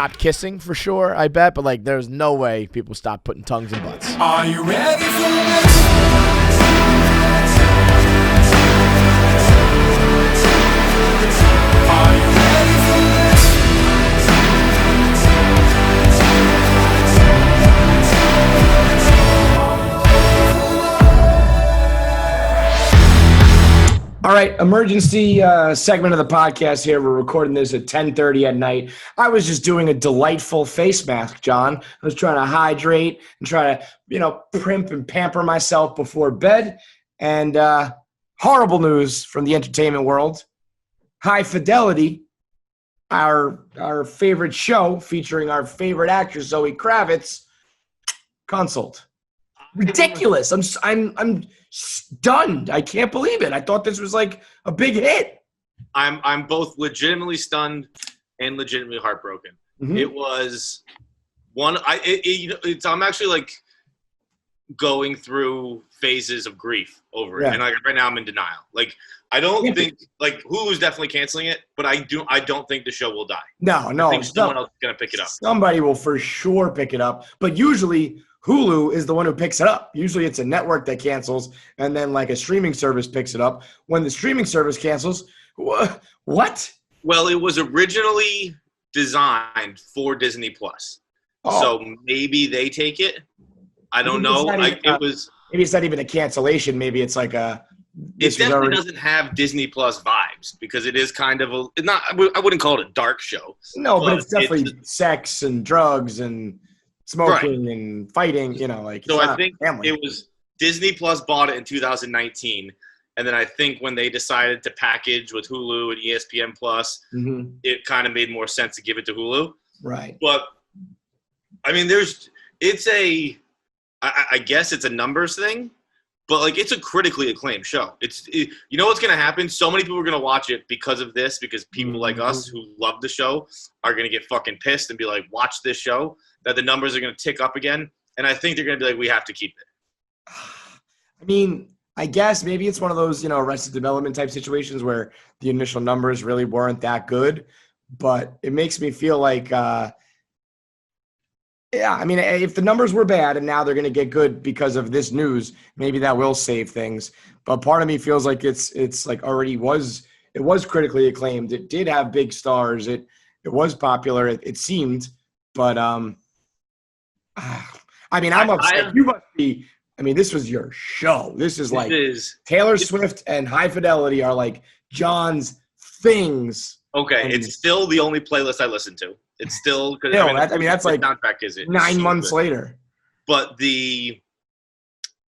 stopped kissing for sure, I bet. But like, there's no way people stopped putting tongues in butts. Are you ready for this? Are you ready for this? All right, emergency segment of the podcast here. We're recording this at 10:30 at night. I was just doing a delightful face mask, John. I was trying to hydrate and try to, primp and pamper myself before bed. And horrible news from the entertainment world. High Fidelity, our favorite show featuring our favorite actress, Zoe Kravitz, canceled. Ridiculous. I'm stunned. I can't believe it. I thought this was like a big hit. I'm both legitimately stunned and legitimately heartbroken. Mm-hmm. It was one. I'm actually like going through phases of grief over it, and like right now I'm in denial. Like I don't think like Hulu's definitely canceling it, but I don't think the show will die. No. I think someone else is gonna pick it up. Somebody will for sure pick it up, but usually Hulu is the one who picks it up. Usually it's a network that cancels, and then like a streaming service picks it up. When the streaming service cancels, what? Well, it was originally designed for Disney Plus, so maybe they take it. I don't know. Maybe it's not even a cancellation. Maybe it's like a. It definitely doesn't have Disney Plus vibes because it is kind of I wouldn't call it a dark show. No, but it's definitely sex and drugs and smoking and fighting, So I think it was Disney Plus bought it in 2019, and then I think when they decided to package with Hulu and ESPN Plus, it kind of made more sense to give it to Hulu. Right. But I mean, I guess it's a numbers thing, but like it's a critically acclaimed show. You know what's going to happen? So many people are going to watch it because of this, because people like us who love the show are going to get fucking pissed and be like, watch this show, that the numbers are going to tick up again. And I think they're going to be like, we have to keep it. I mean, I guess maybe it's one of those, Arrested Development type situations where the initial numbers really weren't that good. But it makes me feel like, if the numbers were bad and now they're going to get good because of this news, maybe that will save things. But part of me feels like it's like already it was critically acclaimed. It did have big stars. It was popular. It seemed, but I'm upset. You must be. I mean, this was your show. This is Taylor Swift and High Fidelity are like John's things. Okay, it's still the only playlist I listen to. It's still because that's like soundtrack is it 9 months later. But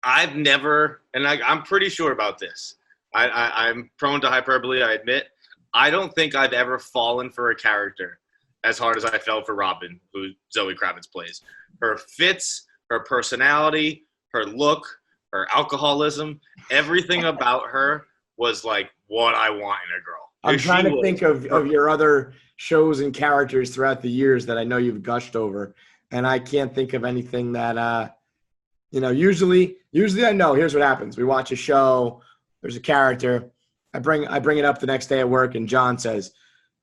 I've never, and I'm pretty sure about this. I'm prone to hyperbole. I admit. I don't think I've ever fallen for a character as hard as I fell for Robin, who Zoe Kravitz plays. Her fits, her personality, her look, her alcoholism, everything about her was like what I want in a girl. I'm trying to think of your other shows and characters throughout the years that I know you've gushed over, and I can't think of anything that, usually I know. Here's what happens. We watch a show. There's a character. I bring it up the next day at work, and John says,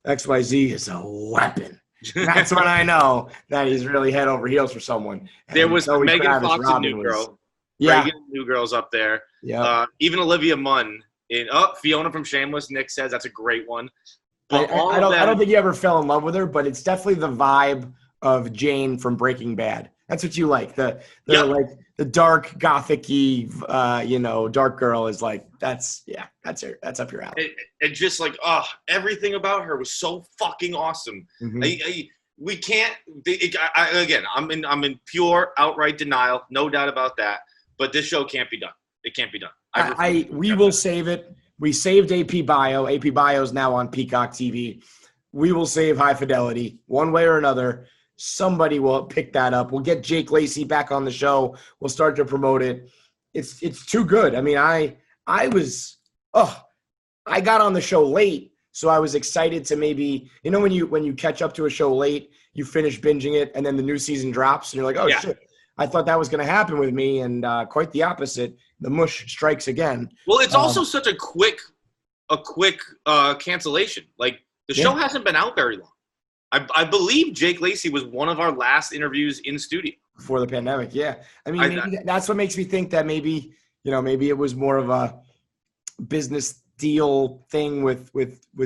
XYZ is a weapon. That's when I know that he's really head over heels for someone. And there was Megan Fox and New Girl. Yeah. Reagan, New Girl's up there. Yeah. Even Olivia Munn. Fiona from Shameless. Nick says that's a great one. But I don't think you ever fell in love with her, but it's definitely the vibe of Jane from Breaking Bad. That's what you like. Like the dark gothic-y, dark girl is like that's her. That's up your alley. And just like everything about her was so fucking awesome. Mm-hmm. We can't. Again, I'm in pure outright denial, no doubt about that. But this show can't be done. It can't be done. We will save it. We saved AP Bio. AP Bio is now on Peacock TV. We will save High Fidelity one way or another. Somebody will pick that up. We'll get Jake Lacey back on the show. We'll start to promote it. It's too good. I mean, I got on the show late, so I was excited to maybe, when you catch up to a show late, you finish binging it, and then the new season drops, and you're like, shit. I thought that was going to happen with me, and quite the opposite. The mush strikes again. Well, it's also such a quick cancellation. Like the show hasn't been out very long. I believe Jake Lacy was one of our last interviews in studio. Before the pandemic, yeah. I mean, maybe that's what makes me think that maybe it was more of a business deal thing with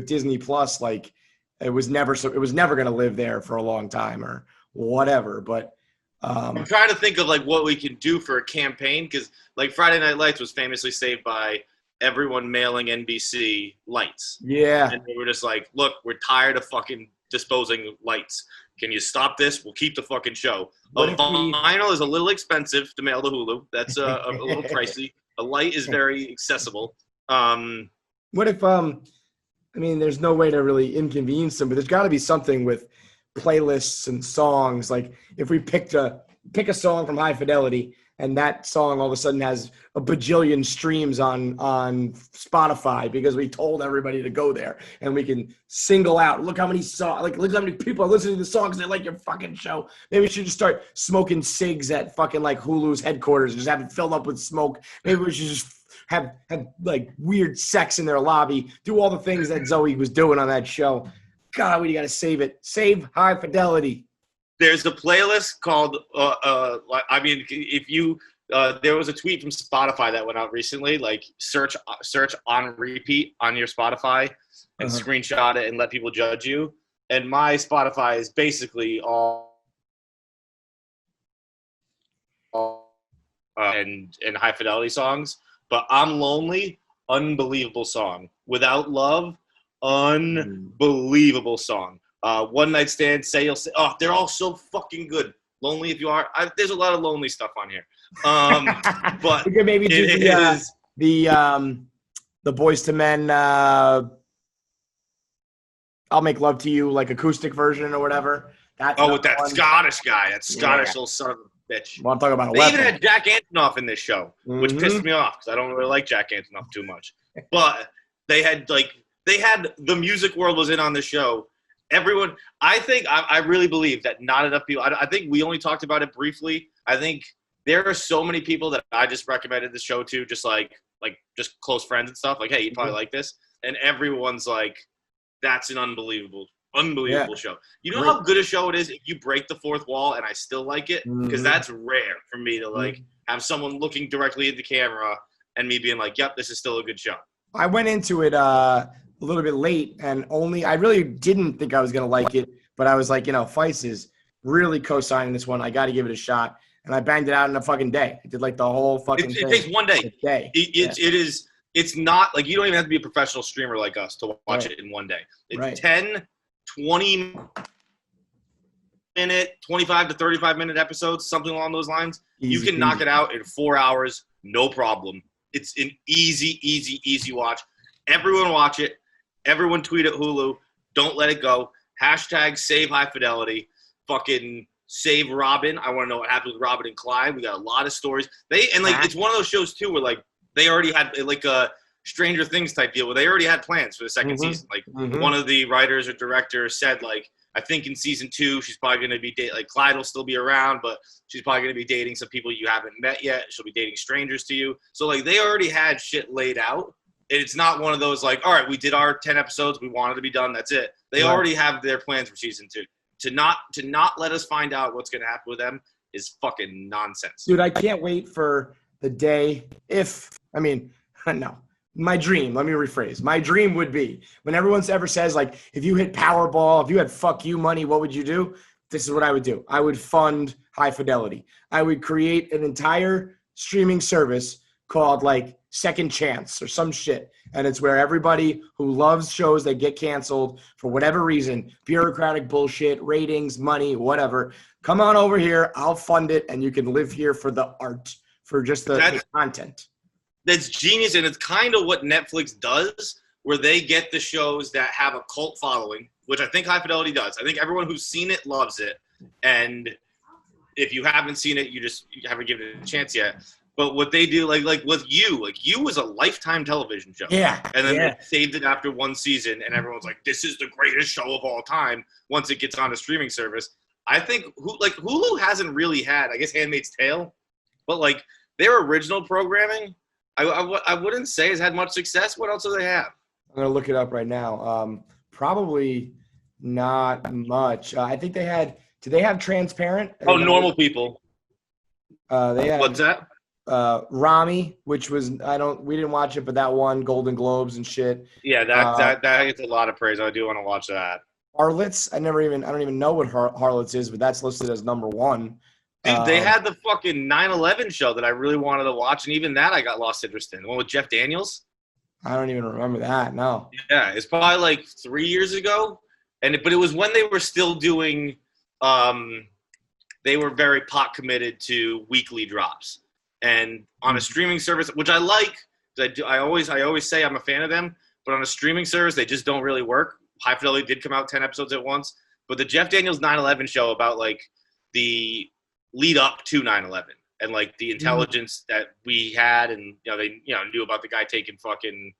Disney Plus. Like it was never going to live there for a long time or whatever. But I'm trying to think of like what we can do for a campaign, because like Friday Night Lights was famously saved by everyone mailing NBC lights. Yeah, and they were just like, look, we're tired of fucking disposing lights. Can you stop this? We'll keep the fucking show. Vinyl is a little expensive to mail to Hulu. That's a little pricey. A light is very accessible. What if I mean, there's no way to really inconvenience them, but there's got to be something with playlists and songs. Like if we pick a song from High Fidelity and that song all of a sudden has a bajillion streams on Spotify because we told everybody to go there, and we can single out, look how many look how many people are listening to the songs, they like your fucking show. Maybe we should just start smoking cigs at fucking like Hulu's headquarters and just have it filled up with smoke. Maybe we should just have like weird sex in their lobby, do all the things that Zoe was doing on that show. God, we got to save it. Save High Fidelity. There's a playlist called, if you, there was a tweet from Spotify that went out recently, like search on repeat on your Spotify and screenshot it and let people judge you. And my Spotify is basically all and High Fidelity songs. But I'm Lonely, unbelievable song. Without Love, unbelievable song. One Night Stand, Say You'll Say. Oh, they're all so fucking good. Lonely If You Are. There's a lot of lonely stuff on here. But we could maybe do the Boys to Men. I'll Make Love to You, like acoustic version or whatever. With that Scottish guy, that Scottish little son of a bitch. Well, I'm talking about. They even had Jack Antonoff in this show, which pissed me off because I don't really like Jack Antonoff too much. But they had the music world was in on the show. Everyone, I really believe that not enough people. I think we only talked about it briefly. I think there are so many people that I just recommended the show to, just like just close friends and stuff. Like, hey, you'd probably like this, and everyone's like, that's an unbelievable show. You know how good a show it is if you break the fourth wall, and I still like it, because that's rare for me to like have someone looking directly at the camera and me being like, yep, this is still a good show. I went into it a little bit late, and I really didn't think I was going to like it, but I was like, Feist is really co-signing this one. I got to give it a shot. And I banged it out in a fucking day. I did like the whole fucking thing. It takes one day. It's not like you don't even have to be a professional streamer like us to watch it in one day. It's 10, 20 minute, 25 to 35 minute episodes, something along those lines. You can knock it out in 4 hours, no problem. It's an easy watch. Everyone watch it. Everyone tweet at Hulu. Don't let it go. Hashtag save High Fidelity. Fucking save Robin. I want to know what happened with Robin and Clyde. We got a lot of stories. It's one of those shows too where like they already had like a Stranger Things type deal where they already had plans for the second season. Like one of the writers or directors said like, I think in season 2 she's probably going to be like Clyde will still be around, but she's probably going to be dating some people you haven't met yet. She'll be dating strangers to you. So like they already had shit laid out. It's not one of those like, all right, we did our 10 episodes. We wanted to be done. That's it. They already have their plans for season 2. To not let us find out what's going to happen with them is fucking nonsense. Dude, I can't wait for the day no. My dream, let me rephrase. My dream would be when everyone ever says like, if you hit Powerball, if you had fuck you money, what would you do? This is what I would do. I would fund High Fidelity. I would create an entire streaming service called like Second Chance or some shit. And it's where everybody who loves shows that get canceled for whatever reason, bureaucratic bullshit, ratings, money, whatever, come on over here. I'll fund it. And you can live here for the art, for just the content. That's genius. And it's kind of what Netflix does, where they get the shows that have a cult following, which I think High Fidelity does. I think everyone who's seen it loves it. And if you haven't seen it, you haven't given it a chance yet. But what they do, like with You was a Lifetime television show. Yeah. And then they saved it after one season, and everyone's like, this is the greatest show of all time once it gets on a streaming service. I think Hulu hasn't really had, I guess, Handmaid's Tale, but like their original programming, I wouldn't say has had much success. What else do they have? I'm going to look it up right now. Probably Not much. I think they had. Did they have Transparent? Oh, Normal People. They had What's that? Rami, which was we didn't watch it, but that won Golden Globes and shit. Yeah, that gets a lot of praise. I do want to watch that. Harlots. I don't even know what Harlots is, but that's listed as number one. Dude, they had the fucking 9/11 show that I really wanted to watch, and even that I got lost interest in. The one with Jeff Daniels. I don't even remember that. No. Yeah, it's probably like 3 years ago, but it was when they were still doing. They were very pot committed to weekly drops, and on a streaming service, which I like. I always say I'm a fan of them, but on a streaming service, they just don't really work. High Fidelity did come out 10 episodes at once, but the Jeff Daniels 9/11 show about like the lead up to 9/11 and like the intelligence that we had, and they knew about the guy taking fucking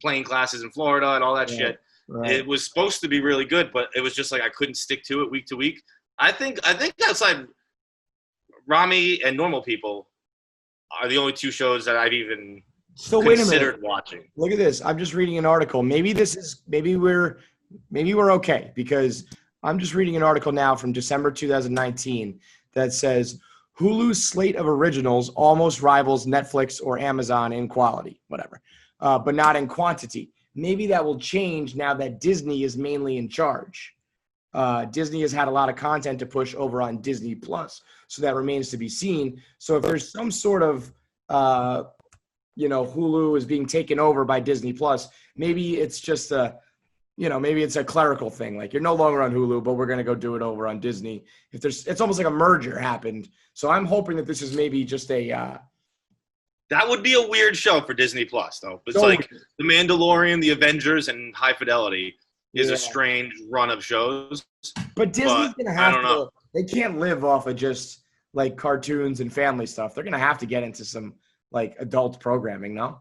plane classes in Florida and all that shit. Right. It was supposed to be really good, but it was just like I couldn't stick to it week to week. I think outside Rami and Normal People are the only two shows that I've even considered watching. Look at this. I'm just reading an article. Maybe we're okay, because I'm just reading an article now from December 2019 that says Hulu's slate of originals almost rivals Netflix or Amazon in quality, whatever, but not in quantity. Maybe that will change now that Disney is mainly in charge. Disney has had a lot of content to push over on Disney Plus, so that remains to be seen. So if there's some sort of Hulu is being taken over by Disney Plus, maybe it's just maybe it's a clerical thing. Like, you're no longer on Hulu, but we're going to go do it over on Disney. It's almost like a merger happened. So I'm hoping that this is maybe just a, that would be a weird show for Disney Plus, though. It's like The Mandalorian, The Avengers, and High Fidelity is a strange run of shows. But Disney's going to have to, they can't live off of just like cartoons and family stuff. They're going to have to get into some like adult programming, no?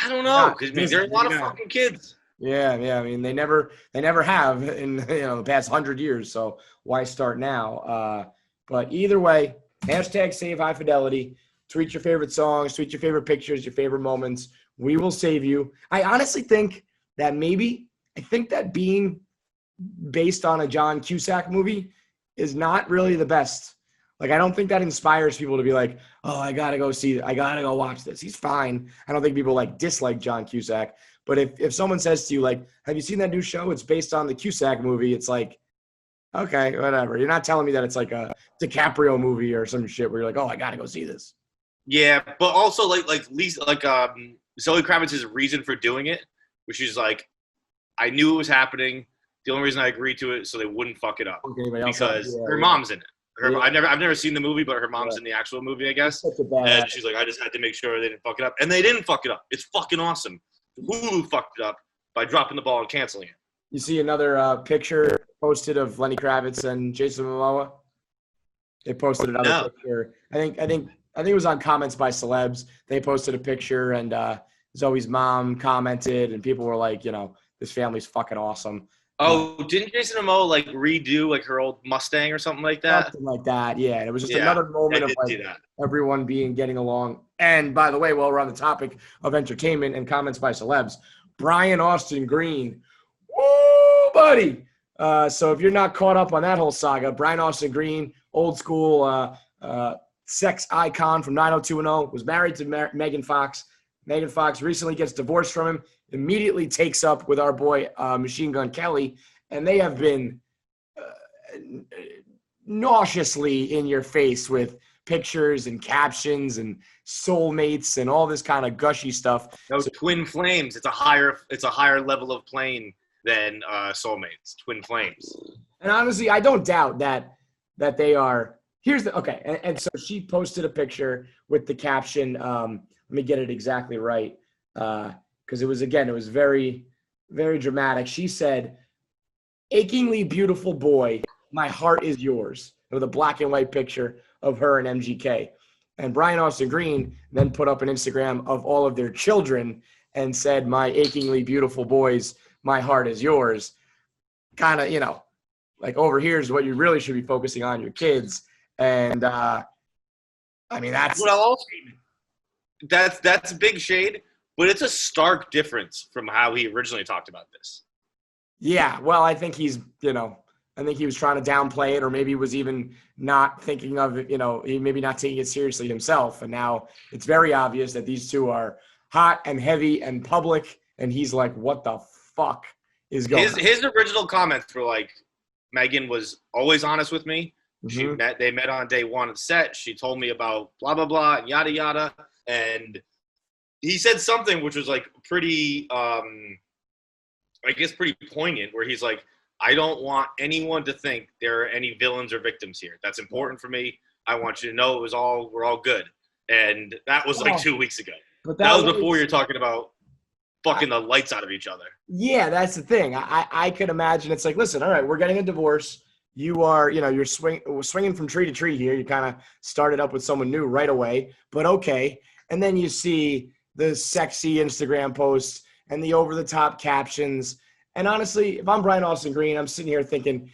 I don't know, because there are a lot of fucking kids. Yeah. I mean, they never have in the past 100 years. So why start now? But either way, #save High Fidelity. Tweet your favorite songs. Tweet your favorite pictures. Your favorite moments. We will save you. I honestly think that that being based on a John Cusack movie is not really the best. Like, I don't think that inspires people to be like, oh, I got to go watch this. He's fine. I don't think people dislike John Cusack. But if someone says to you, like, have you seen that new show? It's based on the Cusack movie. It's like, okay, whatever. You're not telling me that it's like a DiCaprio movie or some shit where you're like, oh, I got to go see this. Yeah, but also Zoe Kravitz's reason for doing it, which is like, I knew it was happening. The only reason I agreed to it so they wouldn't fuck it up, because her mom's in it. I've never seen the movie, but her mom's in the actual movie, I guess. And she's like, I just had to make sure they didn't fuck it up, and they didn't fuck it up. It's fucking awesome. Hulu fucked it up by dropping the ball and canceling it. You see another picture posted of Lenny Kravitz and Jason Momoa? They posted another picture. I think it was on comments by celebs. They posted a picture, and Zoe's mom commented, and people were like, this family's fucking awesome. Oh, didn't Jason Momoa redo her old Mustang or something like that? Something like that, yeah. And it was just another moment of everyone getting along. And by the way, while we're on the topic of entertainment and comments by celebs, Brian Austin Green, woo, buddy. So if you're not caught up on that whole saga, Brian Austin Green, old school sex icon from 90210, was married to Megan Fox. Megan Fox recently gets divorced from him, immediately takes up with our boy Machine Gun Kelly, and they have been nauseously in your face with pictures and captions and soulmates and all this kind of gushy stuff. No, twin flames. It's a higher level of plane than soulmates. Twin flames. And honestly, I don't doubt that they are. And so she posted a picture with the caption. Let me get it exactly right. Because it was very, very dramatic. She said, achingly beautiful boy, my heart is yours, with a black and white picture of her and MGK. And Brian Austin Green then put up an Instagram of all of their children and said, my achingly beautiful boys, my heart is yours. Kind of, over here is what you really should be focusing on, your kids. And that's that's big shade. But it's a stark difference from how he originally talked about this. Yeah, well, I think he's, I think he was trying to downplay it, or maybe he was even not thinking of it, he maybe not taking it seriously himself. And now it's very obvious that these two are hot and heavy and public. And he's like, what the fuck is going on? His original comments were like, Megan was always honest with me. Mhm. They met on day one of the set. She told me about blah, blah, blah, and yada, yada. And he said something which was like pretty, pretty poignant, where he's like, I don't want anyone to think there are any villains or victims here. That's important for me. I want you to know we're all good. And that was like 2 weeks ago. But That was before you're talking about fucking the lights out of each other. Yeah, that's the thing. I could imagine it's like, listen, all right, we're getting a divorce. You are, you're swinging from tree to tree here. You kind of started up with someone new right away, but okay. And then you see the sexy Instagram posts and the over-the-top captions. And honestly, if I'm Brian Austin Green, I'm sitting here thinking,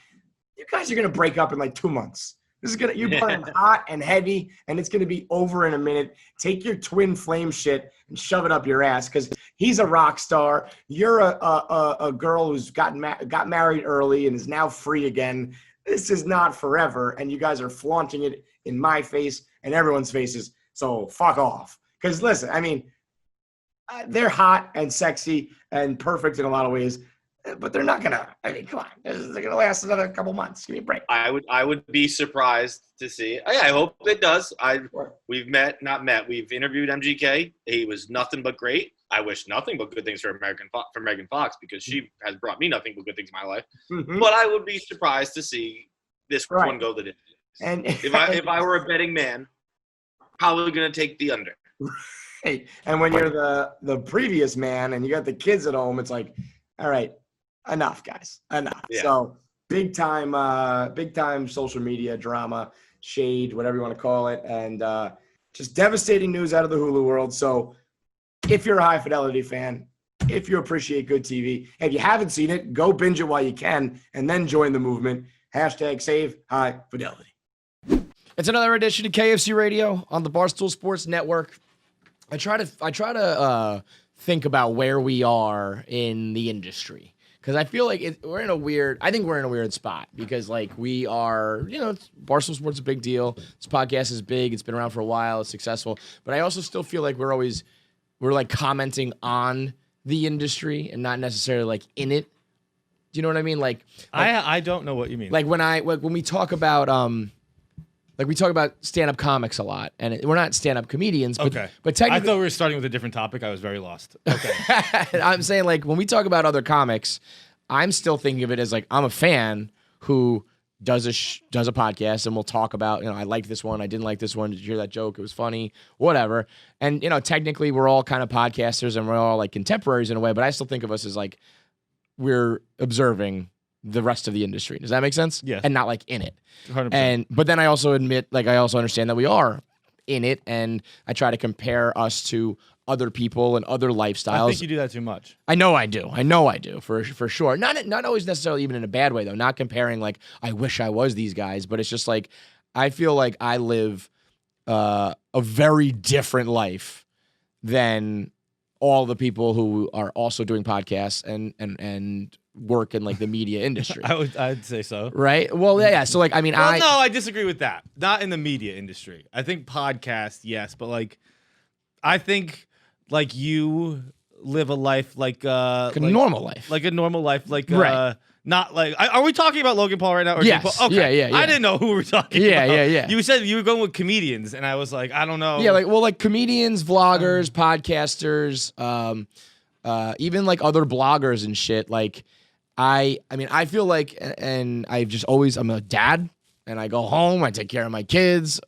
you guys are going to break up in like 2 months. You're playing hot and heavy, and it's going to be over in a minute. Take your twin flame shit and shove it up your ass, because he's a rock star. You're a girl who's got married early and is now free again. This is not forever, and you guys are flaunting it in my face and everyone's faces. So fuck off. Because listen, I mean, they're hot and sexy and perfect in a lot of ways, but they're not gonna. I mean, come on, they're gonna last another couple months. Give me a break. I would be surprised to see. I hope it does. We've We've interviewed MGK. He was nothing but great. I wish nothing but good things for Megan Fox, because she has brought me nothing but good things in my life. Mm-hmm. But I would be surprised to see this one go the distance. And if I were a betting man, probably gonna take the under. Right. And when you're the previous man and you got the kids at home, it's like, all right, enough, guys, enough. Yeah. So big time social media drama, shade, whatever you want to call it, and just devastating news out of the Hulu world. So if you're a High Fidelity fan, if you appreciate good TV, if you haven't seen it, go binge it while you can, and then join the movement. #save High Fidelity. It's another edition of KFC Radio on the Barstool Sports Network. I try to think about where we are in the industry, because I feel like we're in a weird spot, because like we are, Barstool Sports is a big deal. This podcast is big. It's been around for a while. It's successful. But I also still feel like we're like commenting on the industry and not necessarily like in it. Do you know what I mean? Like I don't know what you mean. Like when we talk about we talk about stand-up comics a lot, and we're not stand-up comedians, but, okay. But technically, I thought we were starting with a different topic. I was very lost. Okay. I'm saying, like, when we talk about other comics, I'm still thinking of it as like I'm a fan who does a podcast, and we'll talk about, I liked this one, I didn't like this one. Did you hear that joke? It was funny, whatever. And technically, we're all kind of podcasters, and we're all like contemporaries in a way. But I still think of us as like we're observing the rest of the industry. Does that make sense? Yes. And not like in it. 100%. But then I also admit, like, I also understand that we are in it, and I try to compare us to other people and other lifestyles. I think you do that too much. I know I do for sure. Not always necessarily even in a bad way though. Not comparing like I wish I was these guys, but it's just like I feel like I live a very different life than all the people who are also doing podcasts and work in like the media industry. I'd say so. Right? Well, yeah. So like, I mean, no, I disagree with that. Not in the media industry. I think podcast, yes, but like, I think like you live a life like a normal life, like a normal life, like right. Not like. Are we talking about Logan Paul right now? Or yes. Jake Paul? Okay. Yeah. I didn't know who we were talking about. Yeah. You said you were going with comedians, and I was like, I don't know. Yeah, like comedians, vloggers, podcasters, even like other bloggers and shit. Like, I mean, I feel like, and I'm a dad, and I go home, I take care of my kids,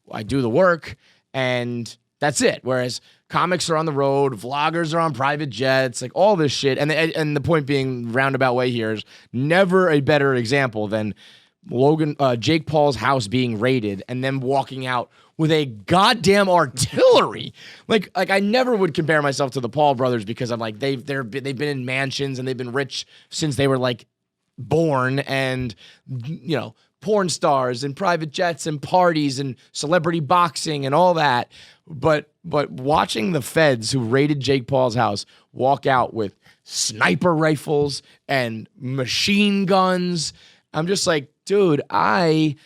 I do the work, and that's it. Whereas comics are on the road, vloggers are on private jets, like all this shit. And the point being, roundabout way here, is never a better example than Jake Paul's house being raided and them walking out with a goddamn artillery. like I never would compare myself to the Paul brothers, because I'm like they've been in mansions and they've been rich since they were like born, and porn stars and private jets and parties and celebrity boxing and all that. But watching the feds who raided Jake Paul's house walk out with sniper rifles and machine guns, I'm just like, dude, I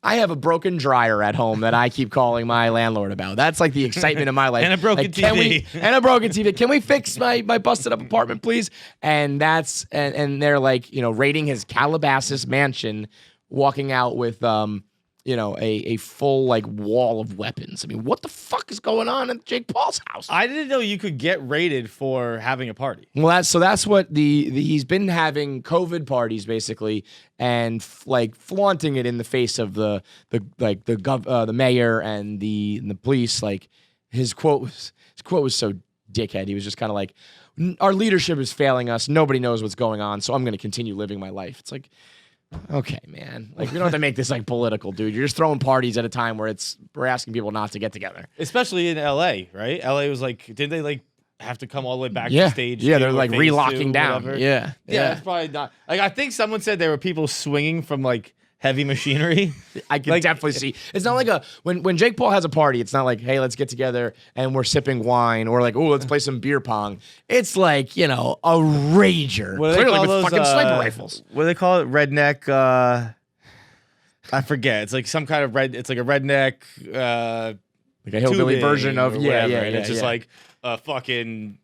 have a broken dryer at home that I keep calling my landlord about. That's like the excitement of my life. And a broken TV. And a broken TV. Can we fix my busted up apartment, please? And that's and they're like, raiding his Calabasas mansion, walking out with a full like wall of weapons. I mean, what the fuck is going on at Jake Paul's house? I didn't know you could get raided for having a party. Well, that's what he's been having COVID parties basically, and like flaunting it in the face of the mayor and the police. Like his quote was so dickhead. He was just kind of like, "Our leadership is failing us. Nobody knows what's going on, so I'm going to continue living my life." It's like, okay, man. Like, we don't have to make this like political, dude. You're just throwing parties at a time where we're asking people not to get together. Especially in LA, right? LA was like, didn't they like have to come all the way back Yeah. to stage? Yeah, two they're or like phase relocking two, down. whatever? Yeah. Yeah, it's probably not. Like, I think someone said there were people swinging from like heavy machinery. I can definitely see. It's not like when Jake Paul has a party, it's not like, hey, let's get together and we're sipping wine, or like, oh, let's play some beer pong. It's like, a rager. What do they Clearly call with those, fucking sniper rifles. What do they call it? Redneck. I forget. It's like some kind of red. It's like a redneck. Like a hillbilly tubing version of or yeah. and it's just like a fucking.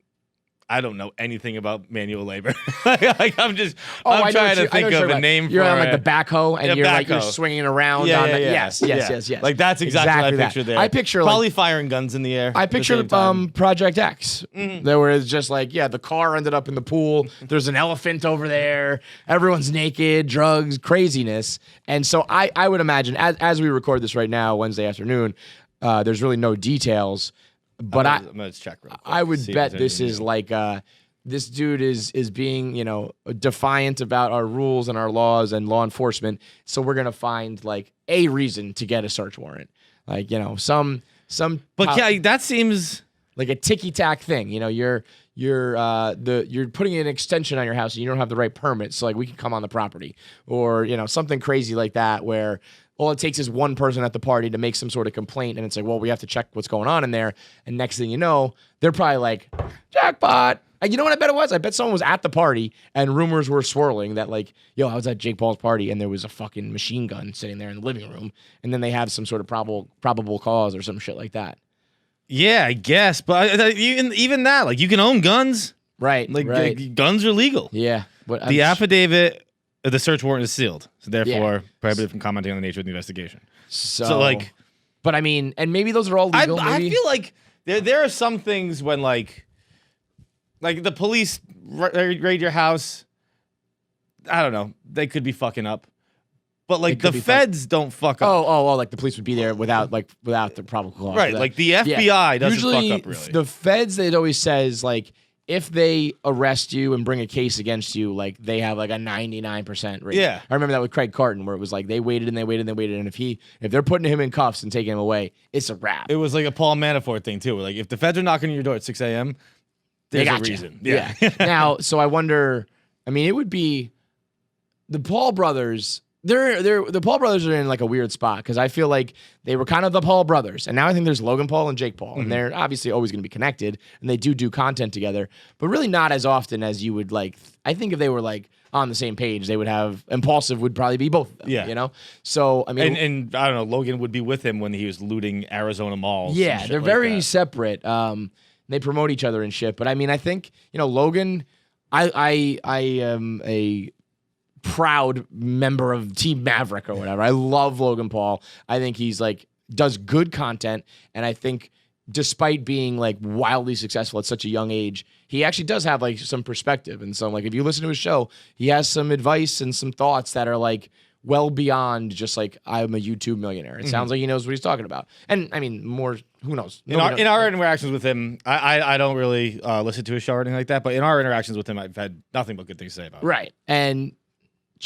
I don't know anything about manual labor. Like I'm trying to think of a name. You're for on like it. the backhoe, and Yeah, you're like you're backhoe. swinging around. Yeah, on yeah, the, yeah. Yes. Like that's exactly what I that. picture there. I picture probably like firing guns in the air. I at the picture same time. Project X. There was just like, the car ended up in the pool. There's an elephant over there. Everyone's naked, drugs, craziness. And so I would imagine as we record this right now, Wednesday afternoon, there's really no details. But I'm gonna check real quick, I would see if bet there's this anything is new. like this dude is being defiant about our rules and our laws and law enforcement. So we're gonna find like a reason to get a search warrant, like some. But yeah, that seems like a ticky tack thing. You're putting an extension on your house and you don't have the right permit, so like we can come on the property, or something crazy like that where all it takes is one person at the party to make some sort of complaint, and it's like, well, we have to check what's going on in there, and next thing you know, they're probably like, jackpot. And you know what I bet it was? I bet someone was at the party and rumors were swirling that like, I was at Jake Paul's party and there was a fucking machine gun sitting there in the living room, and then they have some sort of probable cause or some shit like that. yeah, I guess. But even that, like you can own guns. Right. Like right. guns are legal. Yeah. But The affidavit, the search warrant is sealed, so therefore Yeah. prohibited from commenting on the nature of the investigation. So like, but I mean, and maybe those are all legal. I maybe. feel like there are some things when like the police raid your house. I don't know. They could be fucking up, but like could the be feds don't fuck up. Oh, like the police would be there without the probable cause. Right, like the FBI doesn't Usually, fuck up really. The feds, it always says like if they arrest you and bring a case against you, like they have like a 99% rate. Yeah. I remember that with Craig Carton, where it was like they waited and they waited and they waited, and if they're putting him in cuffs and taking him away, it's a wrap. It was like a Paul Manafort thing too. Where like if the feds are knocking on your door at 6 a.m., They there's a gotcha. reason. Yeah. Now, so I wonder. I mean, it would be the Paul brothers. The Paul brothers are in like a weird spot because I feel like they were kind of the Paul brothers, and now I think there's Logan Paul and Jake Paul, and they're obviously always going to be connected, and they do content together, but really not as often as you would like. I think if they were like on the same page, they would have Impulsive would probably be both of them, Yeah. So I mean, And I don't know, Logan would be with him when he was looting Arizona malls. and yeah, shit they're like very that. separate. They promote each other and shit. But I mean, I think Logan. I am a proud member of Team Maverick or whatever. I love Logan Paul. I think he's like does good content, and I think despite being like wildly successful at such a young age, he actually does have like some perspective. And so like if you listen to his show, he has some advice and some thoughts that are like well beyond just like I'm a YouTube millionaire. It sounds like he knows what he's talking about. And I mean, more who knows? In our interactions with him, I don't really listen to his show or anything like that. But in our interactions with him, I've had nothing but good things to say about him. Right. And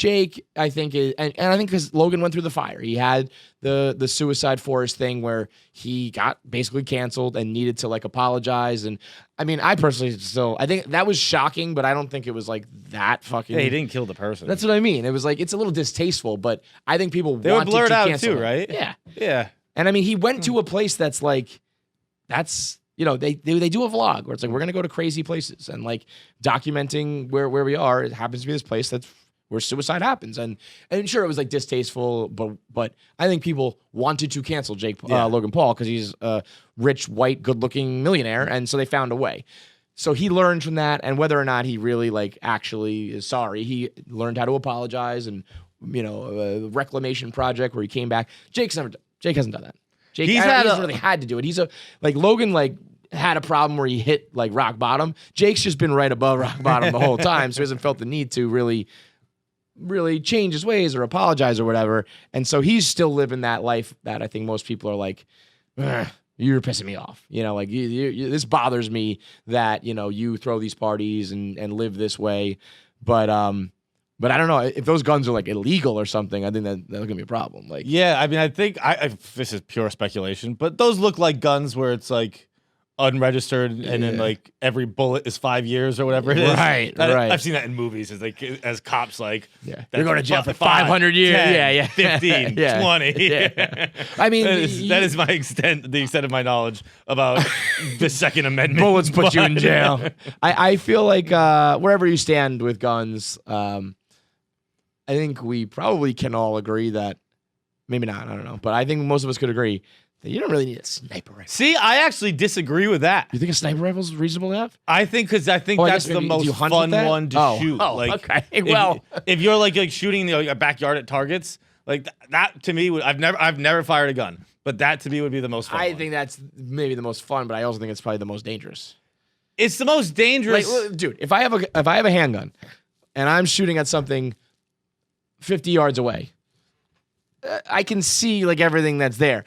Jake, I think, is, and I think because Logan went through the fire. He had the Suicide Forest thing where he got basically canceled and needed to like apologize. And I mean, I personally still, I think that was shocking, but I don't think it was like that fucking. Yeah, he didn't kill the person. That's what I mean. It was like, it's a little distasteful, but I think people they were wanted blurred to out cancel too, him. right? Yeah. Yeah. And I mean, he went to a place that's like, that's, you know, they do a vlog where it's like, we're going to go to crazy places and like documenting where we are. It happens to be this place that's where suicide happens. And sure, it was like distasteful, but I think people wanted to cancel Logan Paul because he's a rich, white, good looking millionaire. And so they found a way. So he learned from that. And whether or not he really like actually is sorry, he learned how to apologize and, you know, a reclamation project where he came back. Jake hasn't done that. Jake hasn't really had to do it. He's Logan had a problem where he hit like rock bottom. Jake's just been right above rock bottom the whole time, so he hasn't felt the need to really change his ways or apologize or whatever. And so he's still living that life that I think most people are like, you're pissing me off. You know, like this bothers me that, you know, you throw these parties and live this way. But I don't know if those guns are like illegal or something. I think that's gonna be a problem. Like, yeah, I mean, I think this is pure speculation, but those look like guns where it's like unregistered and then like every bullet is 5 years or whatever it is. Right. I've seen that in movies as cops like, you're going to jail for 500 years. 10, 15, 20. Yeah. I mean, that is the extent of my knowledge about the Second Amendment. Bullets put you in jail. I feel like wherever you stand with guns, I think we probably can all agree that, maybe not, I don't know, but I think most of us could agree that you don't really need a sniper rifle. See, I actually disagree with that. You think a sniper rifle is reasonable to have? I think that's the most fun one to shoot. Okay. Well, if you're like shooting in a backyard at targets, like that to me, I've never fired a gun, but that to me would be the most fun. I think that's maybe the most fun, but I also think it's probably the most dangerous. It's the most dangerous, dude. If I have a handgun and I'm shooting at something 50 yards away, I can see like everything that's there.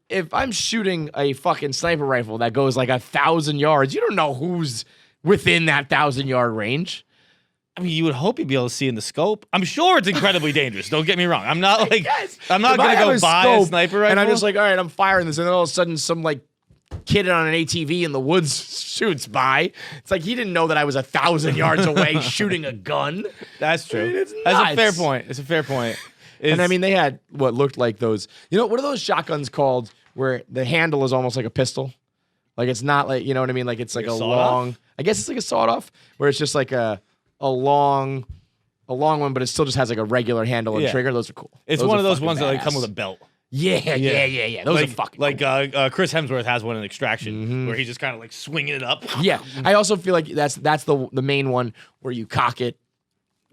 If I'm shooting a fucking sniper rifle that goes like 1,000 yards, you don't know who's within that 1,000-yard range. I mean, you would hope you'd be able to see in the scope. I'm sure it's incredibly dangerous. Don't get me wrong. I'm not like I'm not gonna go buy a sniper rifle. And I'm just like, all right, I'm firing this, and then all of a sudden, some like kid on an ATV in the woods shoots by. It's like he didn't know that I was 1,000 yards away shooting a gun. That's true. I mean, it's That's a nuts. fair point. It's a fair point. And I mean, they had what looked like those. You know, what are those shotguns called where the handle is almost like a pistol? Like it's not like, you know what I mean? Like it's like a long. I guess it's like a sawed-off, where it's just like a long one, but it still just has like a regular handle and trigger. Those are cool. It's one of those ones that like come with a belt. Yeah. Those are fucking like cool. Chris Hemsworth has one in Extraction where he's just kind of like swinging it up. Yeah, I also feel like that's the main one where you cock it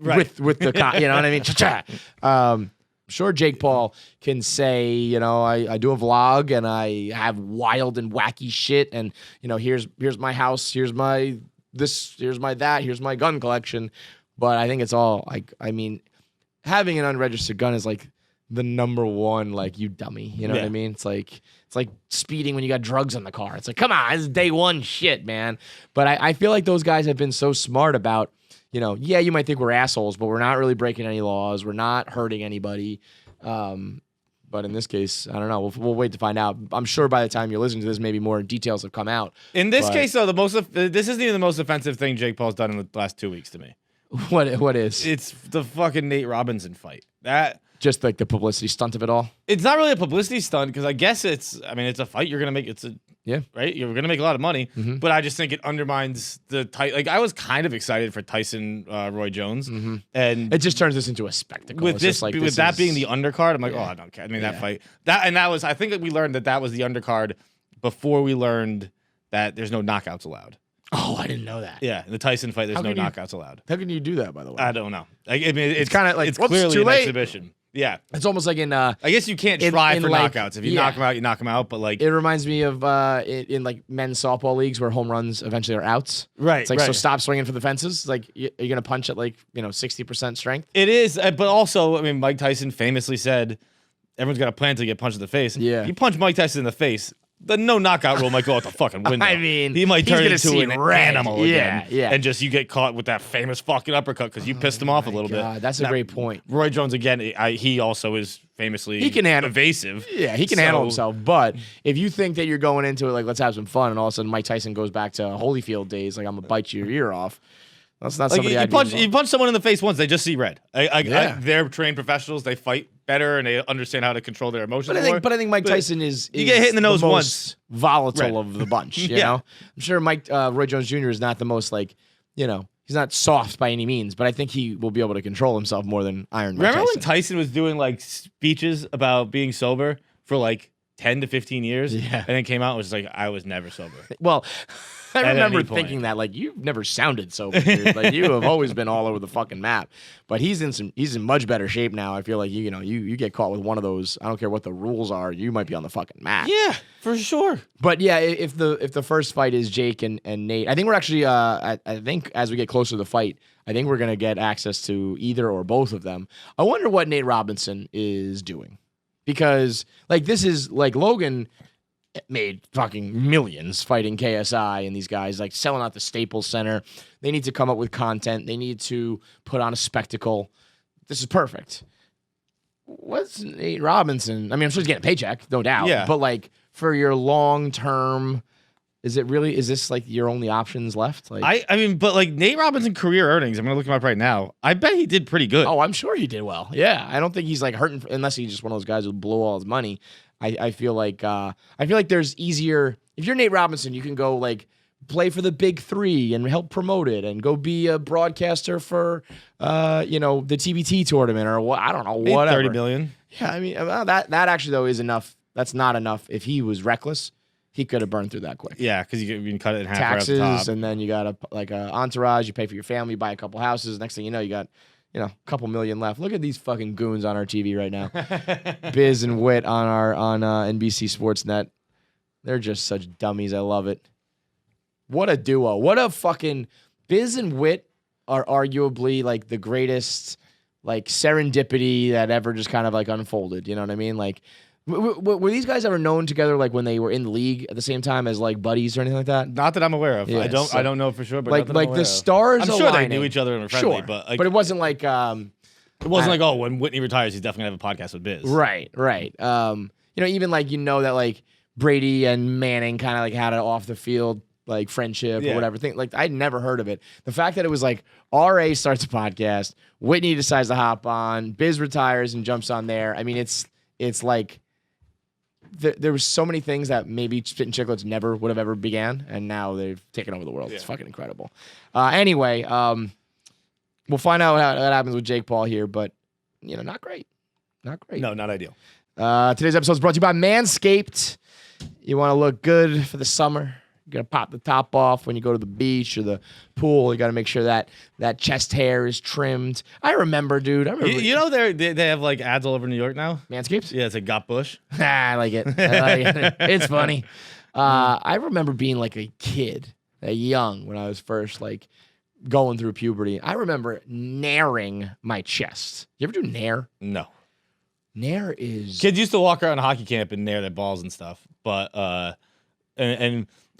with the cock. You know what I mean? Cha-cha. Sure, Jake Paul can say, you know, I do a vlog and I have wild and wacky shit, and you know, here's my house, here's my this, here's my that, here's my gun collection. But I think it's all like, I mean, having an unregistered gun is like the number one, like, you dummy. You know what I mean? It's like speeding when you got drugs in the car. It's like, come on, this is day one shit, man. But I feel like those guys have been so smart about, you know, yeah, you might think we're assholes, but we're not really breaking any laws. We're not hurting anybody. But in this case, I don't know. We'll wait to find out. I'm sure by the time you're listening to this, maybe more details have come out. In this case, though, this isn't even the most offensive thing Jake Paul's done in the last 2 weeks to me. What is? It's the fucking Nate Robinson fight. That just like the publicity stunt of it all. It's not really a publicity stunt because I guess it's a fight you're gonna make. Right. You're gonna make a lot of money, but I just think it undermines the tight. Like I was kind of excited for Tyson Roy Jones, and it just turns this into a spectacle. With that being the undercard, I'm like, oh, I don't care. I mean, that fight that was. I think that we learned that was the undercard before we learned that there's no knockouts allowed. Oh, I didn't know that. Yeah, in the Tyson fight, there's no knockouts allowed. How can you do that, by the way? I don't know. Like, I mean, it's kind of like it's clearly too an late. exhibition. Yeah, it's almost like in. I guess you can't try for like, knockouts. If you knock them out, you knock them out. But like, it reminds me of in like men's softball leagues where home runs eventually are outs. Right. It's like so stop swinging for the fences. Like you're gonna punch at like 60% strength. It is, but also I mean Mike Tyson famously said, "Everyone's got a plan to get punched in the face." Yeah. You punch Mike Tyson in the face, the no knockout rule might go out the fucking window. I mean, he might he's turn gonna into see an red. animal again. Yeah. And just you get caught with that famous fucking uppercut because you pissed him off a little God, bit. that's a great point. Roy Jones again. He also is famously He can handle- evasive. Yeah, he can handle himself. But if you think that you're going into it like, let's have some fun, and all of a sudden Mike Tyson goes back to Holyfield days, like I'm gonna bite your ear off. That's not Like somebody I'd be you punch someone in the face once, they just see red. Yeah. They're trained professionals. They fight better and they understand how to control their emotions. But I think Mike Tyson is you get hit in the nose most once. volatile Right. of the bunch. You Yeah. know, I'm sure Roy Jones Jr. is not the most like, he's not soft by any means, but I think he will be able to control himself more than Iron Mike Remember Tyson. when Tyson was doing like speeches about being sober for like 10 to 15 years? Yeah. And then came out and was like, I was never sober. Well, I At remember any point. thinking that like you've never sounded sober, dude. Like you have always been all over the fucking map. But he's in much better shape now. I feel like you get caught with one of those. I don't care what the rules are. You might be on the fucking map. Yeah, for sure. But yeah, if the first fight is Jake and Nate, I think we're actually I think as we get closer to the fight, I think we're gonna get access to either or both of them. I wonder what Nate Robinson is doing, because like this is like Logan made fucking millions fighting KSI and these guys like selling out the Staples Center. They need to come up with content. They need to put on a spectacle. This is perfect. What's Nate Robinson? I mean, I'm sure he's getting a paycheck, no doubt. Yeah. But like for your long term, is this like your only options left? Like I mean, but like Nate Robinson career earnings, I'm gonna look him up right now. I bet he did pretty good. oh, I'm sure he did well. Yeah. I don't think he's like hurting unless he's just one of those guys who blow all his money. I feel like there's easier if you're Nate Robinson, you can go like play for the big three and help promote it and go be a broadcaster for the TBT tournament or what I don't know, Made whatever. 30 million. Yeah, I mean that actually though is enough. That's not enough. If he was reckless, he could have burned through that quick. Yeah, because you can cut it in half right off the Taxes, top. and then you got a entourage. You pay for your family, buy a couple houses. Next thing you know, you got a couple million left. Look at these fucking goons on our TV right now. Biz and Wit on NBC Sportsnet. They're just such dummies. I love it. What a duo. What a fucking Biz and Wit are arguably like the greatest like serendipity that ever just kind of like unfolded. You know what I mean? Like, were these guys ever known together like when they were in the league at the same time as like buddies or anything like that? Not that I'm aware of. Yeah, I don't know for sure, but Like not that I'm aware the of. stars. I'm sure they aligning. knew each other and were friendly, Sure, but it wasn't like it wasn't like, oh, when Whitney retires, he's definitely gonna have a podcast with Biz. right. Even like that like Brady and Manning kind of like had an off the field like friendship Yeah. or whatever thing. Like I'd never heard of it. The fact that it was like RA starts a podcast, Whitney decides to hop on, Biz retires and jumps on there. I mean, it's like there was so many things that maybe Spit and Chicklets never would have ever began, and now they've taken over the world. It's fucking incredible. Anyway, we'll find out what happens with Jake Paul here, but not great. Not great. No, not ideal. Today's episode is brought to you by Manscaped. You want to look good for the summer. You got to pop the top off when you go to the beach or the pool. You got to make sure that chest hair is trimmed. I remember, dude. You know they have like ads all over New York now. Manscaped? Yeah, it's like Got Bush. I like it. It's funny. I remember being like a kid, young, when I was first like going through puberty. I remember naring my chest. You ever do nair? No. Nair is... Kids used to walk around hockey camp and nair their balls and stuff, but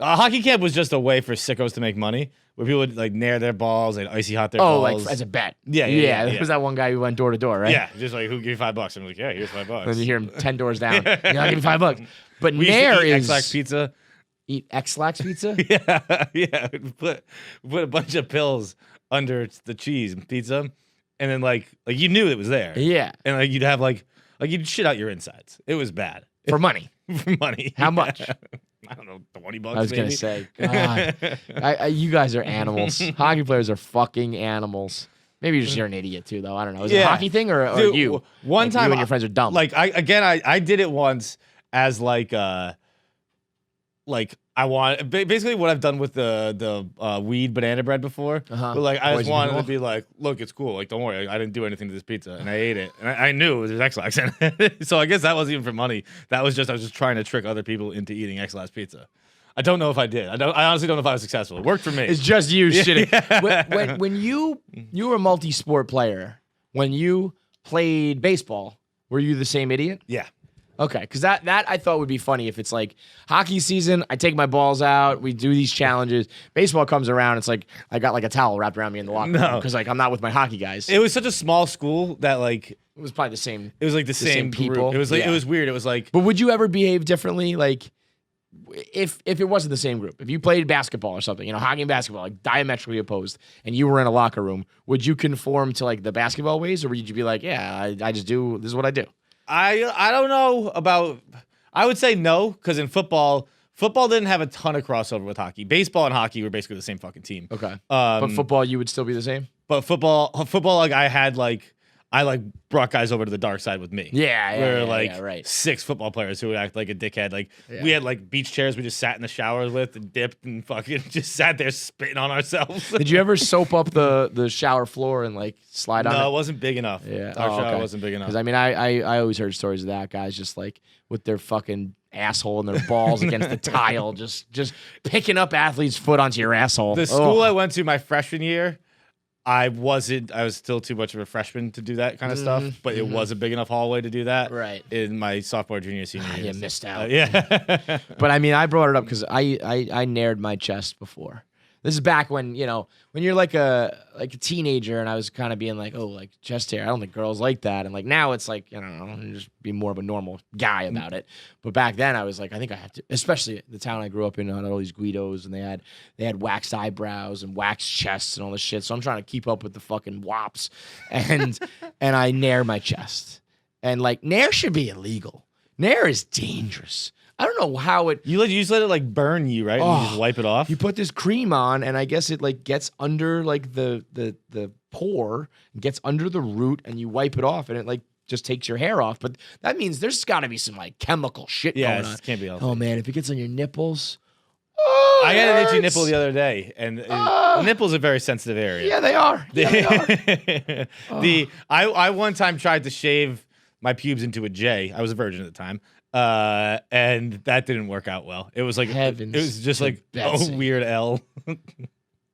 hockey camp was just a way for sickos to make money, where people would like nair their balls and icy hot their balls. like as a bet. Yeah. There was that one guy who went door to door, right? Yeah, just like, who give you $5? I'm like, yeah, here's $5. Then you hear him 10 doors down. I'll give you $5. But We used nair to eat is X-Lax pizza. Eat X-Lax pizza? Yeah. Put a bunch of pills under the cheese and pizza, and then like you knew it was there. Yeah. And like you'd have like you'd shit out your insides. It was bad. For money. For money. How much? I don't know, $20. I was going to say, God, you guys are animals. Hockey players are fucking animals. Maybe you're an idiot too, though. I don't know. Is it a hockey thing or Dude, you? One Like, time, you and your friends are dumb. Like I did it once as like I want basically what I've done with the weed banana bread before. Uh-huh. But like I just Poison wanted people. to be like, look, it's cool. Like, don't worry, I didn't do anything to this pizza, and I ate it, and I knew it was X-Lax in it. So I guess that wasn't even for money. That was I was just trying to trick other people into eating X-Lax pizza. I don't know if I did. I honestly don't know if I was successful. It worked for me. It's just you shitting. When you were a multi-sport player, when you played baseball, were you the same idiot? Yeah. Okay, because that I thought would be funny if it's like hockey season, I take my balls out, we do these challenges. Baseball comes around, it's like I got like a towel wrapped around me in the locker room because like I'm not with my hockey guys. It was such a small school that like It was probably the same. it was like the same people. group. It was like Yeah. it was weird. It was like But would you ever behave differently, like if it wasn't the same group? If you played basketball or something, hockey and basketball, like diametrically opposed, and you were in a locker room, would you conform to like the basketball ways, or would you be like, yeah, I just do this is what I do? I don't know about. I would say no, because in football didn't have a ton of crossover with hockey. Baseball and hockey were basically the same fucking team. Okay, but football, you would still be the same. But football, like I brought guys over to the dark side with me. Yeah, Right. 6 football players who would act like a dickhead. Like we had like beach chairs we just sat in the showers with and dipped and fucking just sat there spitting on ourselves. Did you ever soap up the shower floor and like slide on No, it? it wasn't big enough. Yeah. Our shower okay. wasn't big enough. Because I mean, I always heard stories of that guys just like with their fucking asshole and their balls against the tile, just picking up athlete's foot onto your asshole. The school I went to my freshman year, I was still too much of a freshman to do that kind of stuff, but it was a big enough hallway to do that. Right. In my sophomore, junior, senior year. You missed out. Yeah. But I mean, I brought it up because I nared my chest before. This is back when when you're like a teenager, and I was kind of being like, oh, like chest hair. I don't think girls like that, and like now it's like just be more of a normal guy about it. But back then I was like, I think I have to, especially the town I grew up in had all these Guidos, and they had waxed eyebrows and waxed chests and all this shit. So I'm trying to keep up with the fucking wops, and I nair my chest, and like nair should be illegal. Nair is dangerous. I don't know how it. You just let it like burn you, right? And you just wipe it off. You put this cream on, and I guess it like gets under like the pore, gets under the root, and you wipe it off, and it like just takes your hair off. But that means there's got to be some like chemical shit going on. It can't be healthy. Oh man, if it gets on your nipples. I got an itchy hurts. nipple the other day, and the nipple's a very sensitive area. Yeah, they are. Yeah, they are. I one time tried to shave my pubes into a J. I was a virgin at the time. And that didn't work out well. It was like Heavens it was just to like Betsy. a weird L.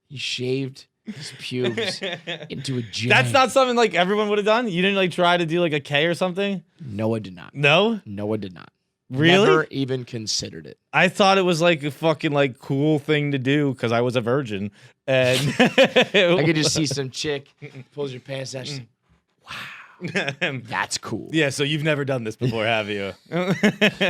He shaved his pubes into a J. That's not something like everyone would have done. You didn't like try to do like a K or something? Noah did not. No? Noah did not. Really? Never even considered it. I thought it was like a fucking like cool thing to do because I was a virgin. And I could just see some chick pulls your pants down. She's like, that's cool. Yeah, so you've never done this before, have you?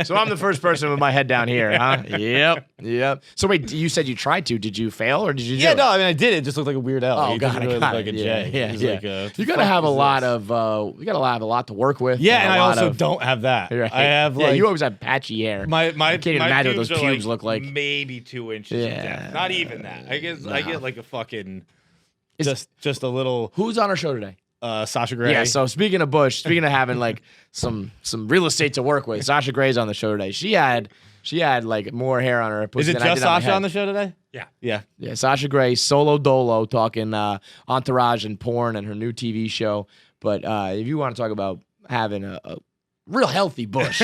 So I'm the first person with my head down here, huh? Yep. So wait, you said you tried to. Did you fail or did you? Yeah, do it? no, I mean I did. It just looked like a weird L. Oh It god, doesn't I really got look like it. a J. Yeah. It's like a, you gotta have a lot of. You gotta have a lot to work with. Yeah, and I also of, don't have that. Right. I have like you always have patchy hair. my I can't even my imagine what those are, pubes look like. Maybe 2 inches in depth. Not even that. I guess I get like a fucking just a little Who's on our show today? Sasha Grey. Yeah. So speaking of Bush, speaking of having like some real estate to work with, Sasha Grey's on the show today. She had like more hair on her pussy Is it than I just did on my Sasha head. on the show today? Yeah. Yeah, Sasha Grey, solo dolo, talking entourage and porn and her new TV show. But if you want to talk about having a real healthy bush,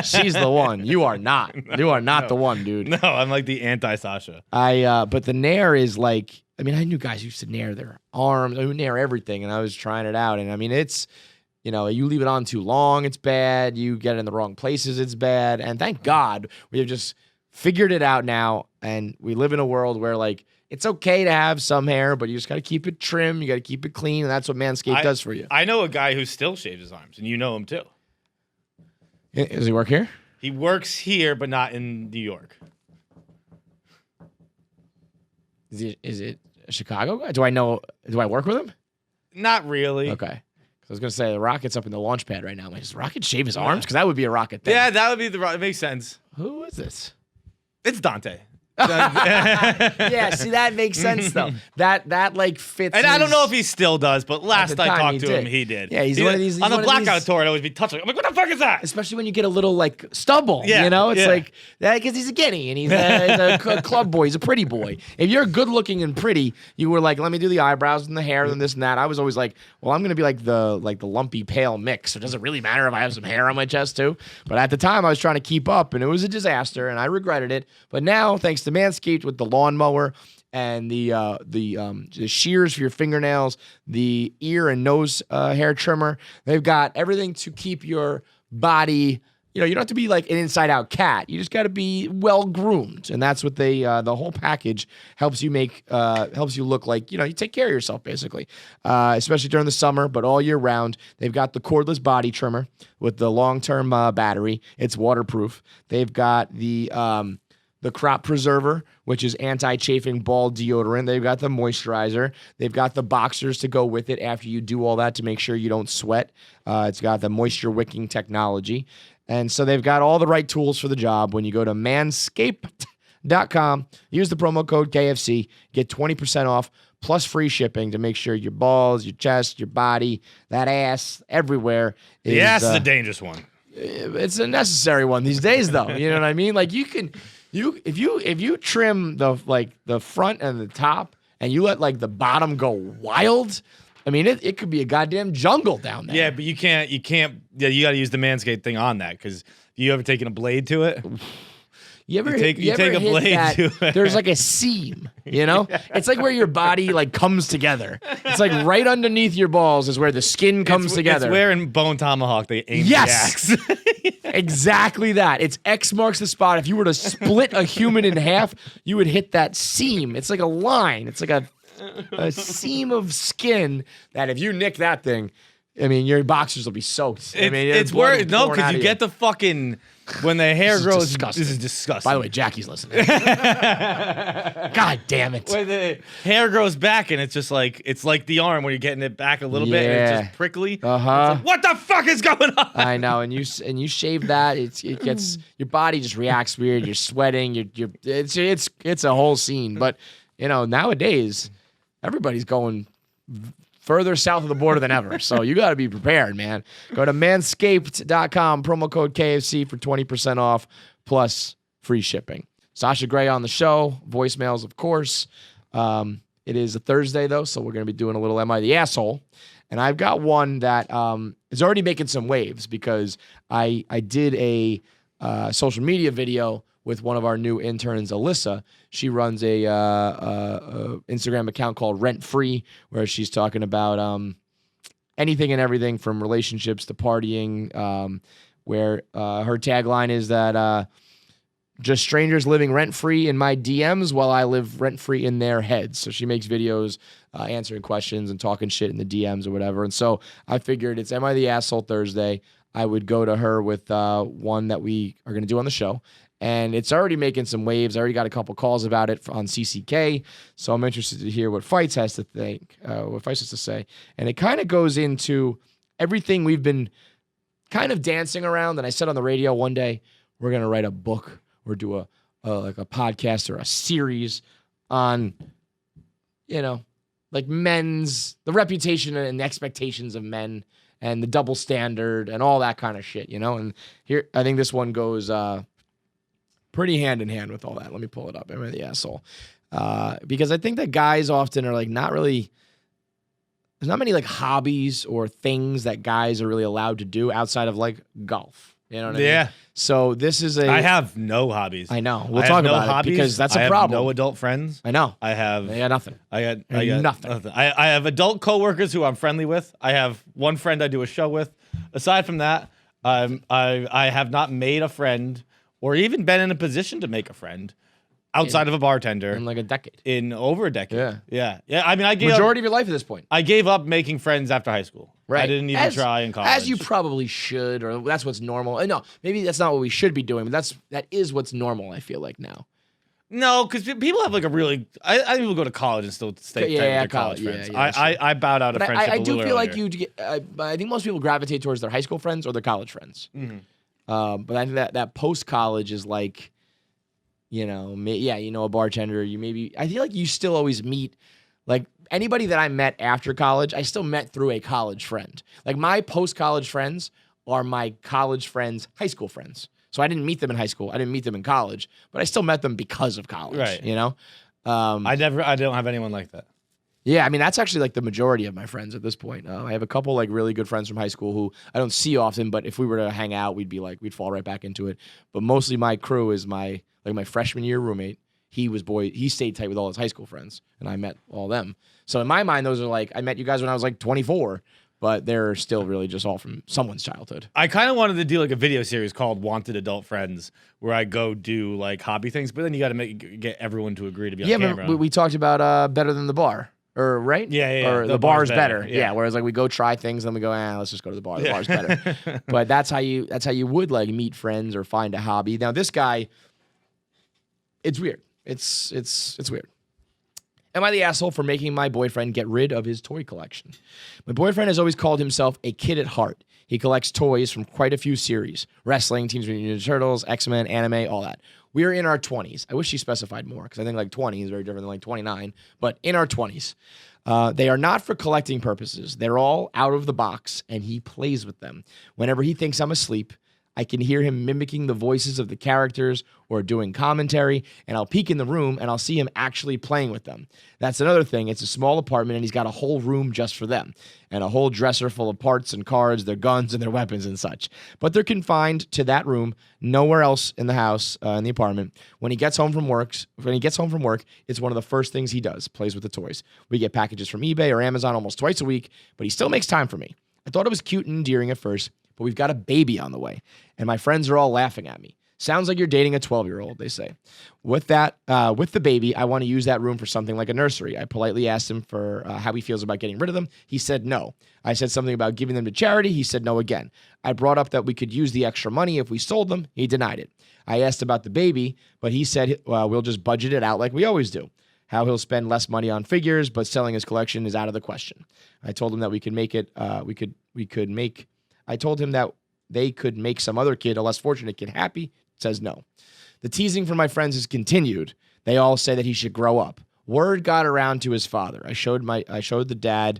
she's the one. You are not. You are not the one, dude. No, I'm like the anti-Sasha. But the nair is like, I mean, I knew guys who used to nair their arms, who nair everything, and I was trying it out. And I mean, it's, you leave it on too long, it's bad. You get it in the wrong places, it's bad. And thank God we have just figured it out now. And we live in a world where like, it's okay to have some hair, but you just got to keep it trim. You got to keep it clean. And that's what Manscaped does for you. I know a guy who still shaves his arms, and you know him too. Does he work here? He works here, but not in New York. Is it a Chicago guy? Do I work with him? Not really. Okay. 'Cause I was going to say the Rocket's up in the launch pad right now. I'm like, does Rocket shave his arms? Because that would be a Rocket thing. Yeah, that would be it makes sense. Who is this? It's Dante. Yeah, see, that makes sense though. That like fits. And I don't his- know if he still does, but last the I time talked he to did. him, he did. Yeah, he's one of these- on the he's one of blackout these- tour, I'd always be touching. I'm like, what the fuck is that? especially when you get a little like stubble. Yeah, It's yeah. like that because he's a guinea and he's a club boy. He's a pretty boy. If you're good looking and pretty, you were like, let me do the eyebrows and the hair and this and that. I was always like, well, I'm gonna be like the lumpy pale mix. So it doesn't really matter if I have some hair on my chest too. But at the time, I was trying to keep up, and it was a disaster, and I regretted it. But now, thanks to Manscaped with the lawnmower and the shears for your fingernails, the ear and nose hair trimmer. They've got everything to keep your body you don't have to be like an inside out cat. You just got to be well groomed. And that's what the whole package helps you helps you look like, you take care of yourself basically, especially during the summer, but all year round. They've got the cordless body trimmer with the long-term battery. It's waterproof. They've got the crop preserver, which is anti-chafing ball deodorant. They've got the moisturizer. They've got the boxers to go with it after you do all that to make sure you don't sweat. It's got the moisture wicking technology. And so they've got all the right tools for the job. When you go to manscaped.com, use the promo code KFC, get 20% off plus free shipping to make sure your balls, your chest, your body, that ass, everywhere. The ass is a dangerous one. It's a necessary one these days, though. You know what I mean? Like if you trim the front and the top and you let like the bottom go wild, I mean it could be a goddamn jungle down there. Yeah, but you can't. Yeah, you got to use the Manscaped thing on that because you ever taken a blade to it? You ever take hit a blade that, to it. there's like a seam, It's like where your body like comes together. It's like right underneath your balls is where the skin comes together. It's where in Bone Tomahawk they aim the axe. Exactly that. It's X marks the spot. If you were to split a human in half, you would hit that seam. It's like a line. It's like a seam of skin that if you nick that thing, I mean, your boxers will be soaked. I mean, it's where because you get the fucking when the hair grows. Disgusting. This is disgusting. By the way, Jackie's listening. God damn it! When the hair grows back and it's just like the arm when you're getting it back a little bit and it's just prickly. Like, what the fuck is going on? I know, and you shave that, it gets your body just reacts weird. You're sweating. It's a whole scene. But nowadays everybody's going further south of the border than ever. So you got to be prepared, man. Go to manscaped.com, promo code KFC for 20% off plus free shipping. Sasha Grey on the show, voicemails, of course. It is a Thursday, though, so we're going to be doing a little Am I the Asshole? And I've got one that is already making some waves because I did a social media video with one of our new interns, Alyssa. She runs a Instagram account called Rent Free, where she's talking about anything and everything from relationships to partying, where her tagline is that just strangers living rent-free in my DMs while I live rent-free in their heads. So she makes videos answering questions and talking shit in the DMs or whatever. And so I figured it's Am I the Asshole Thursday. I would go to her with one that we are going to do on the show. And it's already making some waves. I already got a couple calls about it on CCK. So I'm interested to hear what Fights has to say. And it kind of goes into everything we've been kind of dancing around. And I said on the radio one day, we're going to write a book or do a podcast or a series on, like the reputation and expectations of men and the double standard and all that kind of shit, And here, I think this one goes pretty hand in hand with all that. Let me pull it up. Am I the asshole? Because I think that guys often are like not really. There's not many like hobbies or things that guys are really allowed to do outside of like golf. You know what I mean? Yeah. So this is I have no hobbies. I know. We'll talk about it because that's a problem. I have no adult friends. I know. I got nothing. I got nothing. I have adult coworkers who I'm friendly with. I have one friend I do a show with. Aside from that, I have not made a friend or even been in a position to make a friend outside of a bartender in like a decade. In over a decade. Yeah. I mean, I gave majority of your life at this point. I gave up making friends after high school. Right. I didn't even try in college. As you probably should, or that's what's normal. No, maybe that's not what we should be doing, but that is what's normal, I feel like now. No, because people have like a really. I think people go to college and still stay tight with their college friends. I bowed out of friendship. I do feel earlier. like I think most people gravitate towards their high school friends or their college friends. Mm-hmm. But I think that post college is like, a bartender. I feel like you still always meet, like anybody that I met after college, I still met through a college friend. Like my post college friends are my college friends' high school friends. So I didn't meet them in high school. I didn't meet them in college, but I still met them because of college. Right. I don't have anyone like that. Yeah, I mean, that's actually like the majority of my friends at this point. I have a couple like really good friends from high school who I don't see often, but if we were to hang out, we'd fall right back into it. But mostly my crew is my freshman year roommate. He stayed tight with all his high school friends, and I met all them. So in my mind, those are like, I met you guys when I was like 24, but they're still really just all from someone's childhood. I kind of wanted to do like a video series called Wanted Adult Friends, where I go do like hobby things, but then you got to get everyone to agree to be on camera. Yeah, we talked about Better Than the Bar. Or right? Yeah. Or the bar's better. Yeah. Whereas like we go try things, then we go, let's just go to the bar. The bar's better. But that's how you would like meet friends or find a hobby. Now this guy, it's weird. It's weird. Am I the asshole for making my boyfriend get rid of his toy collection? My boyfriend has always called himself a kid at heart. He collects toys from quite a few series: wrestling, Teenage Mutant Ninja Turtles, X-Men, anime, all that. We are in our 20s. I wish he specified more because I think like 20 is very different than like 29, but in our 20s. They are not for collecting purposes. They're all out of the box, and he plays with them. Whenever he thinks I'm asleep, I can hear him mimicking the voices of the characters or doing commentary, and I'll peek in the room and I'll see him actually playing with them. That's another thing. It's a small apartment, and he's got a whole room just for them and a whole dresser full of parts and cards, their guns and their weapons and such. But they're confined to that room, nowhere else in the house, in the apartment. When he gets home from work, it's one of the first things he does, plays with the toys. We get packages from eBay or Amazon almost twice a week, but he still makes time for me. I thought it was cute and endearing at first, but we've got a baby on the way, and my friends are all laughing at me. Sounds like you're dating a 12-year-old, they say. With the baby, I want to use that room for something like a nursery. I politely asked him for how he feels about getting rid of them. He said no. I said something about giving them to charity. He said no again. I brought up that we could use the extra money if we sold them. He denied it. I asked about the baby, but he said we'll just budget it out like we always do. How he'll spend less money on figures, but selling his collection is out of the question. I told him that we could make it. I told him that they could make some other kid, a less fortunate kid, happy. Says no. The teasing from my friends has continued. They all say that he should grow up. Word got around to his father. I showed the dad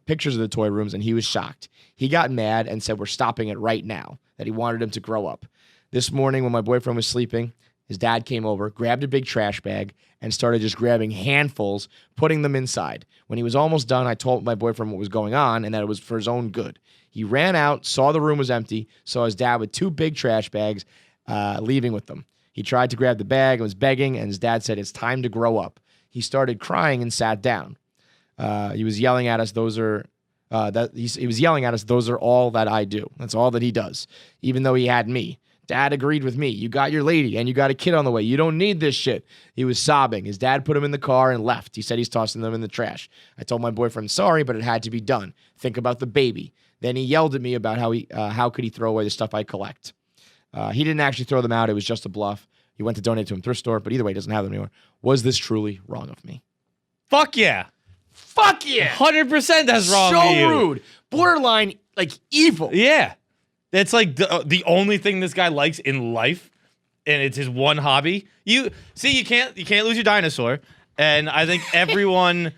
pictures of the toy rooms, and he was shocked. He got mad and said we're stopping it right now, that he wanted him to grow up. This morning when my boyfriend was sleeping, his dad came over, grabbed a big trash bag, and started just grabbing handfuls, putting them inside. When he was almost done, I told my boyfriend what was going on and that it was for his own good. He ran out, saw the room was empty, saw his dad with 2 big trash bags, leaving with them. He tried to grab the bag and was begging, and his dad said, it's time to grow up. He started crying and sat down. He was yelling at us, those are all that I do. That's all that he does, even though he had me. Dad agreed with me. You got your lady and you got a kid on the way. You don't need this shit. He was sobbing. His dad put him in the car and left. He said he's tossing them in the trash. I told my boyfriend sorry, but it had to be done. Think about the baby. Then he yelled at me about how could he throw away the stuff I collect. He didn't actually throw them out. It was just a bluff. He went to donate to a thrift store, but either way, he doesn't have them anymore. Was this truly wrong of me? Fuck yeah. Fuck yeah. 100% that's wrong So of you. rude. Borderline, like, evil. Yeah. It's like the only thing this guy likes in life, and it's his one hobby. You can't lose your dinosaur, and I think everyone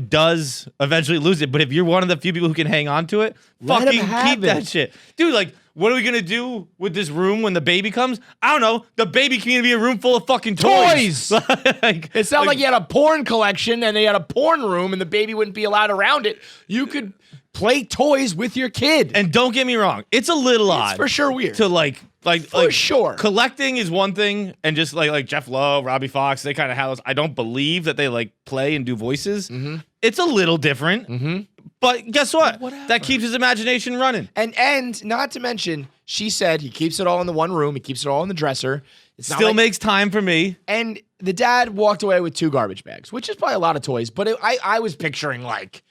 does eventually lose it. But if you're one of the few people who can hang on to it, Let fucking him have keep it. that shit, dude. Like, what are we gonna do with this room when the baby comes? I don't know. The baby community, a room full of fucking toys. Like, It's not like you had a porn collection and they had a porn room and the baby wouldn't be allowed around it. You could play toys with your kid. and don't get me wrong, it's a little odd. It's for sure weird. To like For sure. collecting is one thing, and just like Jeff Lowe, Robbie Fox, they kind of have those. I don't believe that they like play and do voices. Mm-hmm. It's a little different, but guess what? Whatever. That keeps his imagination running. And not to mention, she said he keeps it all in the one room. He keeps it all in the dresser. It's not Still like- makes time for me. And the dad walked away with 2 garbage bags, which is probably a lot of toys. But I was picturing like,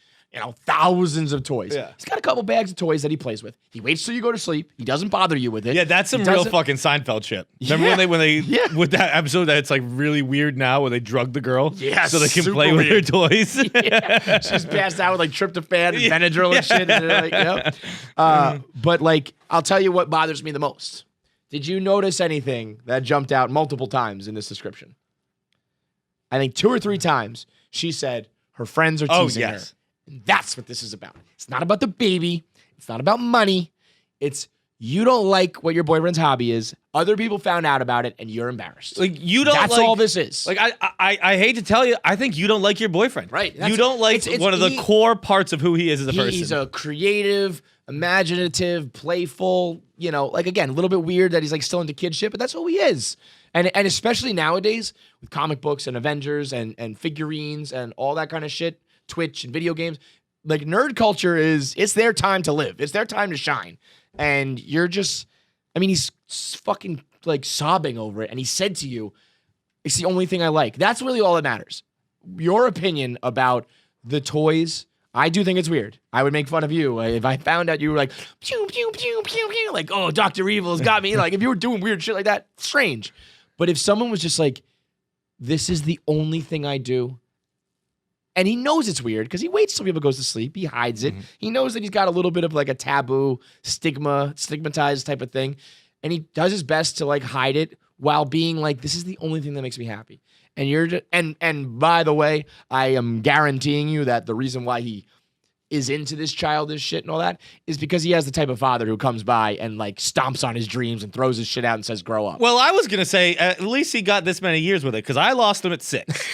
thousands of toys. Yeah. He's got a couple bags of toys that he plays with. He waits till you go to sleep. He doesn't bother you with it. Yeah, that's some He real doesn't- fucking Seinfeld shit. Remember Yeah. when they Yeah. with that episode that it's like really weird now where they drug the girl Yes, so they can super play with weird. her toys. She's passed out with like tryptophan and Benadryl and shit. And they're like, But like, I'll tell you what bothers me the most. Did you notice anything that jumped out multiple times in this description? I think 2 or 3 times she said her friends are teasing her. And that's what this is about. It's not about the baby. It's not about money. It's you don't like what your boyfriend's hobby is. Other people found out about it and you're embarrassed. Like you don't. That's like, all this is. Like I hate to tell you, I think you don't like your boyfriend. Right. You don't like it's- one of the he- core parts of who he is as a person. He's a creative, imaginative, playful, like again, a little bit weird that he's like still into kid shit, but that's who he is. And especially nowadays with comic books and Avengers and figurines and all that kind of shit, Twitch and video games, like nerd culture it's their time to live. It's their time to shine. And you're just, I mean, he's fucking like sobbing over it. And he said to you, it's the only thing I like. That's really all that matters. Your opinion about the toys, I do think it's weird. I would make fun of you if I found out you were like, pew, pew, pew, pew, pew, like, oh, Dr. Evil has got me. Like, if you were doing weird shit like that, strange. But if someone was just like, this is the only thing I do, and he knows it's weird because he waits till people goes to sleep. He hides it. He knows that he's got a little bit of like a taboo, stigmatized type of thing. And he does his best to like hide it while being like, this is the only thing that makes me happy. And you're just, and by the way, I am guaranteeing you that the reason why he is into this childish shit and all that is because he has the type of father who comes by and like stomps on his dreams and throws his shit out and says, grow up. Well, I was going to say, at least he got this many years with it because I lost him at 6.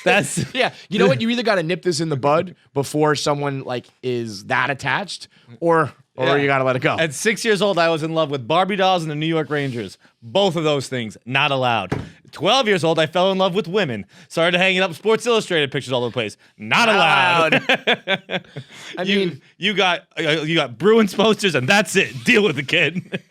That's yeah. You know what? You either got to nip this in the bud before someone like is that attached or you got to let it go. At 6 years old, I was in love with Barbie dolls and the New York Rangers. Both of those things, not allowed. 12 years old, I fell in love with women. Started hanging up Sports Illustrated pictures all over the place. Not allowed. I mean, you got Bruins posters, and that's it. Deal with the kid.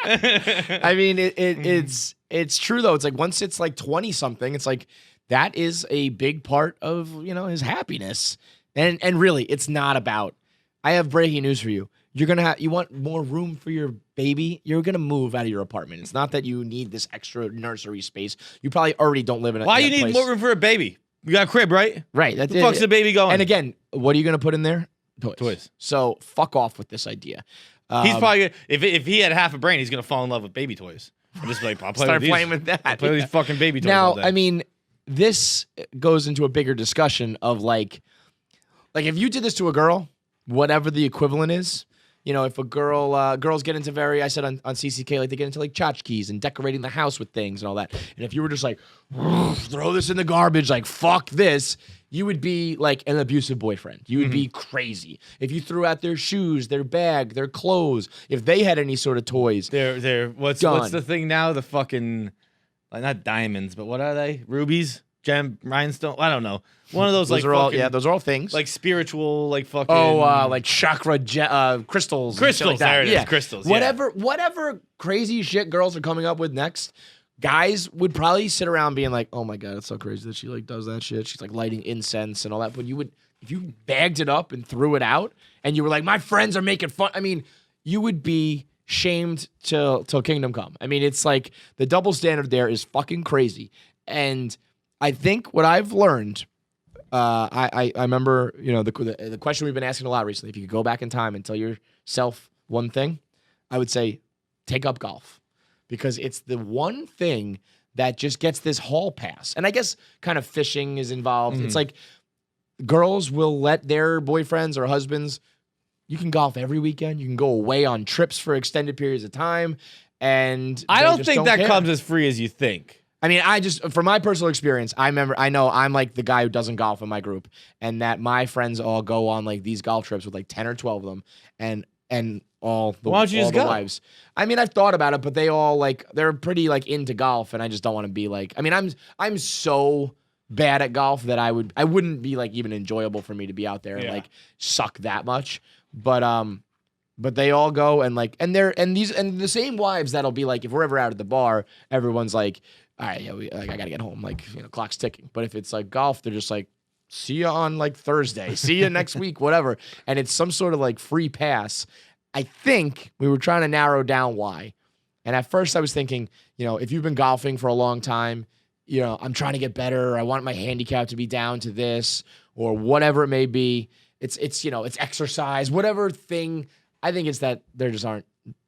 I mean, it's true though. It's like once it's like 20 something, it's like that is a big part of his happiness. And really, it's not about. I have breaking news for you. You want more room for your baby? You're gonna move out of your apartment. It's not that you need this extra nursery space. You probably already don't live in. Why you need more room for a baby? You got a crib, right? Right. Where the fuck's the baby going? And again, what are you gonna put in there? Toys. So fuck off with this idea. He's probably if he had half a brain, he's gonna fall in love with baby toys. And just like I'll play Start with playing with that. I'll play with these fucking baby toys. Now, all day. I mean, this goes into a bigger discussion of like if you did this to a girl, whatever the equivalent is. If a girls get into I said on CCK, like they get into like tchotchkes and decorating the house with things and all that. And if you were just like, throw this in the garbage, like fuck this, you would be like an abusive boyfriend. You would be crazy. If you threw out their shoes, their bag, their clothes, if they had any sort of toys. They're what's the thing now? The fucking, like not diamonds, but what are they? Rubies? Rhinestone? I don't know. One of those those are all things. Like spiritual, like fucking. Like chakra crystals. Crystals, Like there it is. Crystals. Whatever crazy shit girls are coming up with next, guys would probably sit around being like, "Oh my god, it's so crazy that she like does that shit. She's like lighting incense and all that." But if you bagged it up and threw it out, and you were like, "My friends are making fun," I mean, you would be shamed till kingdom come. I mean, it's like the double standard there is fucking crazy, and I think what I've learned. I remember, the question we've been asking a lot recently. If you could go back in time and tell yourself one thing, I would say take up golf because it's the one thing that just gets this hall pass. And I guess kind of fishing is involved. It's like girls will let their boyfriends or husbands, you can golf every weekend. You can go away on trips for extended periods of time. And I don't think that care. comes as free as you think. I mean, from my personal experience, I know I'm like the guy who doesn't golf in my group, and that my friends all go on like these golf trips with like 10 or 12 of them, and all the, why don't you all just the go? wives. I mean, I've thought about it, but they all they're pretty like into golf, and I just don't want to be like. I mean, I'm so bad at golf that I wouldn't be like even enjoyable for me to be out there and like suck that much. But they all go and the same wives that'll be like if we're ever out at the bar, everyone's like. All right, I gotta get home. Like, clock's ticking. But if it's like golf, they're just like, see you on like Thursday, see you next week, whatever. And it's some sort of like free pass. I think we were trying to narrow down why. And at first I was thinking, if you've been golfing for a long time, I'm trying to get better. Or I want my handicap to be down to this or whatever it may be. It's exercise, whatever thing. I think it's that there just aren't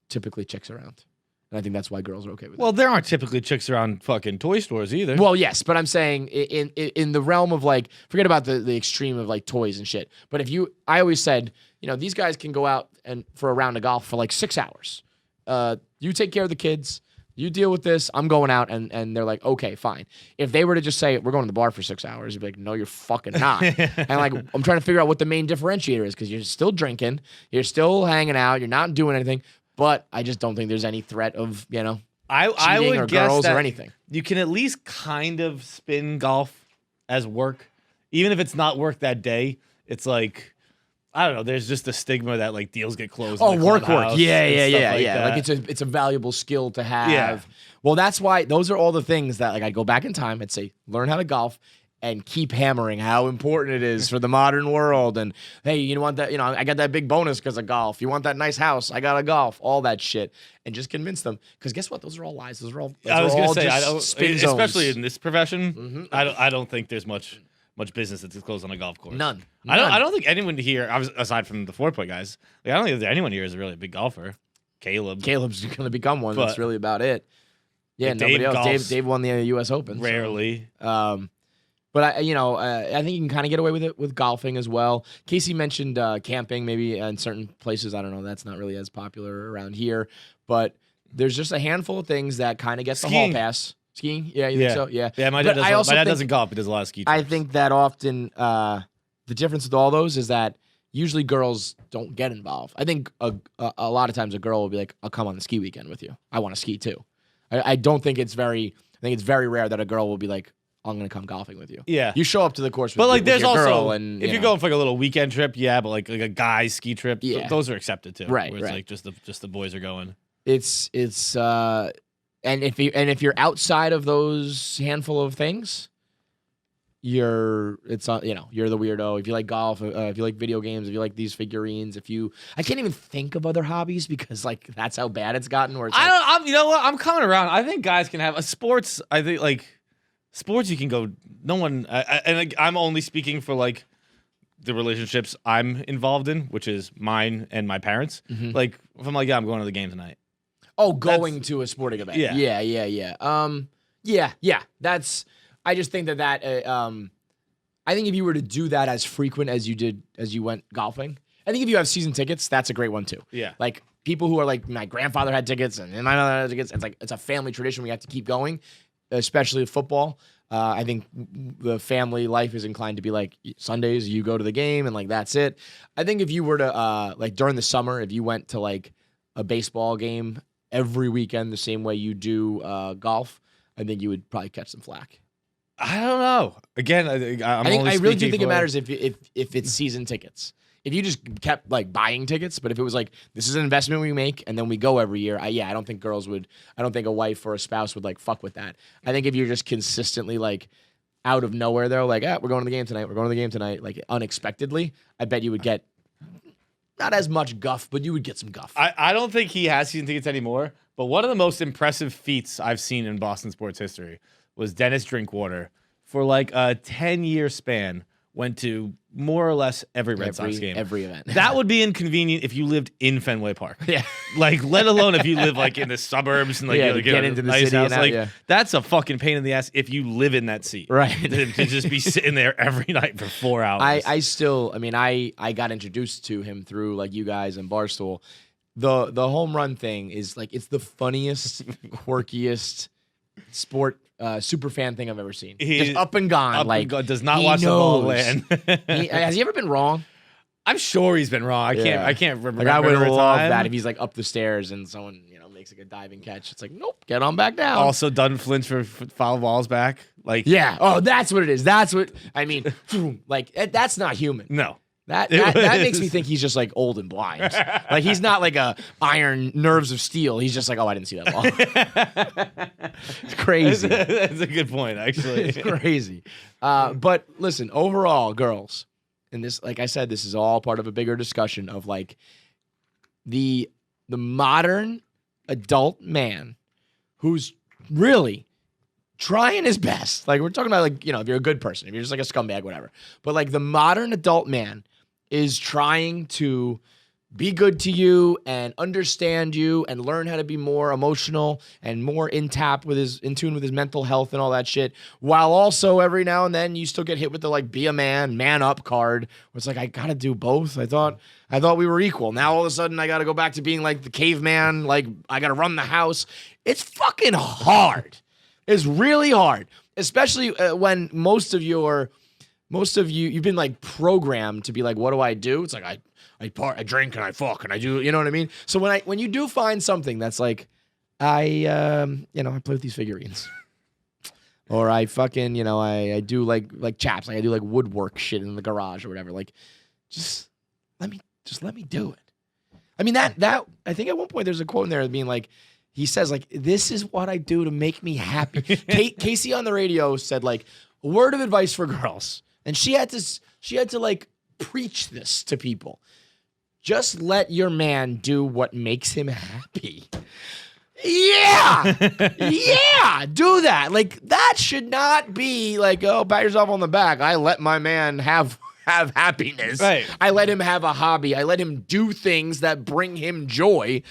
typically chicks around. And I think that's why girls are okay with it. Well, there aren't typically chicks around fucking toy stores either. Well, yes, but I'm saying in the realm of like, forget about the extreme of like toys and shit. But I always said, these guys can go out and for a round of golf for like 6 hours. You take care of the kids. You deal with this. I'm going out, and they're like, okay, fine. If they were to just say we're going to the bar for 6 hours, you'd be like, no, you're fucking not. And like, I'm trying to figure out what the main differentiator is because you're still drinking, you're still hanging out, you're not doing anything. But I just don't think there's any threat of, I would or guess girls that or anything. You can at least kind of spin golf as work. Even if it's not work that day, it's like, I don't know. There's just a stigma that like deals get closed. Oh, in the work. clubhouse Yeah. and stuff like Like that. it's a valuable skill to have. Yeah. Well, that's why those are all the things that like I'd go back in time and say, learn how to golf and keep hammering how important it is for the modern world. And hey, you want that? You know, I got that big bonus because of golf. You want that nice house? I got a golf. All that shit, and just convince them. Because guess what? Those are all lies. Those are all. I was gonna say, I don't, spin especially zones. in this profession, I don't think there's much business that's closed on a golf course. None. I don't think anyone here, aside from the 4-point guys, like, I don't think anyone here is really a big golfer. Caleb's going to become one. But- That's really about it. Yeah, Dave nobody else. golfs Dave won the U.S. Open. so. Rarely. But I think you can kind of get away with it with golfing as well. Casey mentioned camping, maybe in certain places. I don't know. That's not really as popular around here. But there's just a handful of things that kind of get the hall Skiing. pass. Skiing? Yeah, you think so? Yeah. Yeah, my But dad, I also my dad think- doesn't golf. He does a lot of ski trips. I think that often the difference with all those is that usually girls don't get involved. I think a lot of times a girl will be like, I'll come on the ski weekend with you. I want to ski too. I don't think it's very rare that a girl will be like, I'm going to come golfing with you. Yeah. You show up to the course with, But like, with there's your also girl and if you're know. going for like a little weekend trip, yeah, but like a guy ski trip, Yeah. those are accepted too. Right, where it's right. like just the boys are going. It's and if you're outside of those handful of things, you're the weirdo. If you like golf, if you like video games, if you like these figurines, I can't even think of other hobbies because like that's how bad it's gotten. Where it's like, I'm you know what? I'm coming around. I think guys can have a sports. I think like sports you can go. No one and like, I'm only speaking for like the relationships I'm involved in, which is mine and my parents. Mhm. Like if I'm like, yeah, I'm going to the game tonight. oh, going to a sporting event. Yeah. Yeah. That's. I just think that I think if you were to do that as frequent as you went golfing, I think if you have season tickets, that's a great one too. Yeah. Like people who are like, my grandfather had tickets and my mother had tickets. It's like, it's a family tradition. We have to keep going, especially with football. I think the family life is inclined to be like Sundays, you go to the game and like, that's it. I think if you were to, like during the summer, if you went to like a baseball game every weekend, the same way you do golf, I think you would probably catch some flack. I don't know. Again, I really do think it matters if it's season tickets. If you just kept like buying tickets, but if it was like, this is an investment we make and then we go every year, I don't think I don't think a wife or a spouse would like fuck with that. I think if you're just consistently like out of nowhere, they're like, we're going to the game tonight, like unexpectedly, I bet you would get not as much guff, but you would get some guff. I don't think he has season tickets anymore, but one of the most impressive feats I've seen in Boston sports history was Dennis Drinkwater for like a 10-year span went to more or less every Red Sox game. Every event. That would be inconvenient if you lived in Fenway Park. Yeah. Like, let alone if you live like in the suburbs and like Yeah, you to get get into the nice city house. and out, Like yeah. that's a fucking pain in the ass if you live in that seat. Right. to just be sitting there every night for 4 hours. I got introduced to him through like you guys and Barstool. The home run thing is like, it's the funniest, quirkiest sport super fan thing I've ever seen. Just up and gone. Does not he watch the ball knows. land. Has he ever been wrong? I'm sure he's been wrong. Yeah. I can't remember. Like I would a love time. that if he's like up the stairs and someone makes like a diving catch. It's like, nope, get on back down. Also done flinch for foul balls back. Like Yeah. Oh, that's what it is. That's what I mean. Like that's not human. no. That makes me think he's just like old and blind. Like he's not like a iron nerves of steel. He's just like, oh, I didn't see that ball. It's crazy. That's a good point, actually. It's crazy. But listen, overall, girls, and this, like I said, this is all part of a bigger discussion of like the modern adult man who's really trying his best. Like we're talking about like, if you're a good person, if you're just like a scumbag, whatever. But like the modern adult man is trying to be good to you and understand you and learn how to be more emotional and more in tune with his mental health and all that shit. While also every now and then you still get hit with the like be a man up card. Where it's like, I gotta do both. I thought we were equal. Now all of a sudden I gotta go back to being like the caveman. Like I gotta run the house. It's fucking hard. It's really hard, especially when most of you've been like programmed to be like, what do I do? It's like I drink and I fuck and I do, you know what I mean? So when you do find something that's like, I play with these figurines, or I fucking, I do like chaps, like I do like woodwork shit in the garage or whatever. Like just let me do it. I mean, that I think at one point there's a quote in there being like, he says like, this is what I do to make me happy. Casey on the radio said like, a word of advice for girls. And she had to like preach this to people. Just let your man do what makes him happy. Yeah. Yeah. Do that. Like, that should not be like, oh, pat yourself on the back. I let my man have happiness. Right. I let him have a hobby. I let him do things that bring him joy.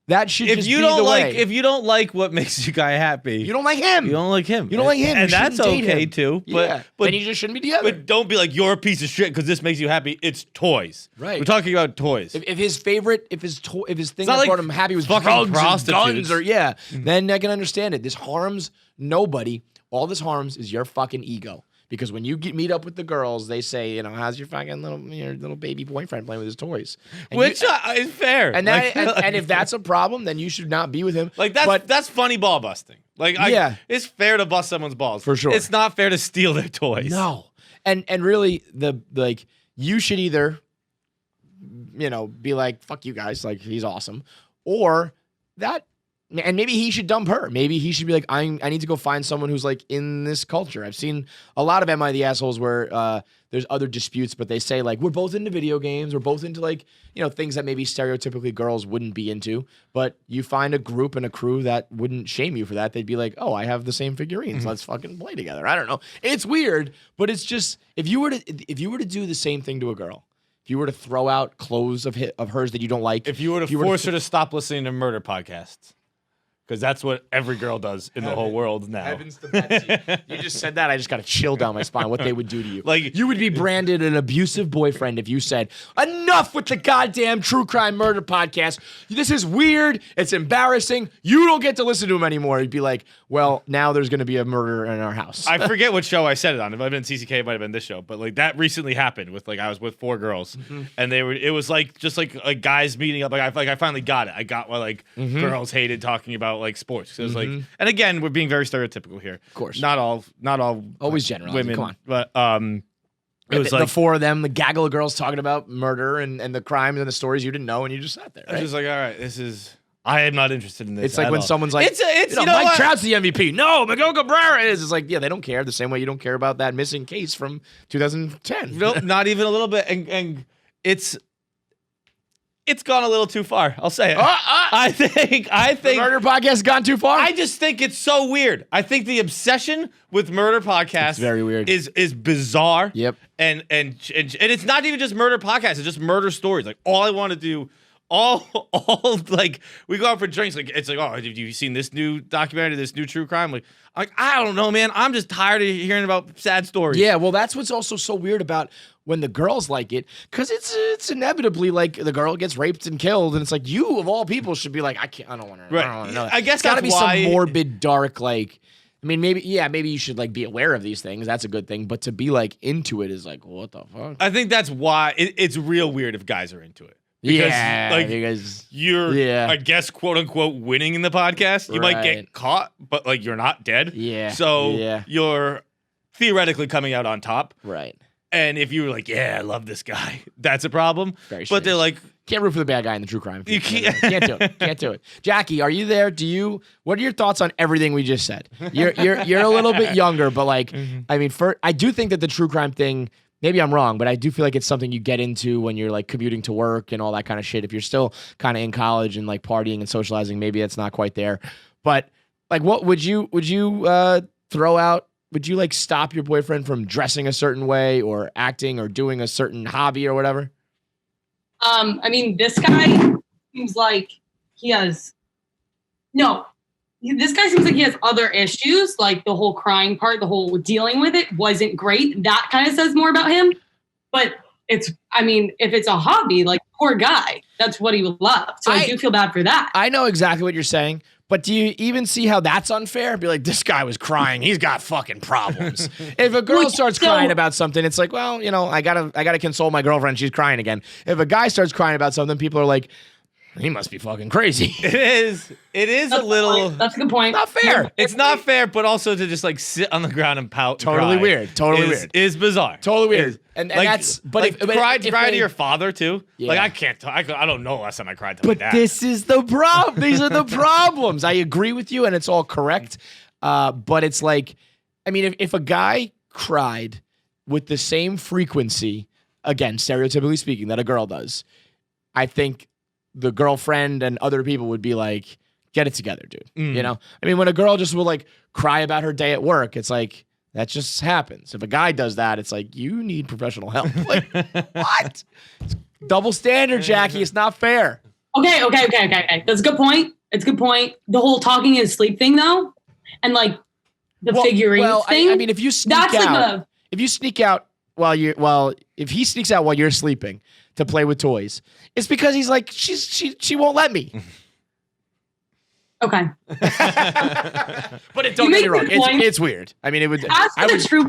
That should just be the way. If you don't like what makes your guy happy, You don't like him. You don't like him. You don't like him. And You that's shouldn't date okay him. too. Yeah. But then you just shouldn't be together. But don't be like, you're a piece of shit because this makes you happy. It's toys. Right. We're talking about toys. If his favorite, if his thing that not like brought him happy was fucking drugs and prostitutes. guns, or then I can understand it. This harms nobody. All this harms is your fucking ego. Because when you meet up with the girls, they say, how's your fucking little baby boyfriend playing with his toys? And Which is fair. And and if that's a problem, then you should not be with him. Like that's funny ball busting. Like it's fair to bust someone's balls. For sure. It's not fair to steal their toys. No. And really you should either be like, fuck you guys, like he's awesome. Or and maybe he should dump her. Maybe he should be like, I need to go find someone who's like in this culture. I've seen a lot of Am I the Assholes where there's other disputes, but they say like, we're both into video games. We're both into like, things that maybe stereotypically girls wouldn't be into. But you find a group and a crew that wouldn't shame you for that. They'd be like, oh, I have the same figurines. Mm-hmm. Let's fucking play together. I don't know. It's weird, but it's just, if you were to do the same thing to a girl, if you were to throw out clothes of hers that you don't like. If you were to force her to stop listening to murder podcasts. Because that's what every girl does in the whole world now. Heavens to Betsy. You just said that. I just got a chill down my spine. What they would do to you. Like, you would be branded an abusive boyfriend if you said, enough with the goddamn true crime murder podcast. This is weird. It's embarrassing. You don't get to listen to them anymore. You'd be like, well, now there's going to be a murder in our house. I forget what show I said it on. It might have been CCK, it might have been this show. But like that recently happened with I was with 4 girls. Mm-hmm. And it was like just like guys meeting up. I finally got it. I got why Mm-hmm. girls hated talking about like sports. So it was like, and again, we're being very stereotypical here. Of course. Not all Always generalizing. women. Come on. But it was the like 4 of them, the gaggle of girls talking about murder and the crimes and the stories you didn't know, and you just sat there. I was Right? just like, all right, I am not interested in this. It's like at when all. someone's like, it's you know Mike what? Trout's the MVP. No, Miguel Cabrera is. It's like, yeah, they don't care the same way you don't care about that missing case from 2010. No, not even a little bit. And it's gone a little too far. I'll say it. I think The murder podcast has gone too far. I just think it's so weird. I think the obsession with murder podcasts It's very weird. is bizarre. Yep. And it's not even just murder podcasts, it's just murder stories. Like all I want to do, all like we go out for drinks, like it's like, oh, have you seen this new documentary, this new true crime? Like I don't know, man. I'm just tired of hearing about sad stories. Yeah, well, that's what's also so weird about when the girls like it, because it's inevitably like the girl gets raped and killed, and it's like you of all people should be like, I don't want to. Right. I don't want to know. I guess it's got to be that's why- some morbid, dark, like. I mean, maybe you should like be aware of these things. That's a good thing, but to be like into it is like, what the fuck? I think that's why it's real weird if guys are into it. Because, like, you guys. you're, I guess, quote unquote, winning in the podcast. You might Right. get caught, but like you're not dead. Yeah. So you're theoretically coming out on top. Right. And if you were like, yeah, I love this guy, that's a problem. Very but they're like, Can't root for the bad guy in the true crime. You can't. Can't do it. Can't do it. Jackie, are you there? What are your thoughts on everything we just said? You're a little bit younger, but like, I mean, I do think that the true crime thing, maybe I'm wrong, but I do feel like it's something you get into when you're like commuting to work and all that kind of shit. If you're still kind of in college and like partying and socializing, maybe that's not quite there. But like, what would you throw out? Would you like stop your boyfriend from dressing a certain way or acting or doing a certain hobby or whatever? I mean, this guy seems like he has this guy seems like he has other issues, like the whole crying part, the whole dealing with it wasn't great. That kind of says more about him. But if it's a hobby, like poor guy, that's what he would love. So I do feel bad for that. I know exactly what you're saying. But do you even see how that's unfair? Be like, this guy was crying. He's got fucking problems. If a girl starts crying about something, it's like, well, I gotta console my girlfriend. She's crying again. If a guy starts crying about something, people are like, he must be fucking crazy. It is That's a little. That's a good point. Not fair. It's not fair, but also to just like sit on the ground and pout. and Totally cry weird. Totally weird. is bizarre. Totally weird. And like, that's but like if, but cry if to they- your father too. Yeah. Like I can't. I don't know last time I cried to my But dad. this is the problem. These are the problems. I agree with you, and it's all correct. But it's like, I mean, if a guy cried with the same frequency, again, stereotypically speaking, that a girl does, I think the girlfriend and other people would be like, get it together, dude. You know? I mean, when a girl just will like cry about her day at work, it's like, that just happens. If a guy does that, it's like, you need professional help. Like, what? It's double standard, Jackie. It's not fair. Okay. That's a good point. It's a good point. The whole talking in sleep thing, though, and like the figurines thing. I mean, if you sneak that's out, like if you sneak out if he sneaks out while you're sleeping to play with toys, it's because he's like, she won't let me. okay. But don't get me wrong, it's weird. I mean, it would. As for the true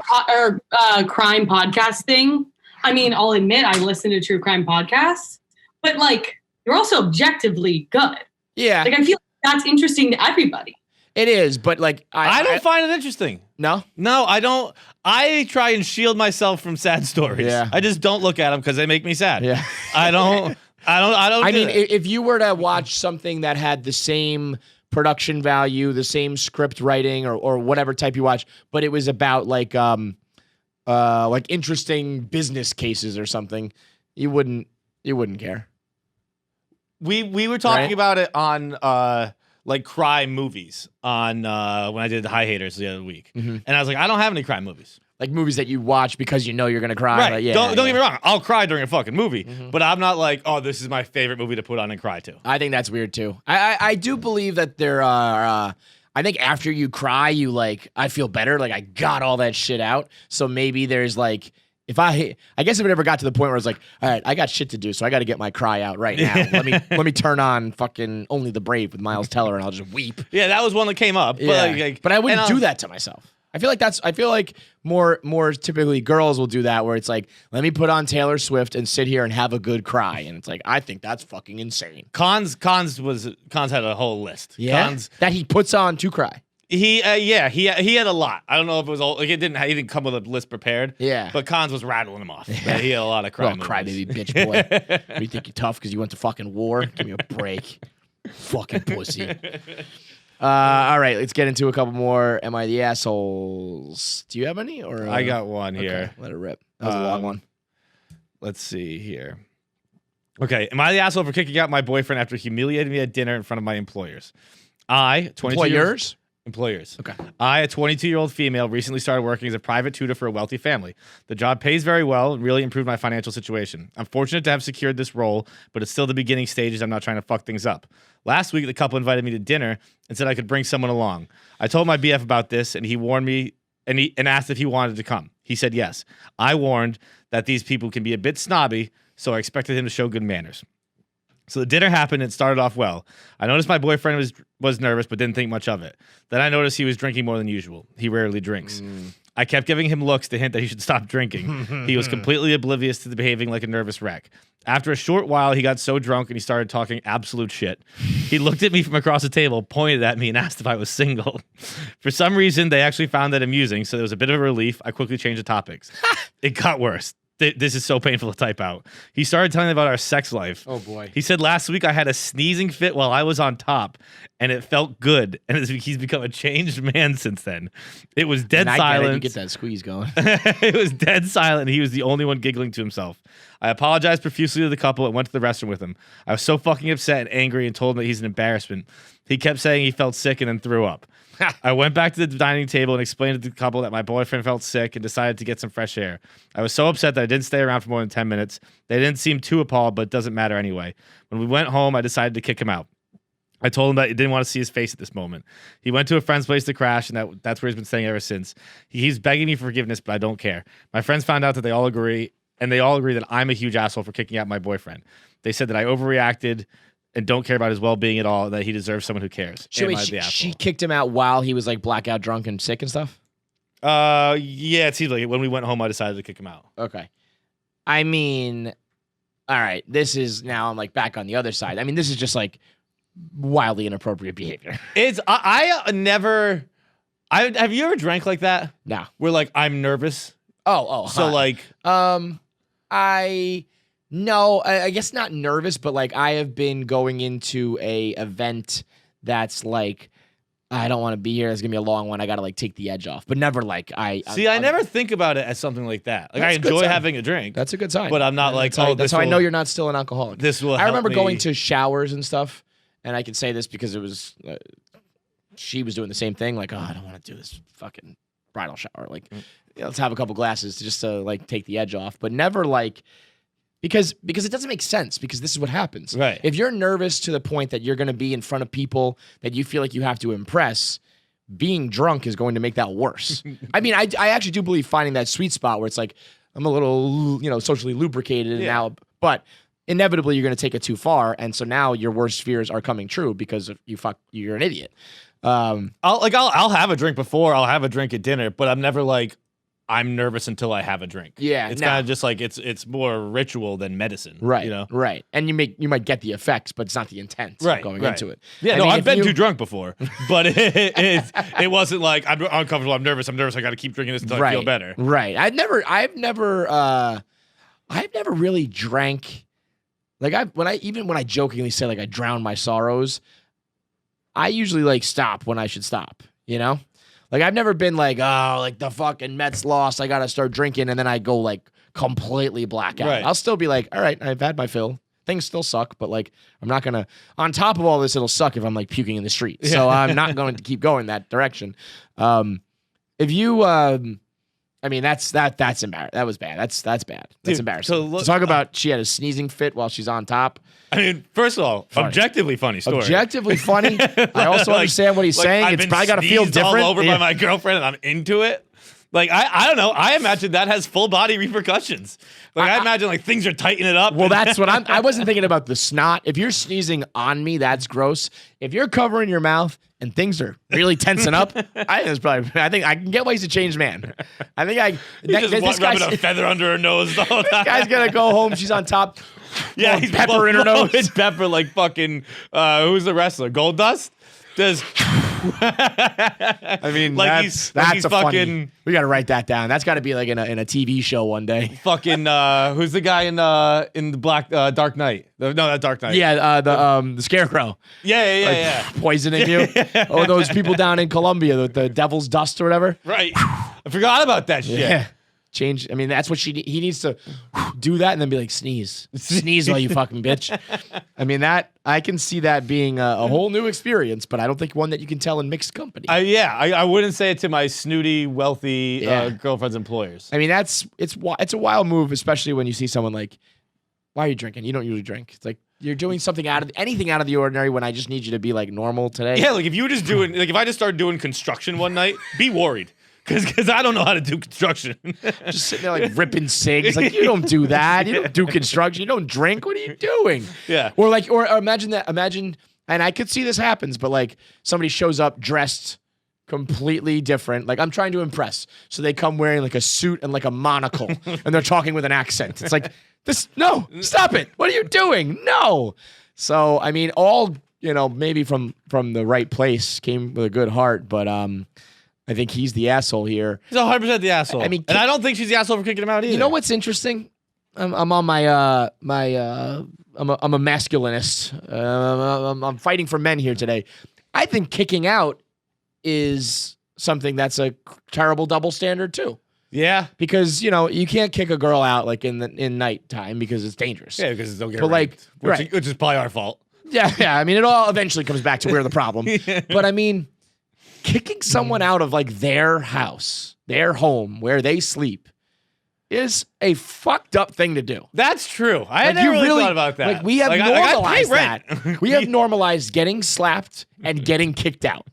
crime podcast thing, I mean, I'll admit I listen to true crime podcasts, but like you're also objectively good. Yeah, Like I feel like that's interesting to everybody. it is. But like, I don't find it interesting. No. No, I don't. I try and shield myself from sad stories. Yeah. I just don't look at them because they make me sad. Yeah. I don't. I do mean, it. if you were to watch something that had the same production value, the same script writing, or whatever type you watch, but it was about like interesting business cases or something, you wouldn't care. We were talking Right? about it on like crime movies on when I did the High Haters the other week, and I was like, I don't have any crime movies. Like movies that you watch because you know you're gonna cry. Right? Like, yeah, don't yeah. get me wrong. I'll cry during a fucking movie, but I'm not like, oh, this is my favorite movie to put on and cry to. I think that's weird too. I do believe that there are. I think after you cry, you like, I feel better. Like I got all that shit out. So maybe there's like, I guess if it ever got to the point where it's like, all right, I got shit to do, so I got to get my cry out right now. let me turn on fucking Only the Brave with Miles Teller, and I'll just weep. Yeah, that was one that came up. Yeah. But I wouldn't do that to myself. I feel like more typically girls will do that, where it's like, let me put on Taylor Swift and sit here and have a good cry, and it's like, I think that's fucking insane. Cons had a whole list. Yeah, Cons, that he puts on to cry. he had a lot. I don't know if it was all like he didn't come with a list prepared. Yeah. But Cons was rattling him off. Yeah. He had a lot of crime. Oh, crybaby bitch boy. You think you're tough because you went to fucking war? Give me a break. Fucking pussy. All right, let's get into a couple more. Am I the assholes? Do you have any? Or I got one here. Okay, let it rip. That was a long one. Let's see here. Okay, am I the asshole for kicking out my boyfriend after humiliating me at dinner in front of my employers? Employers. Okay. I, a 22-year-old female, recently started working as a private tutor for a wealthy family. The job pays very well and really improved my financial situation. I'm fortunate to have secured this role, but it's still the beginning stages. I'm not trying to fuck things up. Last week, the couple invited me to dinner and said I could bring someone along. I told my BF about this, and he warned me and asked if he wanted to come. He said yes. I warned that these people can be a bit snobby, so I expected him to show good manners. So the dinner happened and it started off well. I noticed my boyfriend was nervous but didn't think much of it. Then I noticed he was drinking more than usual. He rarely drinks. I kept giving him looks to hint that he should stop drinking. He was completely oblivious to behaving like a nervous wreck. After a short while, he got so drunk and he started talking absolute shit. He looked at me from across the table, pointed at me, and asked if I was single. For some reason, they actually found that amusing, so there was a bit of a relief. I quickly changed the topics. It got worse. This is so painful to type out. He started telling me about our sex life. Oh, boy. He said last week I had a sneezing fit while I was on top, and it felt good. And he's become a changed man since then. It was dead silent. You get that squeeze going. It was dead silent. He was the only one giggling to himself. I apologized profusely to the couple and went to the restroom with him. I was so fucking upset and angry and told him that he's an embarrassment. He kept saying he felt sick and then threw up. I went back to the dining table and explained to the couple that my boyfriend felt sick and decided to get some fresh air. I was so upset that I didn't stay around for more than 10 minutes. They didn't seem too appalled, but it doesn't matter anyway. When we went home, I decided to kick him out. I told him that I didn't want to see his face at this moment. He went to a friend's place to crash, and that's where he's been staying ever since. He's begging me for forgiveness, but I don't care. My friends found out that they all agree that I'm a huge asshole for kicking out my boyfriend. They said that I overreacted and don't care about his well-being at all, that he deserves someone who cares. She kicked him out while he was like blackout drunk and sick and stuff? Yeah, it seems like it. When we went home, I decided to kick him out. Okay. I mean, all right, this is now I'm like back on the other side. I mean, this is just like wildly inappropriate behavior. Have you ever drank like that? No. Where like I'm nervous. So hot. like, I guess not nervous, but like I have been going into a event that's like I don't want to be here. It's gonna be a long one. I gotta like take the edge off, but never like I never think about it as something like that. Like I That's a good enjoy sign. having a drink. That's a good sign. But I'm not like, that's how I know you're not still an alcoholic. This will. I remember help going me. to showers and stuff, and I can say this because it was she was doing the same thing. Like, oh, I don't want to do this fucking bridal shower. Like, let's have a couple glasses just to like take the edge off, but never like because it doesn't make sense because this is what happens. Right. If you're nervous to the point that you're going to be in front of people that you feel like you have to impress, being drunk is going to make that worse. I mean, I actually do believe finding that sweet spot where it's like I'm a little, socially lubricated now, but inevitably you're going to take it too far, and so now your worst fears are coming true because you're an idiot. I'll have a drink before. I'll have a drink at dinner, but I'm never like I'm nervous until I have a drink. Yeah, it's no. kind of just like it's more ritual than medicine, Right. You know, right, and you might get the effects, but it's not the intent of going into it. Yeah, I no, mean, I've if been you- too drunk before, but it wasn't like I'm uncomfortable. I'm nervous. I got to keep drinking this until I feel better. Right. I've never really drank. Like when I jokingly say like I drown my sorrows, I usually like stop when I should stop. You know, like I've never been like, oh, like the fucking Mets lost, I gotta start drinking, and then I go like completely black out. Right. I'll still be like, all right, I've had my fill. Things still suck, but like I'm not gonna. On top of all this, it'll suck if I'm like puking in the street. So I'm not going to keep going that direction. If you, I mean, that's embarrassing. That was bad. That's bad. That's Dude, embarrassing. so look- Talk about she had a sneezing fit while she's on top. I mean, first of all, Funny. objectively funny story. Objectively funny. I also Like- understand what he's saying. I've It's been probably got to feel sneezed different. all over Yeah. by my girlfriend, and I'm into it. Like I don't know. I imagine that has full body repercussions. Like I imagine like things are tightening it up. Well, that's what I wasn't thinking about the snot. If you're sneezing on me, that's gross. If you're covering your mouth and things are really tensing up, I think I can get ways to change man. I think just rubbing a feather under her nose the whole time. guy's gonna go home. She's on top. Yeah, he's pepper in her nose. Pepper like fucking. Who's the wrestler? Gold Dust. Does I mean, like that's he's a fucking funny. We got to write that down. That's got to be like in a TV show one day. fucking. Who's the guy in the Black Dark Knight? No, not Dark Knight. Yeah, the scarecrow Yeah. poisoning you. Oh, those people down in Colombia, the devil's dust or whatever. Right. I forgot about that shit. Yeah. Change. I mean, that's what he needs to do that and then be like, sneeze while you fucking bitch. I mean, that I can see that being a whole new experience, but I don't think one that you can tell in mixed company. I wouldn't say it to my snooty, wealthy Yeah. girlfriend's employers. I mean, it's a wild move, especially when you see someone like, why are you drinking? You don't usually drink. It's like you're doing something anything out of the ordinary when I just need you to be like normal today. Yeah, like if you were just doing, like if I just started doing construction one night, be worried. Because I don't know how to do construction. Just sitting there like ripping cigs. Like, you don't do that. You don't do construction. You don't drink. What are you doing? Yeah. Or imagine, and I could see this happens, but like somebody shows up dressed completely different. Like I'm trying to impress. So they come wearing like a suit and like a monocle and they're talking with an accent. It's like, no, stop it. What are you doing? No. So, I mean, all, maybe from the right place, came with a good heart, but, I think he's the asshole here. He's 100% the asshole. I mean, and I don't think she's the asshole for kicking him out either. You know what's interesting? I'm on my I'm a masculinist. I'm fighting for men here today. I think kicking out is something that's a terrible double standard too. Yeah. Because you can't kick a girl out like in nighttime because it's dangerous. Yeah, because they'll get But, like, raped, right. which is probably our fault. Yeah. I mean, it all eventually comes back to we're the problem. But I mean, kicking someone out of like their house, their home, where they sleep, is a fucked up thing to do. That's true. I had Like, never really thought about that. Like we have I normalized pay that. rent. We have normalized getting slapped and getting kicked out.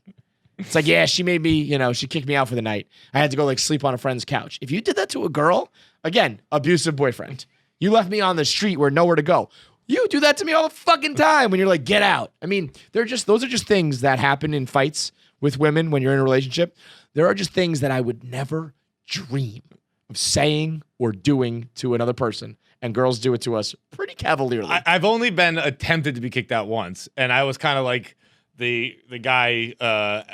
It's like, yeah, she made me, she kicked me out for the night. I had to go like sleep on a friend's couch. If you did that to a girl, again, abusive boyfriend. You left me on the street where nowhere to go. You do that to me all the fucking time when you're like, get out. I mean, those are just things that happen in fights with women when you're in a relationship. There are just things that I would never dream of saying or doing to another person. And girls do it to us pretty cavalierly. I've only been attempted to be kicked out once, and I was kind of like the guy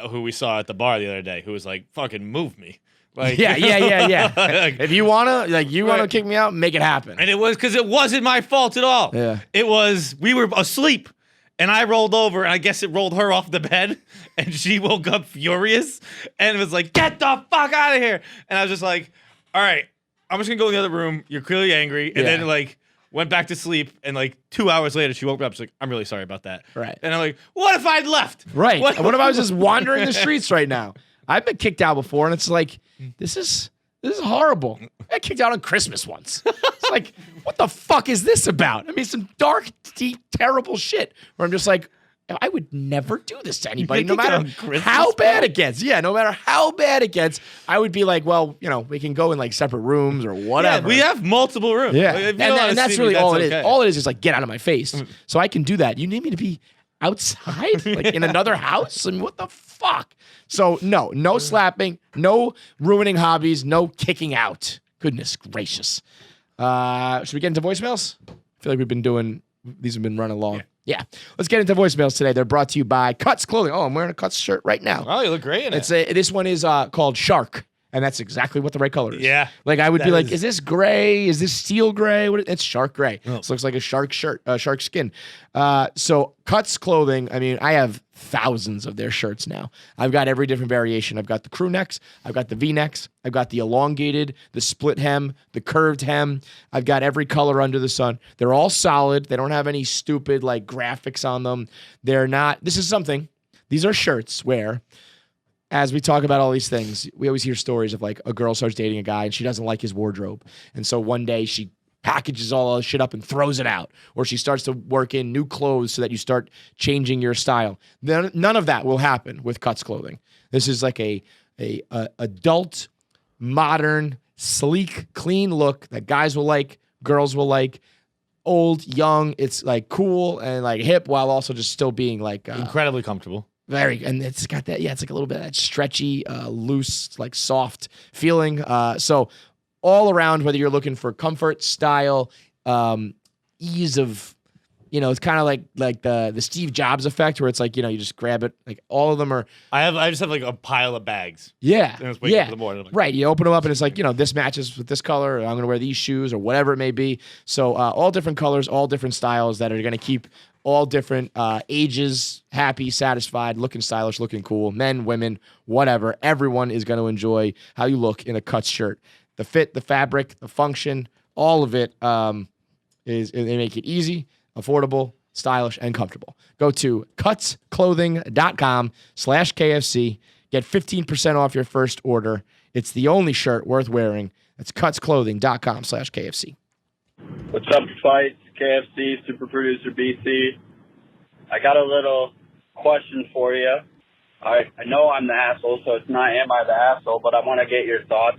who we saw at the bar the other day who was like, fucking move me. Like, Yeah. like, If you wanna, Right. kick me out, make it happen. and it was because it wasn't my fault at all. Yeah. It was, we were asleep and I rolled over and I guess it rolled her off the bed and she woke up furious and was like, get the fuck out of here. And I was just like, all right, I'm just gonna go in the other room. You're clearly angry. And then like went back to sleep and like 2 hours later she woke up. She's like, I'm really sorry about that. Right. And I'm like, what if I'd left? Right. What What if I was just wandering the streets right now? I've been kicked out before, and it's like, this is horrible. I got kicked out on Christmas once. It's like, what the fuck is this about? I mean, some dark, deep, terrible shit where I'm just like, I would never do this to anybody, no kicked out matter on Christmas, how bad bro? it gets. Yeah, no matter how bad it gets, I would be like, well, we can go in like separate rooms or Yeah, whatever. we have multiple rooms. Yeah, Like, if you and, don't wanna and that's see me, really all it okay. is. All it is like, get out of my face. So I can do that. You need me to be outside, like in another house? I mean, what the fuck? So no slapping, no ruining hobbies, no kicking out. Goodness gracious. Should we get into voicemails? I feel like these have been running long. Yeah. Let's get into voicemails today. They're brought to you by Cuts Clothing. Oh, I'm wearing a Cuts shirt right now. Oh, you look great in it. This one is called Shark. And that's exactly what the right color is. Yeah. Like I would be That like, is- is this gray? Is this steel gray? It's shark gray. Oh. This looks like a shark shirt, shark skin. So Cuts Clothing, I mean, I have thousands of their shirts now. I've got every different variation. I've got the crew necks. I've got the V-necks. I've got the elongated, the split hem, the curved hem. I've got every color under the sun. They're all solid. They don't have any stupid like graphics on them. They're not, this is something, these are shirts where, as we talk about all these things, we always hear stories of like a girl starts dating a guy and she doesn't like his wardrobe. And so one day she packages all the shit up and throws it out. Or she starts to work in new clothes so that you start changing your style. None of that will happen with Cuts Clothing. This is like a adult, modern, sleek, clean look that guys will like, girls will like. Old, young, it's like cool and like hip while also just still being like incredibly comfortable. and it's got that, it's like a little bit of that stretchy, loose, like soft feeling. So all around, whether you're looking for comfort, style, ease of, it's kind of like the Steve Jobs effect where it's like, you just grab it. Like all of them are. I just have like a pile of bags. Yeah. And I just wake up in the morning. Like, Right. You open them up and it's like, this matches with this color. Or I'm going to wear these shoes or whatever it may be. So all different colors, all different styles that are going to keep all different ages happy, satisfied, looking stylish, looking cool. Men, women, whatever. Everyone is going to enjoy how you look in a Cuts shirt. The fit, the fabric, the function, all of it they make it easy, affordable, stylish, and comfortable. Go to cutsclothing.com/KFC. Get 15% off your first order. It's the only shirt worth wearing. That's cutsclothing.com/KFC. What's up, Fights? KFC, Super Producer BC. I got a little question for you. I know I'm the asshole, so it's not am I the asshole, but I want to get your thoughts.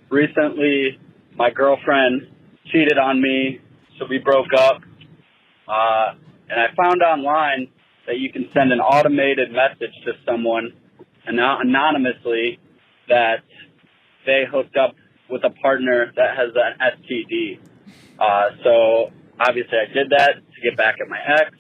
Recently, my girlfriend cheated on me, so we broke up. And I found online that you can send an automated message to someone anonymously that they hooked up with a partner that has an STD. So obviously I did that to get back at my ex.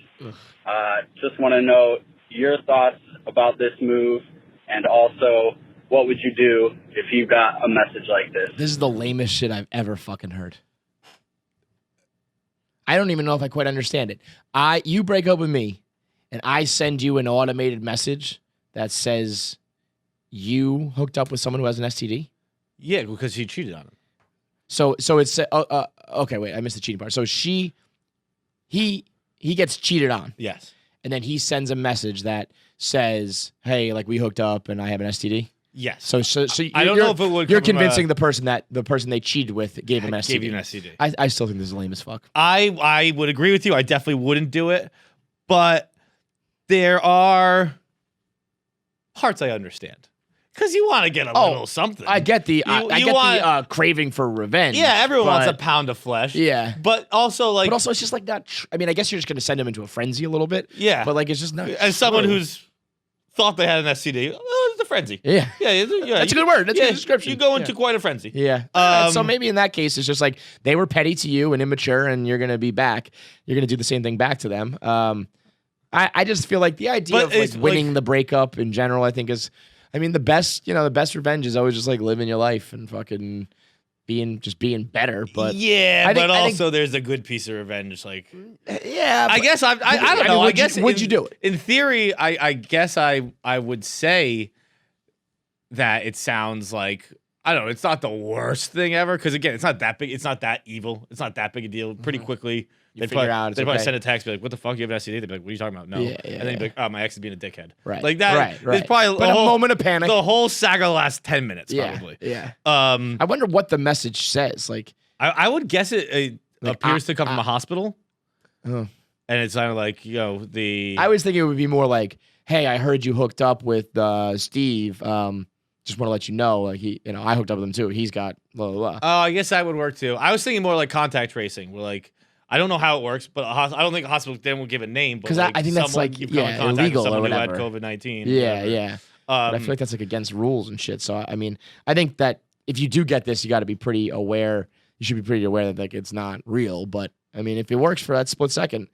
Just want to know your thoughts about this move, and also what would you do if you got a message like this? This is the lamest shit I've ever fucking heard. I don't even know if I quite understand it. You break up with me, and I send you an automated message that says you hooked up with someone who has an STD? yeah, because he cheated on him. So it's okay. Wait, I missed the cheating part. So he gets cheated on, Yes. and then he sends a message that says, "Hey, like we hooked up, and I have an STD." Yes. So I don't know if it would You're come from convincing the person they cheated with gave him an STD. gave you an STD. I still think this is lame as fuck. I would agree with you. I definitely wouldn't do it, but there are parts I understand because you want to get a little something. I get the the craving for revenge. Yeah, everyone wants a but- pound of flesh. Yeah. but also like But also, it's just like not. I mean, I guess you're just gonna send him into a frenzy a little bit. Yeah. But like, it's just not. as someone true. who's thought they had an STD, it's a frenzy. Yeah. Yeah, That's a good word. That's a good description. You go into quite a frenzy. Yeah. So maybe in that case, it's just like they were petty to you and immature, and you're gonna be back. You're gonna do the same thing back to them. I just feel like the idea But of like it's winning like- the breakup in general, I think is I mean, the best revenge is always just like living your life and fucking being better. But yeah, I think also there's a good piece of revenge. Like, yeah, I guess I don't know. Would you do it? In theory, I guess I would say that it sounds like, I don't know, it's not the worst thing ever, because again, it's not that big, it's not that evil, it's not that big a deal. Pretty quickly, they'd probably send a text, be like, "What the fuck? You have an STD?" They'd be like, "What are you talking about?" No, and then you'd be like, "Oh, my ex is being a dickhead." Right, like that. Right. There's probably but a moment of panic. The whole saga lasts 10 minutes, probably. Yeah. I wonder what the message says. Like, I would guess it appears to come from a hospital, and it's kind of like, I was thinking it would be more like, "Hey, I heard you hooked up with Steve. Just want to let you know, like I hooked up with him too. He's got blah blah blah." Oh, I guess that would work too. I was thinking more like contact tracing. Where like, I don't know how it works, but I don't think a hospital then will give a name. Because I think that's like illegal or whatever. Who had COVID-19. Yeah. But I feel like that's like against rules and shit. So I mean, I think that if you do get this, you got to be pretty aware. You should be pretty aware that like it's not real. But I mean, if it works for that split second,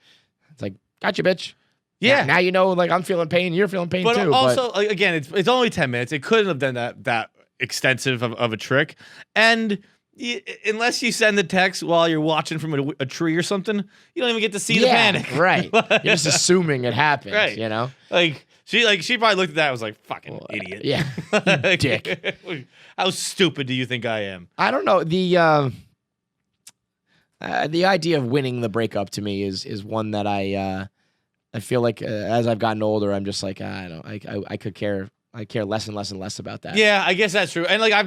it's like, gotcha, bitch. Yeah. Now you know, like I'm feeling pain, you're feeling pain but too. Also, like, again, it's only 10 minutes. It couldn't have done that extensive of a trick. And unless you send the text while you're watching from a tree or something, you don't even get to see the panic. Right. You're just assuming it happened. Right. You know? Like she probably looked at that and was like, "Fucking idiot." Yeah. You dick. How stupid do you think I am? I don't know. The idea of winning the breakup to me is one that I feel like as I've gotten older, I'm just like, I don't know. I care less and less and less about that. Yeah, I guess that's true. And like, I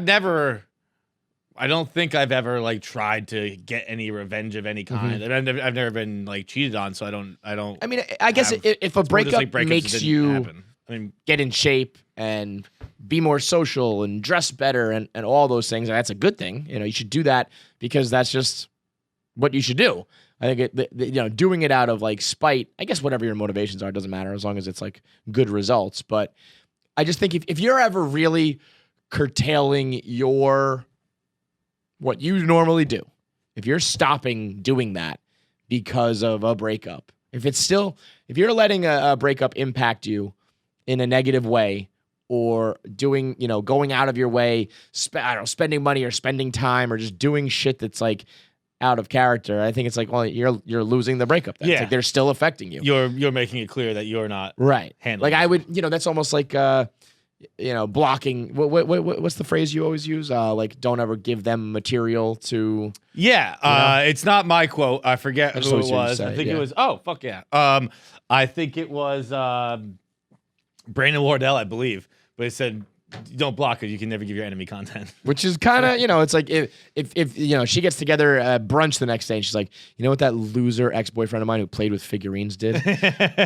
don't think I've ever like tried to get any revenge of any kind. And I've never been like cheated on, so I don't. I mean, I guess if a breakup makes you happen. get in shape and be more social and dress better and all those things, that's a good thing. You should do that because that's just what you should do. I think doing it out of like spite, I guess whatever your motivations are, doesn't matter as long as it's like good results. But I just think if you're ever really curtailing what you normally do, if you're stopping doing that because of a breakup, if you're letting a breakup impact you in a negative way, or doing, going out of your way, spending money or spending time or just doing shit that's like out of character, I think it's like, well, you're losing the breakup. Then. Yeah. It's like they're still affecting you. You're making it clear that you're not handling. Like I would, that's almost like, blocking. What's the phrase you always use? Like, don't ever give them material to. Yeah. It's not my quote. I forget who it was. I think it was. Oh, fuck yeah. I think it was Brandon Wardell, I believe, but it said, "Don't block it. You can never give your enemy content." Which is kind of, it's like if she gets together at brunch the next day and she's like, "You know what that loser ex-boyfriend of mine who played with figurines did?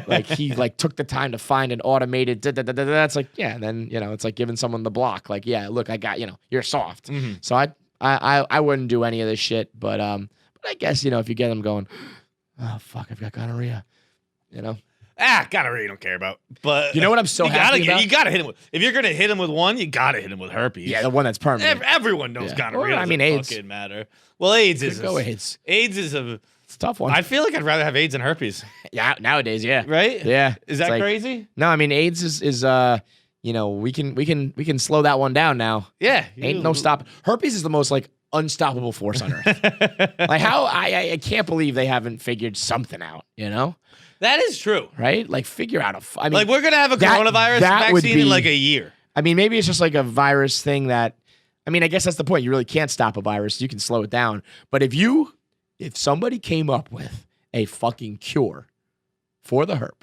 Like he like took the time to find an automated That's like, yeah, and then, it's like giving someone the block. Like, yeah, look, I got, you're soft." Mm-hmm. So I wouldn't do any of this shit, but I guess, if you get them going, "Oh fuck, I've got gonorrhea," gonorrhea you don't care about. But you know what I'm so happy about? You gotta hit him with. If you're gonna hit him with one, you gotta hit him with herpes. Yeah, the one that's permanent. Everyone knows gonorrhea. Or, I mean, AIDS. Fucking matter. Well, AIDS is AIDS. AIDS is it's a tough one. I feel like I'd rather have AIDS than herpes. Yeah, nowadays, yeah. Right? Yeah. Is that crazy? No, I mean, AIDS is we can slow that one down now. Yeah. Ain't no stop. Herpes is the most like unstoppable force on earth. Like how I can't believe they haven't figured something out, That is true. Right? Like figure out like we're going to have a coronavirus vaccine in like a year. I mean, maybe it's just like a virus thing that, I mean, I guess that's the point. You really can't stop a virus. You can slow it down. But if somebody came up with a fucking cure for the herp,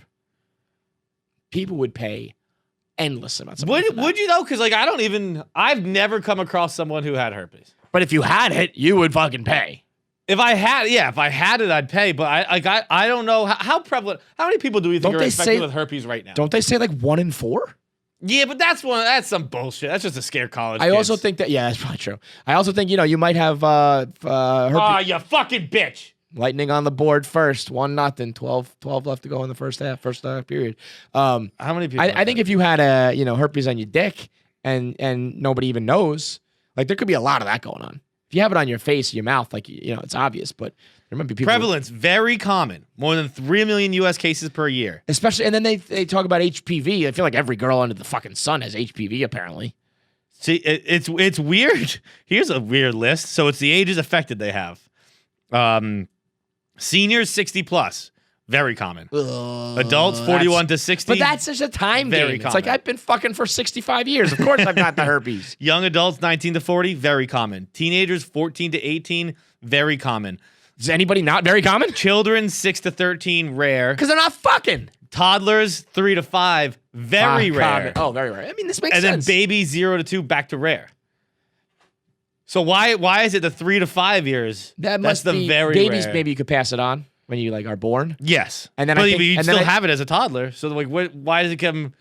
people would pay endless amounts of money. Would you though? Because like I've never come across someone who had herpes. But if you had it, you would fucking pay. If I had it, I'd pay. But I don't know how prevalent. How many people do we think are infected with herpes right now? Don't they say like 1 in 4? Yeah, but that's some bullshit. That's just to scare college kids. I also think that that's probably true. I also think you might have herpes. Oh, you fucking bitch! Lightning on the board first, 1-0, 12 left to go in the first period. How many people? I think if you had herpes on your dick and nobody even knows, like there could be a lot of that going on. If you have it on your face, your mouth, like, you know, it's obvious, but there might be people. Prevalence, very common. More than 3 million U.S. cases per year. Especially, and then they talk about HPV. I feel like every girl under the fucking sun has HPV, apparently. See, it's weird. Here's a weird list. So it's the ages affected they have. Seniors 60 plus, very common. Adults 41 to 60. But that's just a time very game. common. It's like I've been fucking for 65 years. Of course I've got the herpes. Young adults 19 to 40, very common. Teenagers 14 to 18, very common. Is anybody not very common? Children 6 to 13, rare. Because they're not fucking. Toddlers 3 to 5, very rare. Common. Oh, very rare. I mean, this makes And sense. then babies 0 to 2, back to rare. So why is it the 3 to 5 years? That That's must the be very babies. rare. Maybe you could pass it on when you like are born. Yes, And then but I think- you and then still I- have it as a toddler. So like, why does it come?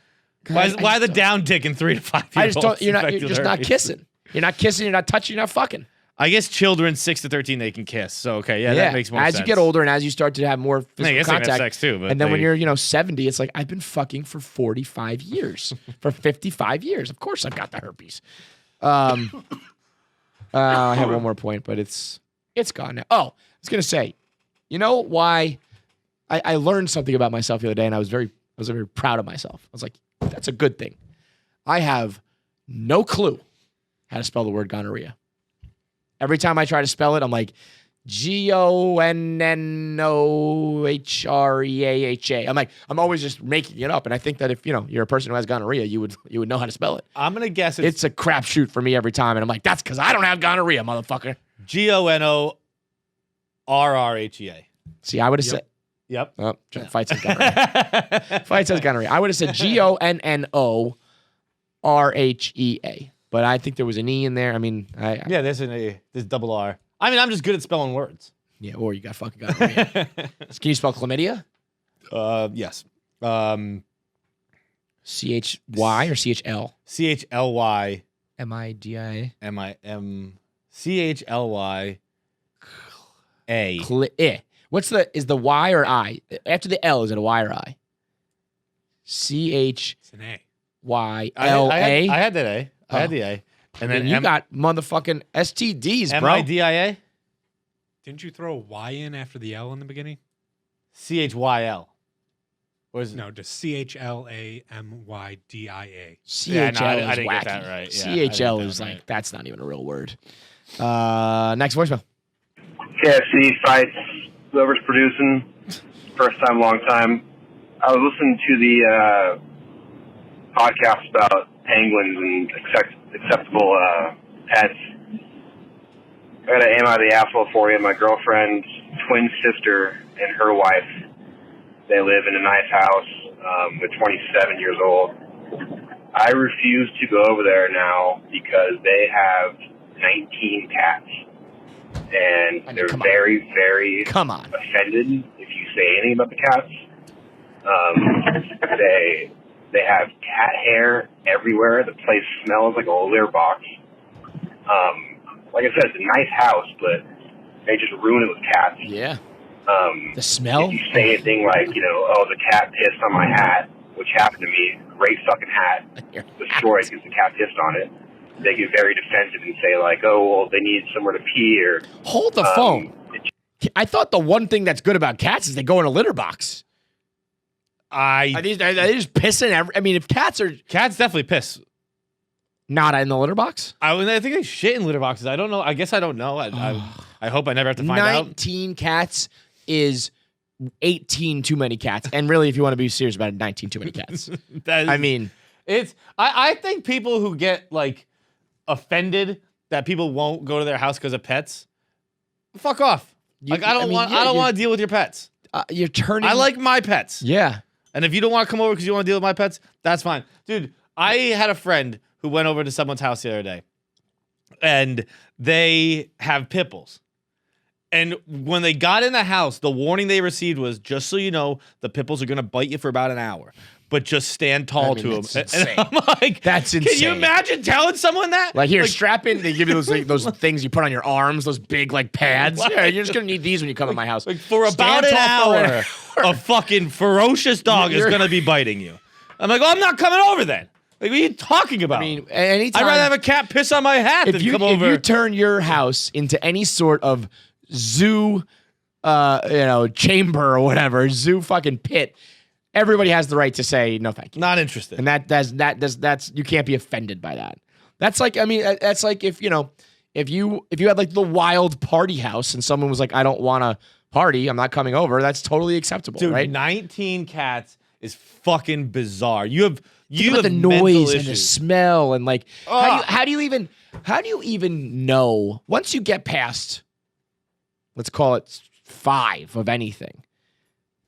Why the down tick in 3 to 5 years? I just don't. You're just not kissing. You're not kissing. You're not touching. You're not fucking. I guess children 6 to 13 they can kiss. So okay, yeah, that makes more as sense. you get older and as you start to have more I physical guess they can have contact, sex too. But and then when they- you're 70, it's like I've been fucking for 45 years, for 55 years. Of course, I've got the herpes. I have one more point, but it's gone now. Oh, I was gonna say, you know why? I learned something about myself the other day, and I was very proud of myself. I was like, that's a good thing. I have no clue how to spell the word gonorrhea. Every time I try to spell it, I'm like, GONNOHREAHA. I'm like, I'm always just making it up. And I think that if, you're a person who has gonorrhea, you would know how to spell it. I'm gonna guess It's a crapshoot for me every time. And I'm like, that's because I don't have gonorrhea, motherfucker. GONORRHEA. See, I would have said, Yep. oh, Fight says gonorrhea. Fight says gonorrhea. I would have said GONNORHEA. But I think there was an E in there. I mean, Yeah, there's double R. I mean, I'm just good at spelling words. yeah, or you got fucking gonorrhea. Can you spell chlamydia? Yes. CHY or CHL? CHLY MIDIA. CHLY A. What's is the Y or I? After the L, is it a Y or I? CHYLA. It's an A. I had that A. I had the A. And then you got motherfucking STDs, bro. MIDIA? Didn't you throw a Y in after the L in the beginning? CHYL. Or is it? No, just CHLAMYDIA. CHL Yeah, no, is I didn't wacky. get that right. Yeah, I CHL didn't get that is like, right. that's not even a real word. Next voicemail. KFC fights, whoever's producing, first time, long time. I was listening to the podcast about penguins and acceptable pets. I got to aim out of the asshole for you. My girlfriend's twin sister and her wife, they live in a nice house. They're 27 years old. I refuse to go over there now because they have 19 cats. And they're very, very offended if you say anything about the cats. They have cat hair everywhere. The place smells like a litter box. Like I said, it's a nice house, but they just ruin it with cats. Yeah. The smell? If you say anything like, the cat pissed on my hat, which happened to me, great fucking hat, destroyed because the cat pissed on it. They get very defensive and say like, oh, well, they need somewhere to pee or... Hold the phone. I thought the one thing that's good about cats is they go in a litter box. Are they just pissing? If cats are... Cats definitely piss. Not in the litter box? I think they shit in litter boxes. I don't know. I guess I don't know. I hope I never have to find out. 19 cats is 18 too many cats. And really, if you want to be serious about it, 19 too many cats. I think people who get like offended that people won't go to their house because of pets, fuck off. I don't want to deal with your pets. You're turning. I like my pets. Yeah. And if you don't want to come over because you want to deal with my pets, that's fine. Dude, I had a friend who went over to someone's house the other day, and they have pit bulls. And when they got in the house, the warning they received was, just so you know, the pit bulls are going to bite you for about an hour. But just stand tall to them. And I'm like, that's insane. Can you imagine telling someone that? Like, here, strap in. They give you those things you put on your arms, those big, like, pads. Yeah, you're just going to need these when you come to my house. Like, for about an hour, a fucking ferocious dog is going to be biting you. I'm like, I'm not coming over then. Like, what are you talking about? I mean, anytime. I'd rather have a cat piss on my hat than come over. If you turn your house into any sort of zoo, chamber or whatever, zoo fucking pit, everybody has the right to say no, thank you. Not interested. And that's you can't be offended by that. That's like, I mean, that's like if you had like the wild party house and someone was like, I don't want to party, I'm not coming over. That's totally acceptable, dude, right? 19 cats is fucking bizarre. You have the noise and the issues. smell and like how do you even know once you get past, let's call it 5 of anything?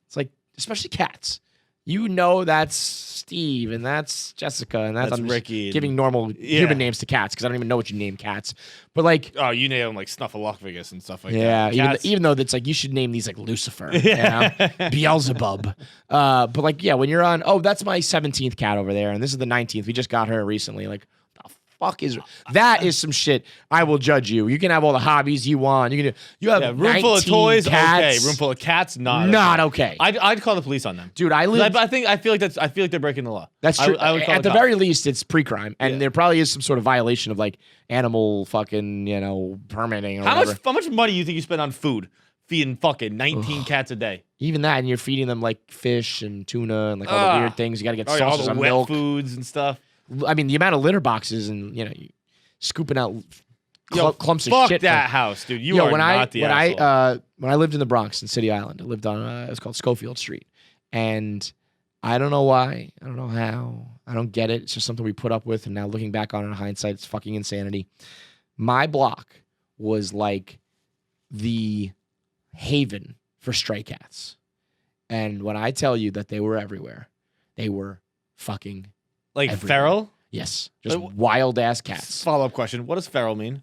It's like, especially cats. That's Steve and that's Jessica and that's Ricky. Giving normal human names to cats because I don't even know what you name cats. But like, oh, you name them like Snuffleupagus and stuff like that. Yeah, even though that's like you should name these like Lucifer, Beelzebub. But like, yeah, when you're on, that's my 17th cat over there, and this is the 19th. We just got her recently. Like, fuck that is some shit. I will judge you. You can have all the hobbies you want. You have room full of toys, cats. okay. Room full of cats, not okay. I'd call the police on them, dude. I feel like they're breaking the law. That's true. I would call at the very least, it's pre-crime, and there probably is some sort of violation of like animal fucking permitting or whatever. How much money do you think you spend on food feeding fucking 19 cats a day? Even that, and you're feeding them like fish and tuna and like all the weird things. You got to get sauces all the on wet milk, foods and stuff. I mean, the amount of litter boxes and scooping out clumps of fuck shit. That house, dude. You are not the asshole. When I lived in the Bronx in City Island, I lived on it was called Schofield Street, and I don't know why, I don't know how, I don't get it. It's just something we put up with, and now looking back on it in hindsight, it's fucking insanity. My block was like the haven for stray cats, and when I tell you that they were everywhere, they were fucking. Like everywhere. feral? Yes. Just wild ass cats. Follow-up question. What does feral mean?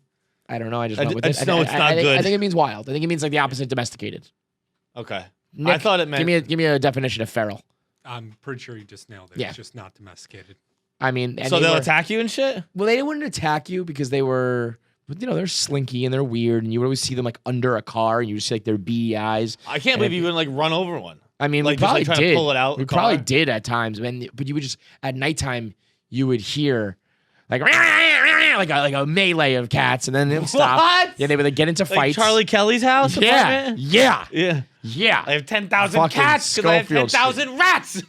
I don't know. I just went with it. I just know it's not good. I think it means wild. I think it means like the opposite of domesticated. Okay. Nick, I thought it meant... Give me a definition of feral. I'm pretty sure you just nailed it. Yeah. It's just not domesticated. I mean... So they'll attack you and shit? Well, they wouldn't attack you because they were... they're slinky and they're weird, and you would always see them like under a car, and you just see like their beady eyes. I can't believe you wouldn't like run over one. I mean, like, we probably just, like, trying did. To pull it out. We probably did at times, but you would just at nighttime you would hear like a melee of cats, and then it would stop. What? Yeah, they would like, get into like fights. Charlie Kelly's house. Yeah, apartment? yeah. I have 10,000 cats because I have 10,000 rats.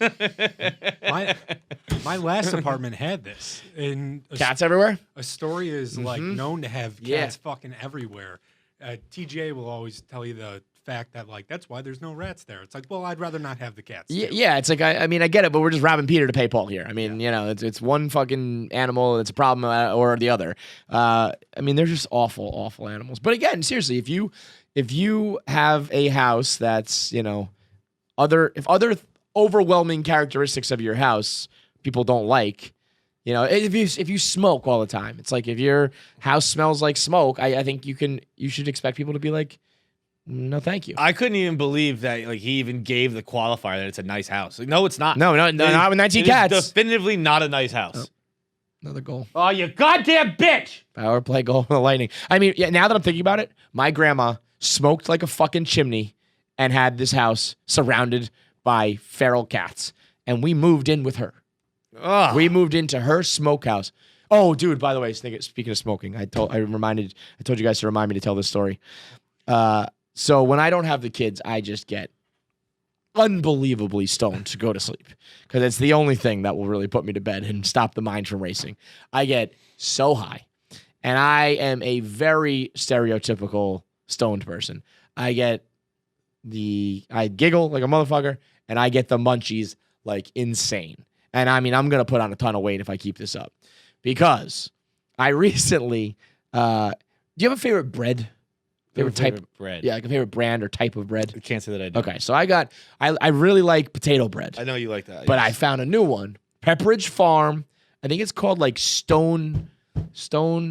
My last apartment had this. And Cats everywhere. Astoria is like known to have cats fucking everywhere. TJ will always tell you the fact that like that's why there's no rats there. It's like, well, I'd rather not have the cats. Yeah, it's like I mean I get it, but we're just robbing Peter to pay Paul here. I mean, it's one fucking animal that's a problem or the other. I mean, they're just awful animals. But again, seriously, if you have a house that's other overwhelming characteristics of your house people don't like. If you smoke all the time, it's like if your house smells like smoke, I think you should expect people to be like, no, thank you. I couldn't even believe that like he even gave the qualifier that it's a nice house. Like, no, it's not. No, not with 19 cats. It's definitively not a nice house. Oh, another goal. Oh, you goddamn bitch! Power play goal for the Lightning. I mean, now that I'm thinking about it, my grandma smoked like a fucking chimney and had this house surrounded by feral cats, and we moved in with her. Ugh. We moved into her smokehouse. Oh, dude, by the way, speaking of smoking, I told you guys to remind me to tell this story. So when I don't have the kids, I just get unbelievably stoned to go to sleep because it's the only thing that will really put me to bed and stop the mind from racing. I get so high, and I am a very stereotypical stoned person. I giggle like a motherfucker, and I get the munchies like insane. And I mean, I'm going to put on a ton of weight if I keep this up because I recently, do you have a favorite bread? Favorite type of bread? Yeah, like a favorite brand or type of bread. I can't say that I do. Okay, so I really like potato bread. I know you like that. But I found a new one, Pepperidge Farm. I think it's called like Stone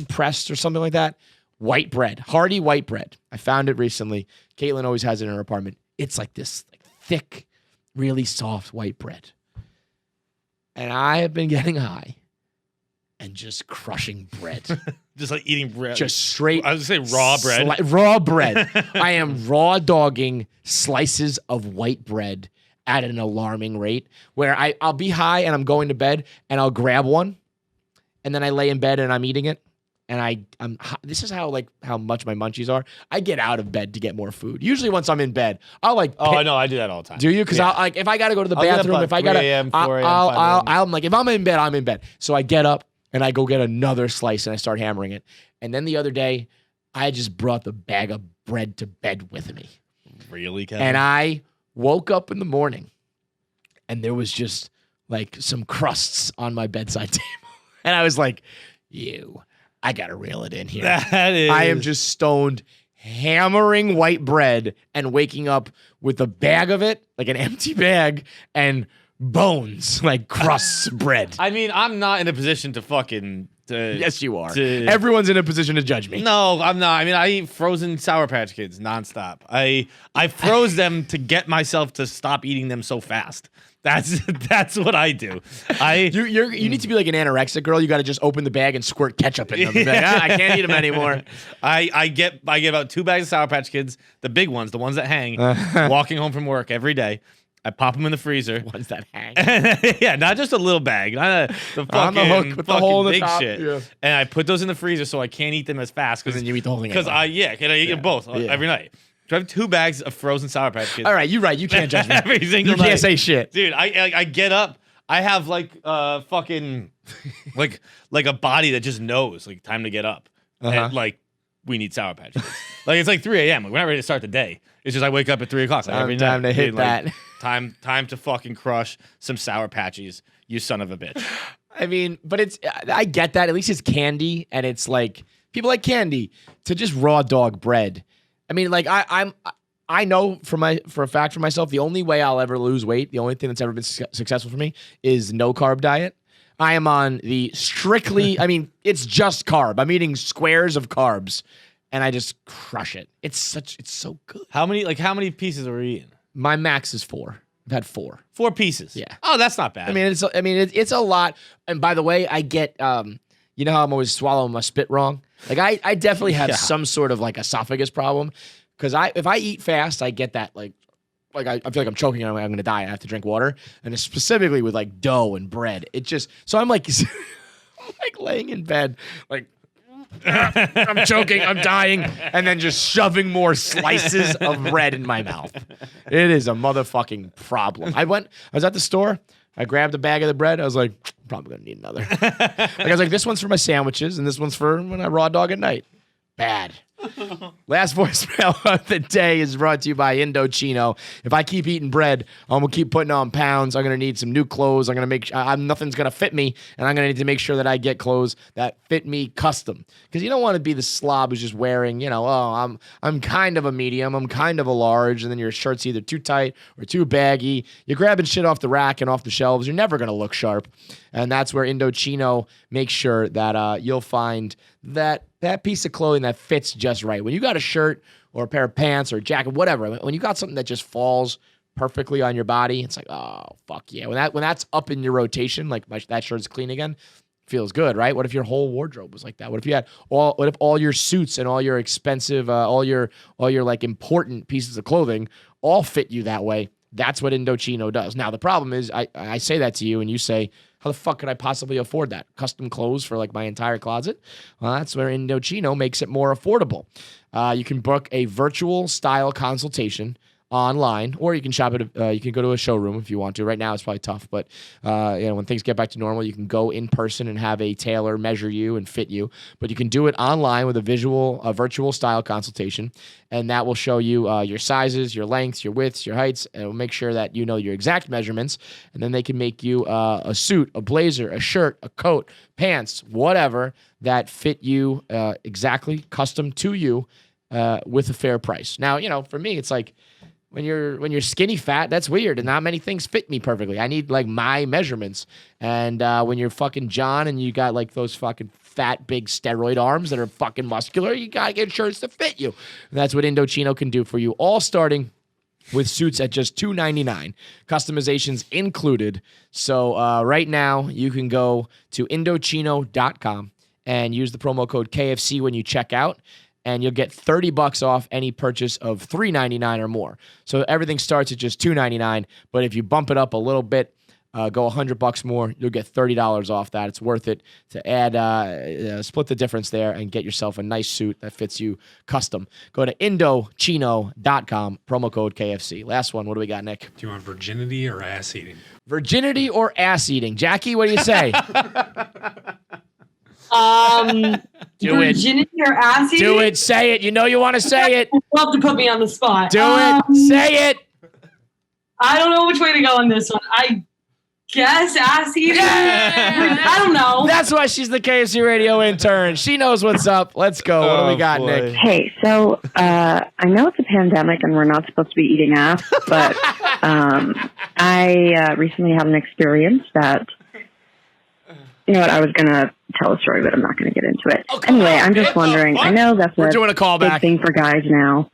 Pressed or something like that. White bread, hearty white bread. I found it recently. Caitlin always has it in her apartment. It's like this like thick, really soft white bread. And I have been getting high and just crushing bread. Just like eating bread. Just straight. I was going to say raw bread. Raw bread. I am raw dogging slices of white bread at an alarming rate where I'll be high and I'm going to bed and I'll grab one and then I lay in bed and I'm eating it. And this is how much my munchies are. I get out of bed to get more food. Usually once I'm in bed, I'll like. Oh, I know. I do that all the time. Do you? Because if I got to go to the bathroom, if I got to, I'm like, if I'm in bed, I'm in bed. So I get up and I go get another slice and I start hammering it. And then the other day, I just brought the bag of bread to bed with me. Really, Kevin? And I woke up in the morning and there was just like some crusts on my bedside table. And I was like, I got to reel it in here. I am just stoned, hammering white bread and waking up with a bag of it, like an empty bag, and bones, like crusts bread. I mean, I'm not in a position to fucking... yes, you are. Everyone's in a position to judge me. No, I'm not. I mean, I eat frozen Sour Patch Kids nonstop. I froze them to get myself to stop eating them so fast. That's what I do. You need to be like an anorexic girl. You got to just open the bag and squirt ketchup in them. Like, I can't eat them anymore. I get about 2 bags of Sour Patch Kids, the big ones, the ones that hang. Walking home from work every day, I pop them in the freezer. Ones that hang. Yeah, not just a little bag, not the fucking, on the hook with the hole in the big top. shit. Yeah. And I put those in the freezer so I can't eat them as fast. Because then you eat the whole thing. Because I eat them both every night. So I have 2 bags of frozen Sour Patch Kids. All right, you're right. You can't judge me. Every single you night. Can't say shit. Dude, I get up. I have like fucking like a body that just knows like time to get up. And like we need Sour Patch Kids. Like it's like 3 a.m. Like, we're not ready to start the day. It's just I wake up at 3 o'clock. Like, every night. Time to hit that. Time to fucking crush some Sour Patches, you son of a bitch. I mean, but I get that. At least it's candy, and it's like people like candy. To just raw dog bread. I mean, like I know for a fact for myself, the only way I'll ever lose weight, the only thing that's ever been successful for me is no carb diet. I am on the strictly, I mean, it's just carb. I'm eating squares of carbs and I just crush it. It's so good. How many pieces are we eating? My max is 4. I've had 4. 4 pieces. Yeah. Oh, that's not bad. I mean, it's a lot. And by the way, I get, you know how I'm always swallowing my spit wrong? Like I definitely have some sort of like esophagus problem. Because if I eat fast, I get that like I feel like I'm choking and I'm going to die. I have to drink water, and it's specifically with like dough and bread. It just so I'm like laying in bed like I'm choking, I'm dying, and then just shoving more slices of bread in my mouth. It is a motherfucking problem. I was at the store. I grabbed a bag of the bread. I was like, probably gonna need another. Like I was like, this one's for my sandwiches, and this one's for when I raw dog at night. Bad. Last voicemail of the day is brought to you by Indochino. If I keep eating bread, I'm gonna keep putting on pounds. I'm gonna need some new clothes. I'm gonna make nothing's gonna fit me, and I'm gonna need to make sure that I get clothes that fit me custom. Because you don't want to be the slob who's just wearing, I'm kind of a medium, I'm kind of a large, and then your shirt's either too tight or too baggy. You're grabbing shit off the rack and off the shelves. You're never gonna look sharp, and that's where Indochino makes sure that you'll find that piece of clothing that fits just right. When you got a shirt or a pair of pants or a jacket, whatever, when you got something that just falls perfectly on your body, it's like, oh, fuck yeah. When that's up in your rotation, like that shirt's clean again, feels good, right? What if your whole wardrobe was like that? What if you had what if all your suits and all your expensive, all your like important pieces of clothing all fit you that way? That's what Indochino does. Now, the problem is I say that to you and you say, how the fuck could I possibly afford that? Custom clothes for like my entire closet? Well, that's where Indochino makes it more affordable. You can book a virtual style consultation online, or you can shop at you can go to a showroom if you want to. Right now it's probably tough, but when things get back to normal, you can go in person and have a tailor measure you and fit you. But you can do it online with a virtual style consultation, and that will show you your sizes, your lengths, your widths, your heights, and it will make sure that you know your exact measurements. And then they can make you a suit, a blazer, a shirt, a coat, pants, whatever that fit you exactly, custom to you, with a fair price. Now, for me, it's like, when you're skinny fat, that's weird, and not many things fit me perfectly. I need like my measurements. And when you're fucking John and you got like those fucking fat big steroid arms that are fucking muscular, you gotta get shirts to fit you. And that's what Indochino can do for you, all starting with suits at just $2.99, customizations included. So right now you can go to Indochino.com and use the promo code KFC when you check out. and you'll get $30 off any purchase of $3.99 or more. So everything starts at just $2.99, but if you bump it up a little bit, go $100 more, you'll get $30 off that. It's worth it to add, split the difference there and get yourself a nice suit that fits you custom. Go to Indochino.com, promo code KFC. Last one. What do we got, Nick? Do you want virginity or ass eating? Virginity or ass eating? Jackie, what do you say? Virginity or ass eating? Do it. Say it. You know you want to say it. Love to put me on the spot. Do it. Say it. I don't know which way to go on this one. I guess ass eating. I don't know. That's why she's the KFC radio intern. She knows what's up. Let's go. What do we got, boy. Nick? Hey, so I know it's a pandemic and we're not supposed to be eating ass, but I recently had an experience that, you know what, I was going to tell a story, but I'm not going to get into it. Anyway, I'm just wondering, I know that's We're doing a big callback. thing for guys now.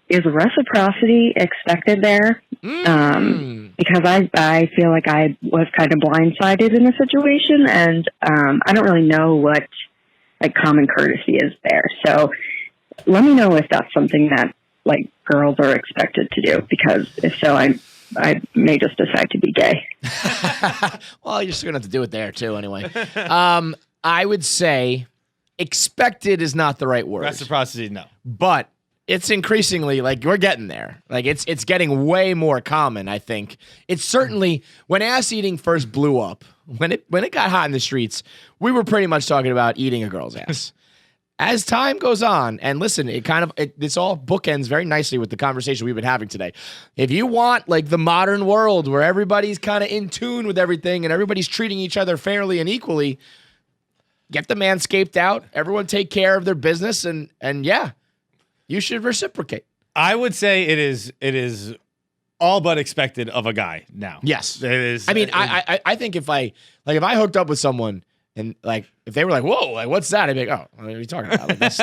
Is reciprocity expected there? Because I feel like I was kind of blindsided in the situation, and I don't really know what like common courtesy is there. So let me know if that's something that like girls are expected to do, because if so, I may just decide to be gay. Well, you're still going to have to do it there, too, anyway. I would say expected is not the right word. Reciprocity, no. But it's increasingly, like, we're getting there. Like, it's getting way more common, I think. It's certainly, when ass eating first blew up, when it got hot in the streets, we were pretty much talking about eating a girl's ass. As time goes on, and listen, this all bookends very nicely with the conversation we've been having today. If you want like the modern world where everybody's kind of in tune with everything and everybody's treating each other fairly and equally, get the Manscaped out. Everyone take care of their business, and yeah, you should reciprocate. I would say it is all but expected of a guy now. Yes, it is. I mean, I think if I hooked up with someone. And like, if they were like, "Whoa, like, what's that?" I'd be like, "Oh, what are you talking about? Like, that's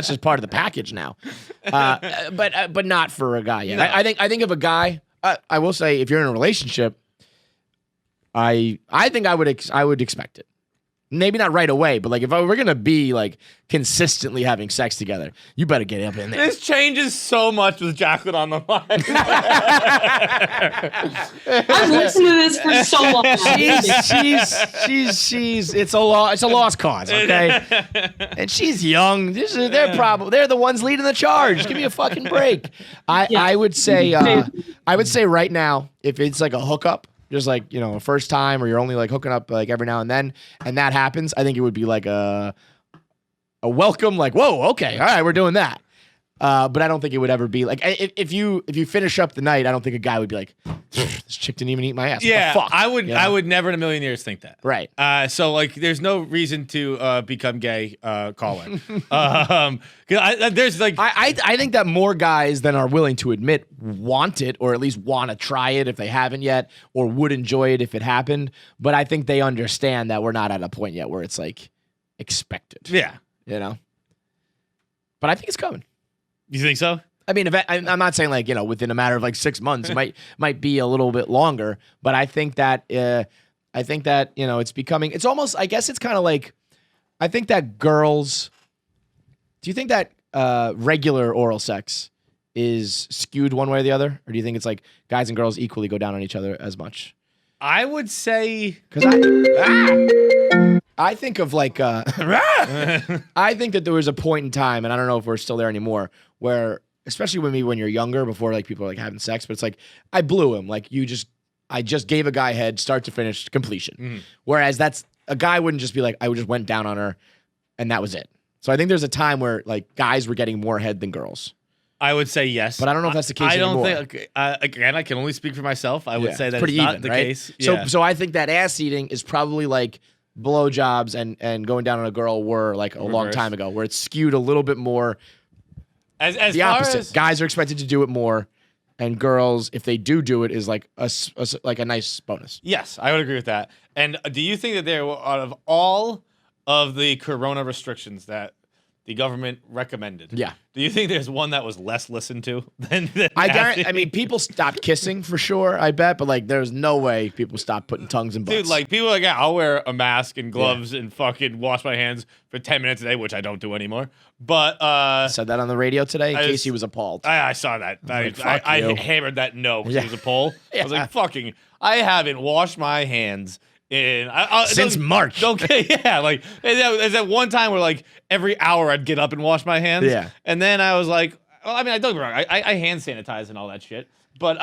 just part of the package now." But not for a guy. Yeah, No. I think if a guy, I will say, if you're in a relationship, I think I would expect it. Maybe not right away, but like if we're gonna be like consistently having sex together, you better get up in there. This changes so much with Jacqueline on the line. I've listened to this for so long. She's it's a lost cause, okay? And she's young. They're the ones leading the charge. Give me a fucking break. I would say right now, if it's like a hookup, just like, you know, a first time, or you're only like hooking up like every now and then, and that happens, I think it would be like a welcome, like, whoa, okay, all right, we're doing that. But I don't think it would ever be like, if you finish up the night, I don't think a guy would be like, this chick didn't even eat my ass. Yeah, what the fuck? I would. You know? I would never in a million years think that. Right. So like, there's no reason to become gay. Call it. 'Cause there's like, I think that more guys than are willing to admit want it, or at least want to try it if they haven't yet, or would enjoy it if it happened. But I think they understand that we're not at a point yet where it's like expected. yeah. You know. But I think it's coming. You think so? I mean, I'm not saying like, you know, within a matter of like 6 months, it might be a little bit longer, but I think that you know, it's becoming. It's almost. I guess it's kind of like. I think that girls. Do you think that regular oral sex is skewed one way or the other, or do you think it's like guys and girls equally go down on each other as much? I would say because I think of like I think that there was a point in time, and I don't know if we're still there anymore, where especially when you're younger, before like people are like having sex, but it's like I blew him, like I just gave a guy head start to finish completion. Mm-hmm. Whereas that's a guy wouldn't just be like I just went down on her and that was it. So I think there's a time where like guys were getting more head than girls. I would say yes, but I don't know if that's the case anymore. I don't think. Again, I can only speak for myself. I would say that pretty it's not even, the right? case. So I think that ass eating is probably like blowjobs and going down on a girl were like a long time ago, where it's skewed a little bit more. As the far opposite, as guys are expected to do it more, and girls, if they do it, is like a nice bonus. Yes, I would agree with that. And do you think that there, out of all of the corona restrictions that the government recommended. Yeah. Do you think there's one that was less listened to than I mean, people stopped kissing for sure, I bet, but like there's no way people stopped putting tongues in butts. Dude, like people are like, yeah, I'll wear a mask and gloves and fucking wash my hands for 10 minutes a day, which I don't do anymore. But I said that on the radio today. I Casey was appalled. I saw that. I hammered that no because it was a poll. I was like, fucking, I haven't washed my hands in since March. Okay, yeah, like is that one time where like every hour I'd get up and wash my hands. Yeah, and then I was like, well, I mean, I don't get me wrong, I hand sanitize and all that shit. But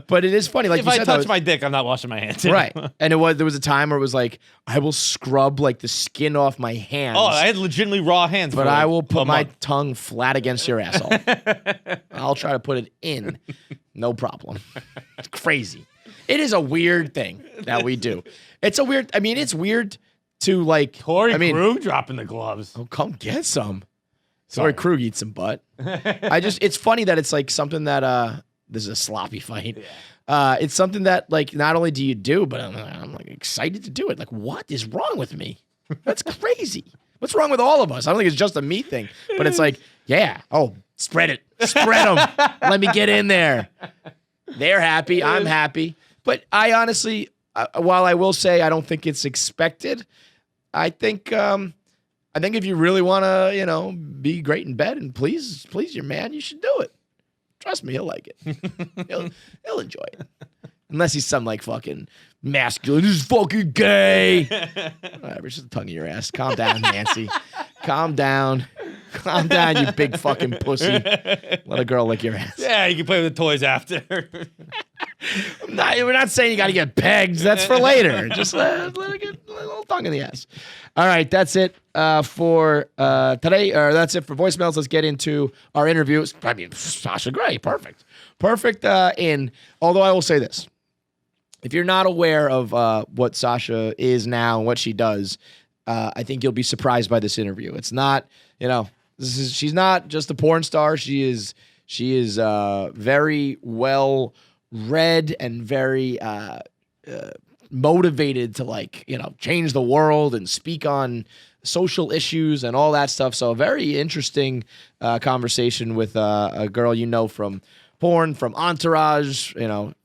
But it is funny, like if you I said, touch my dick, I'm not washing my hands. Right, and there was a time where it was like I will scrub like the skin off my hands. Oh, I had legitimately raw hands. But for I like will put a my month. tongue flat against your asshole. I'll try to put it in, no problem. It's crazy. It is a weird thing that we do. It's weird to like Corey Krug dropping the gloves. Oh, come get some. Corey Krug eats some butt. It's funny that it's like something that this is a sloppy fight. Yeah. It's something that like not only do you do, but I'm like excited to do it. Like, what is wrong with me? That's crazy. What's wrong with all of us? I don't think it's just a me thing, but it's like, yeah. Oh, spread it. Spread them. Let me get in there. They're happy. I'm happy. But I honestly, while I will say I don't think it's expected, I think if you really want to, be great in bed and please your man, you should do it. Trust me, he'll like it. He'll enjoy it. Unless he's some like fucking masculine, this is fucking gay. Whatever, it's just the tongue of your ass. Calm down, Nancy. Calm down. Calm down, you big fucking pussy. Let a girl lick your ass. Yeah, you can play with the toys after. We're not saying you got to get pegged. That's for later. Just let it get a little tongue in the ass. All right, that's it for today. Or that's it for voicemails. Let's get into our interviews. I mean, Sasha Grey, perfect. Although I will say this. If you're not aware of what Sasha is now and what she does, I think you'll be surprised by this interview. It's not, she's not just a porn star. She is very well read and very motivated to change the world and speak on social issues and all that stuff. So a very interesting conversation with a girl from porn, from Entourage, and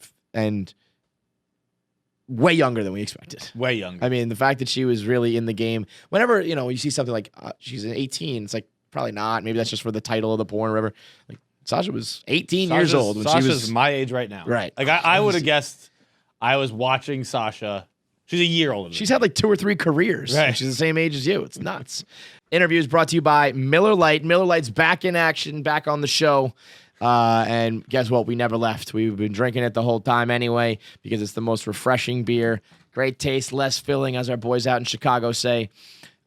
way younger than we expected. Way younger. I mean, the fact that she was really in the game. Whenever, you see something like she's 18, it's like, probably not. Maybe that's just for the title of the porn or whatever. Like, Sasha was 18 years old when Sasha's she was my age right now. Right. Like, I would have guessed I was watching Sasha. She's a year older than She's me. had like 2 or 3 careers. Right. She's the same age as you. It's nuts. Interviews brought to you by Miller Lite. Miller Lite's back in action, back on the show. And guess what? We never left. We've been drinking it the whole time anyway because it's the most refreshing beer. Great taste, less filling, as our boys out in Chicago say.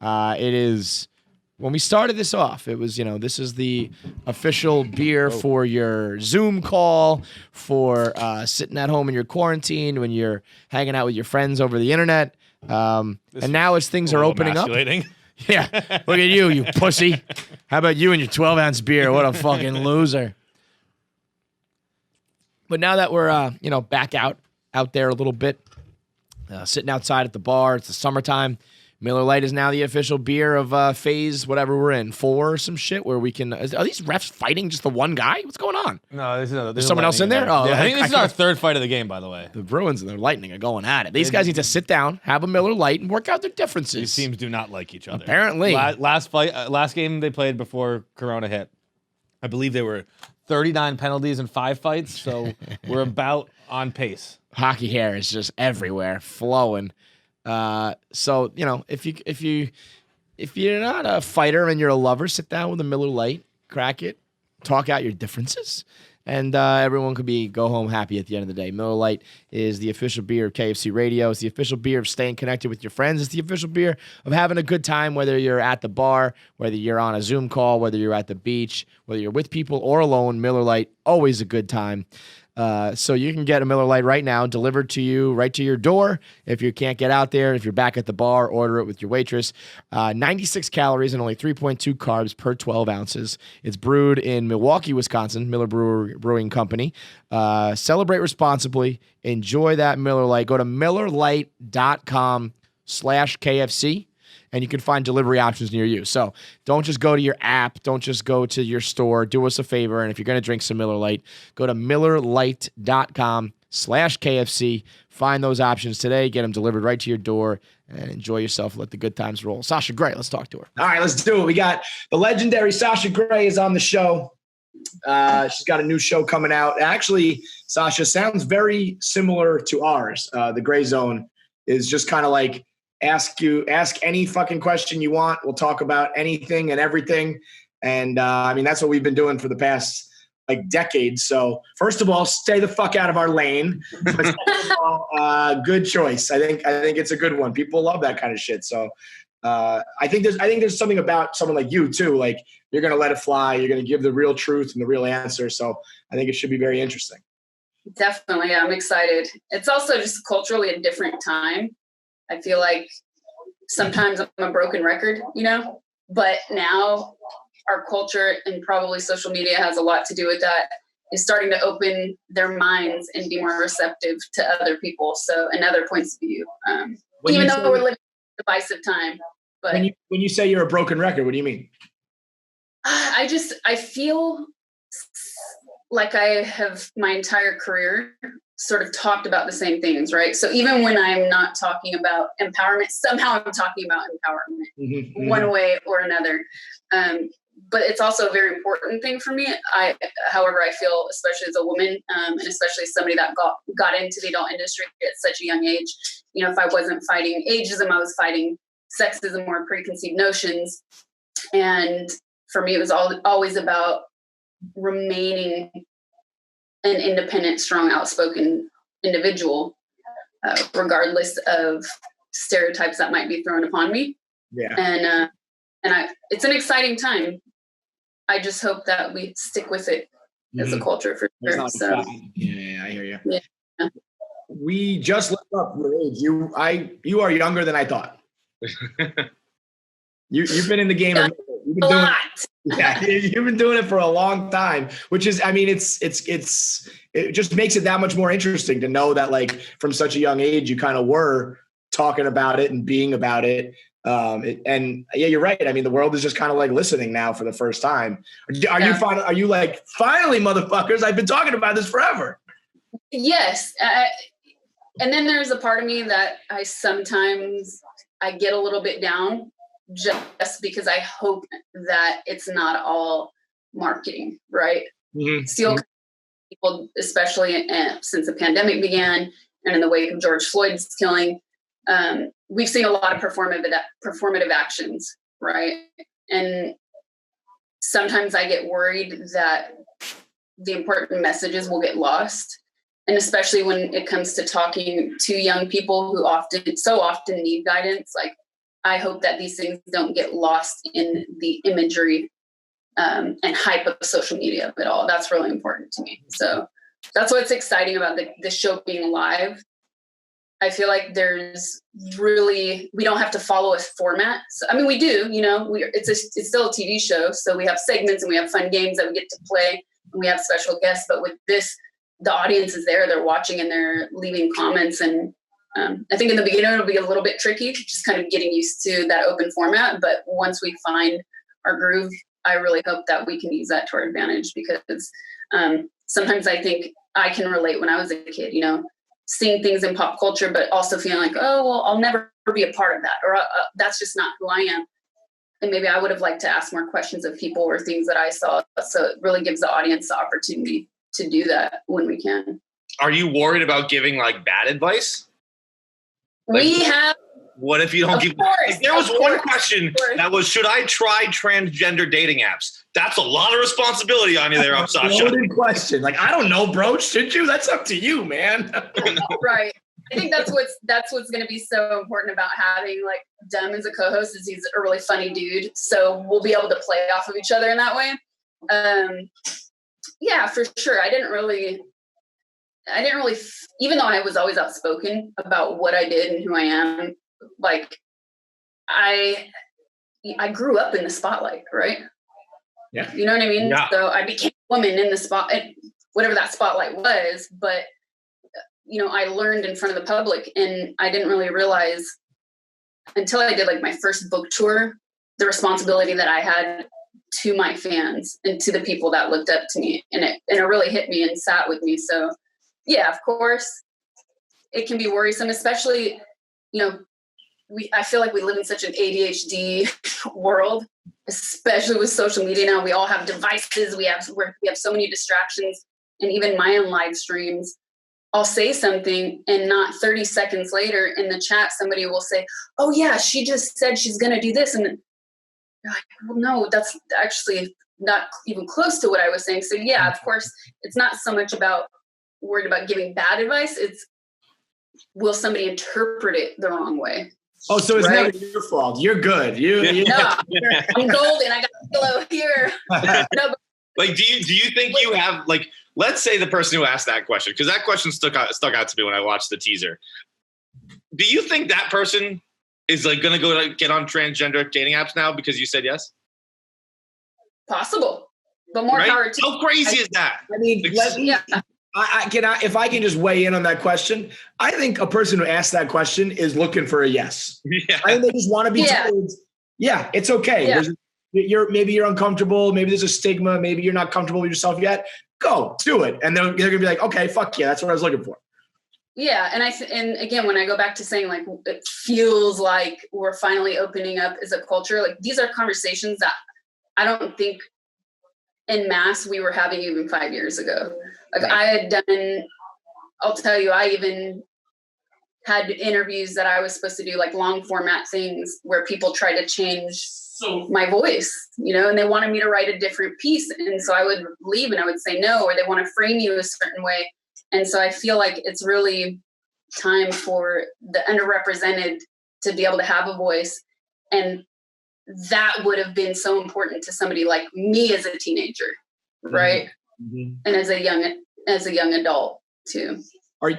It is, when we started this off, it was, this is the official beer for your Zoom call, for sitting at home in your quarantine, when you're hanging out with your friends over the internet. And now as things are opening up. Yeah. Look at you pussy. How about you and your 12-ounce beer? What a fucking loser. But now that we're, back out there a little bit, sitting outside at the bar, it's the summertime. Miller Lite is now the official beer of phase whatever we're in, 4 or some shit, where we can. Are these refs fighting just the one guy? What's going on? No, there's someone else in there. Oh, yeah, I think this is our third fight of the game, by the way. The Bruins and the Lightning are going at it. These guys need to sit down, have a Miller Lite, and work out their differences. These teams do not like each other. Apparently, last game they played before Corona hit, I believe they were 39 penalties in 5 fights. So we're about on pace. Hockey hair is just everywhere, flowing. So if you're not a fighter and you're a lover, sit down with a Miller Lite, crack it, talk out your differences, and everyone could go home happy at the end of the day. Miller Lite is the official beer of KFC Radio. It's the official beer of staying connected with your friends. It's the official beer of having a good time, whether you're at the bar, whether you're on a Zoom call, whether you're at the beach, whether you're with people or alone. Miller Lite, always a good time. So you can get a Miller Lite right now delivered to you right to your door. If you can't get out there, if you're back at the bar, order it with your waitress. 96 calories and only 3.2 carbs per 12 ounces. It's brewed in Milwaukee, Wisconsin, Miller Brewing Company. Celebrate responsibly. Enjoy that Miller Lite. Go to MillerLite.com/KFC and you can find delivery options near you. So don't just go to your app. Don't just go to your store. Do us a favor. And if you're going to drink some Miller Lite, go to MillerLite.com/KFC. Find those options today. Get them delivered right to your door and enjoy yourself. Let the good times roll. Sasha Grey, let's talk to her. All right, let's do it. We got the legendary Sasha Grey is on the show. She's got a new show coming out. Actually, Sasha, sounds very similar to ours. The Gray Zone is just kind of like ask any fucking question you want. We'll talk about anything and everything. And I mean, that's what we've been doing for the past like decades. So first of all, stay the fuck out of our lane. But second of all, good choice. I think it's a good one. People love that kind of shit. So I think there's something about someone like you too. Like you're going to let it fly. You're going to give the real truth and the real answer. So I think it should be very interesting. Definitely. I'm excited. It's also just culturally a different time. I feel like sometimes I'm a broken record, but now our culture and probably social media has a lot to do with that, is starting to open their minds and be more receptive to other people. So, and other points of view, even though we're living in a divisive time. But when you say you're a broken record, what do you mean? I feel like I have my entire career sort of talked about the same things, right? So even when I'm not talking about empowerment, somehow I'm talking about empowerment one way or another. But it's also a very important thing for me. However, I feel, especially as a woman, and especially somebody that got into the adult industry at such a young age, if I wasn't fighting ageism, I was fighting sexism or preconceived notions. And for me, it was always about remaining an independent, strong, outspoken individual, regardless of stereotypes that might be thrown upon me. Yeah. And it's an exciting time. I just hope that we stick with it as a culture for sure. So, yeah, I hear you. Yeah. We just looked up your age. You are younger than I thought. You've been in the game a lot. Yeah, you've been doing it for a long time, which is, I mean, it just makes it that much more interesting to know that like from such a young age, you kind of were talking about it and being about it. And yeah, you're right. I mean, the world is just kind of like listening now for the first time. Are you like, finally, motherfuckers, I've been talking about this forever. Yes. And then there's a part of me that I get a little bit down just because I hope that it's not all marketing, right? Still, people, especially since the pandemic began and in the wake of George Floyd's killing, we've seen a lot of performative actions, right? And sometimes I get worried that the important messages will get lost. And especially when it comes to talking to young people who so often need guidance, like I hope that these things don't get lost in the imagery and hype of social media at all. That's really important to me. So that's what's exciting about the show being live. I feel like we don't have to follow a format. So, I mean, we do, it's still a TV show. So we have segments and we have fun games that we get to play and we have special guests. But with this, the audience is there, they're watching and they're leaving comments. And I think in the beginning, it'll be a little bit tricky, just kind of getting used to that open format. But once we find our groove, I really hope that we can use that to our advantage because sometimes I think I can relate when I was a kid, seeing things in pop culture, but also feeling like, oh, well, I'll never be a part of that, or that's just not who I am. And maybe I would have liked to ask more questions of people or things that I saw. So it really gives the audience the opportunity to do that when we can. Are you worried about giving like bad advice? We have. What if you don't give? Like, there was one question that was, should I try transgender dating apps? That's a lot of responsibility on you there, Sasha. Loaded question. Like, I don't know, bro. Should you? That's up to you, man. Right. I think that's what's going to be so important about having like Dem as a co-host is he's a really funny dude. So we'll be able to play off of each other in that way. Yeah, for sure. I didn't really, even though I was always outspoken about what I did and who I am, like I grew up in the spotlight, right? Yeah. You know what I mean? Yeah. So I became a woman in the spot, whatever that spotlight was, but I learned in front of the public and I didn't really realize until I did like my first book tour, the responsibility that I had to my fans and to the people that looked up to me, and it really hit me and sat with me. So yeah, of course it can be worrisome, especially, you know, I feel like we live in such an ADHD world, especially with social media now. We all have devices. We have so many distractions, and even my own live streams, I'll say something and not 30 seconds later in the chat, somebody will say, oh yeah, she just said she's going to do this. And you're like, well, no, that's actually not even close to what I was saying. So yeah, of course, it's not so much worried about giving bad advice. It's, will somebody interpret it the wrong way? Oh, so it's never your fault. You're good. No, I'm golden. I got a pillow here. No, but like, do you think you have, like, let's say the person who asked that question, because that question stuck out to me when I watched the teaser. Do you think that person is like going to go like, get on transgender dating apps now because you said yes? Possible, but more power to. How crazy is that? I mean, if I can just weigh in on that question, I think a person who asked that question is looking for a yes. Yeah. I think they just want to be told, yeah, it's okay. Yeah. Maybe you're uncomfortable. Maybe there's a stigma. Maybe you're not comfortable with yourself yet. Go do it. And they're going to be like, okay, fuck yeah. That's what I was looking for. Yeah. And again, when I go back to saying like, it feels like we're finally opening up as a culture, like these are conversations that I don't think en masse we were having even 5 years ago. Like I had done, I'll tell you, I even had interviews that I was supposed to do, like long format things where people try to change my voice, you know, and they wanted me to write a different piece. And so I would leave and I would say no, or they want to frame you a certain way. And so I feel like it's really time for the underrepresented to be able to have a voice. And that would have been so important to somebody like me as a teenager, right? Mm-hmm. And as a young adult too.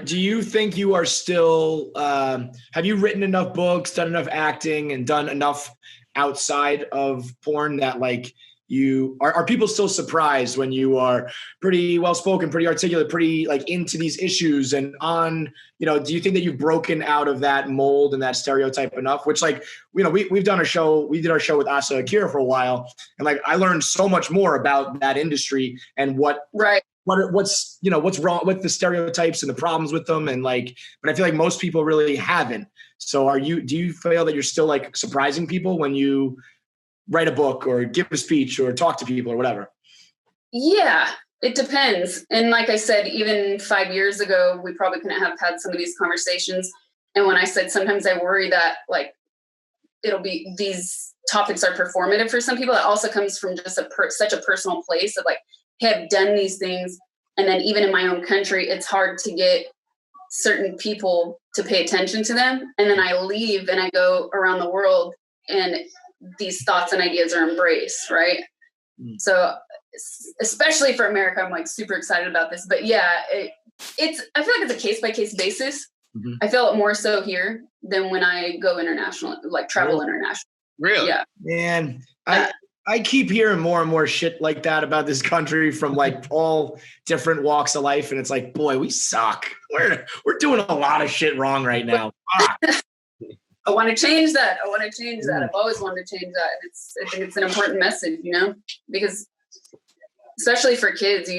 Do you think you are still, have you written enough books, done enough acting, and done enough outside of porn that like are people still surprised when you are pretty well spoken, pretty articulate, pretty like into these issues and on, you know, do you think that you've broken out of that mold and that stereotype enough? Which, like, you know, we did our show with Asa Akira for a while, and like I learned so much more about that industry and what's wrong with the stereotypes and the problems with them, and like, but I feel like most people really haven't. So do you feel that you're still like surprising people when you write a book or give a speech or talk to people or whatever? Yeah, it depends. And like I said, even 5 years ago, we probably couldn't have had some of these conversations. And when I said, sometimes I worry that like, it'll be, these topics are performative for some people. It also comes from just such a personal place of like, hey, I've done these things. And then even in my own country, it's hard to get certain people to pay attention to them. And then I leave and I go around the world and these thoughts and ideas are embraced, right? So especially for America, I'm like super excited about this. But yeah, I feel like it's a case-by-case basis. Mm-hmm. I feel it more so here than when I go international, like travel international. Really? Yeah. Man, I keep hearing more and more shit like that about this country from like all different walks of life. And it's like, boy, we suck. We're doing a lot of shit wrong right now. I want to change that. I've always wanted to change that. And I think it's an important message, you know, because especially for kids,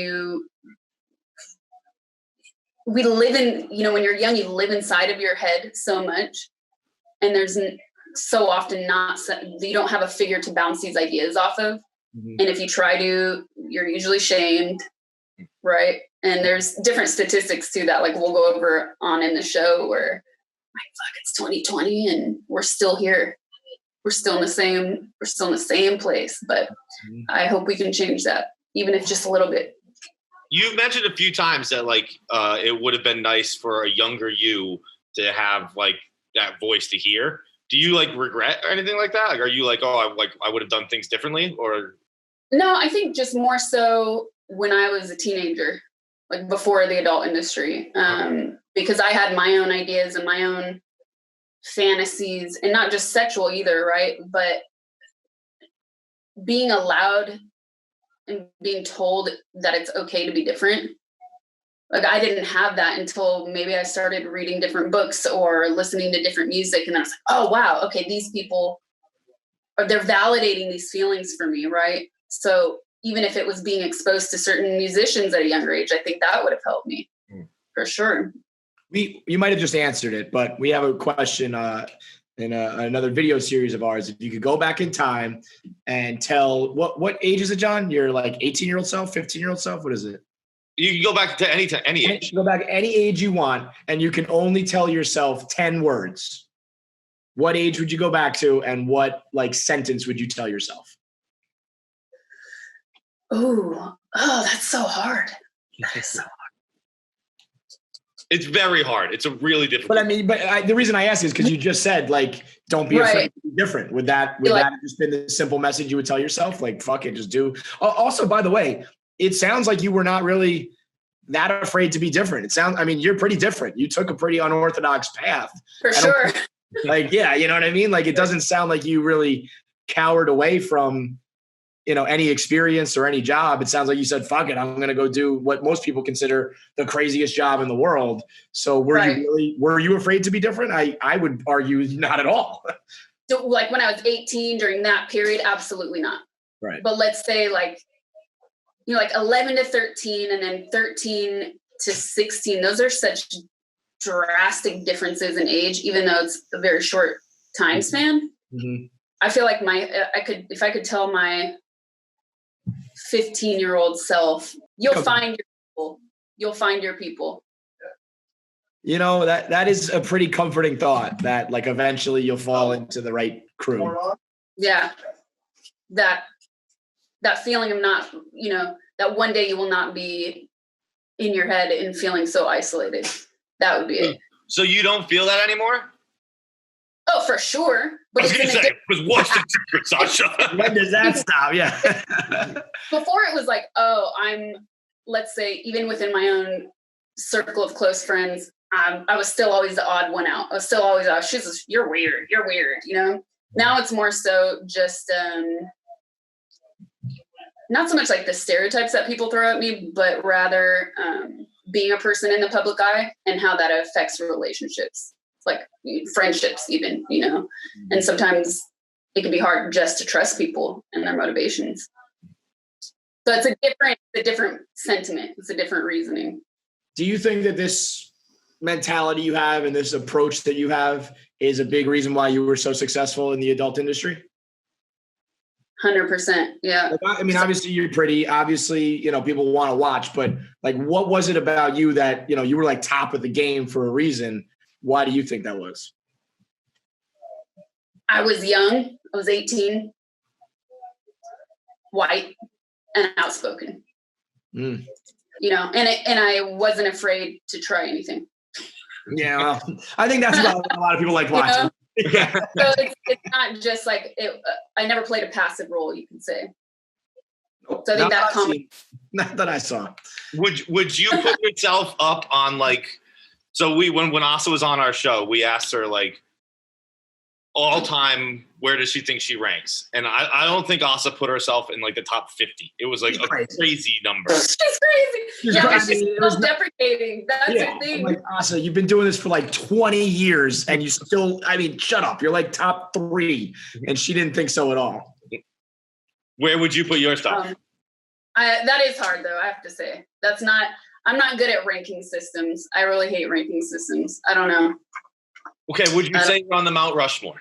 we live in, you know, when you're young, you live inside of your head so much. And there's so often you don't have a figure to bounce these ideas off of. Mm-hmm. And if you try to, you're usually shamed, right? And there's different statistics too that like we'll go over on in the show where, fuck, it's 2020 and we're still here. We're still in the same place. But I hope we can change that, even if just a little bit. You've mentioned a few times that like it would have been nice for a younger you to have like that voice to hear. Do you like regret or anything like that? Like, are you like, oh, I would have done things differently? Or no, I think just more so when I was a teenager, like before the adult industry, because I had my own ideas and my own fantasies, and not just sexual either, right? But being allowed and being told that it's okay to be different Like I didn't have that until maybe I started reading different books or listening to different music. And then I was like, oh, wow. Okay. These people they're validating these feelings for me. Right. So even if it was being exposed to certain musicians at a younger age, I think that would have helped me for sure. You might have just answered it, but we have a question in another video series of ours. If you could go back in time and tell what age is it, John? You're like 18-year-old self, 15-year-old self. What is it? You can go back to any time, any age. Go back any age you want, and you can only tell yourself 10 words. What age would you go back to, and what like sentence would you tell yourself? Oh, that's so hard. It's very hard. It's a really difficult. But I mean, the reason I ask is because you just said like, don't be afraid to be different. Would that have just been the simple message you would tell yourself? Like, fuck it, just do. Also, by the way, it sounds like you were not really that afraid to be different. I mean, you're pretty different. You took a pretty unorthodox path. For sure. Like, yeah, you know what I mean? Like, it doesn't sound like you really cowered away from, any experience or any job. It sounds like you said, fuck it, I'm going to go do what most people consider the craziest job in the world. So were you afraid to be different? I would argue not at all. So, like when I was 18 during that period, absolutely not. Right. But let's say like 11 to 13 and then 13 to 16, those are such drastic differences in age, even though it's a very short time span. Mm-hmm. I feel like if I could tell my 15-year-old self, you'll find your people. You'll find your people. That is a pretty comforting thought that like eventually you'll fall into the right crew. Yeah. That feeling of not, that one day you will not be in your head and feeling so isolated. That would be it. So you don't feel that anymore? Oh, for sure. But I was going to say, what's the secret, Sasha? When does that stop? Yeah. Before it was like, let's say, even within my own circle of close friends, I was still always the odd one out. I was still always, you're weird. You're weird, Now it's more so just not so much like the stereotypes that people throw at me, but rather being a person in the public eye and how that affects relationships, like friendships even, and sometimes it can be hard just to trust people and their motivations. So it's a different sentiment. It's a different reasoning. Do you think that this mentality you have and this approach that you have is a big reason why you were so successful in the adult industry? 100%. Yeah. I mean, obviously you're pretty, obviously, people want to watch, but like, what was it about you that, you were like top of the game for a reason? Why do you think that was? I was young. I was 18, white, and outspoken. And I wasn't afraid to try anything. Yeah, well, I think that's what a lot of people like watching. Yeah. So it's not just like I never played a passive role, you can say. So I think not that I saw. Would you put yourself up on like? So when Asa was on our show, we asked her like, all time, where does she think she ranks? And I don't think Asa put herself in like the top 50. It was like a crazy number. She's crazy. She's self-deprecating. That's her thing. Like, Asa, you've been doing this for like 20 years and you still, shut up. You're like top 3. And she didn't think so at all. Where would you put your stuff? That is hard though, I have to say. I'm not good at ranking systems. I really hate ranking systems. I don't know. Okay, would you say you're on the Mount Rushmore?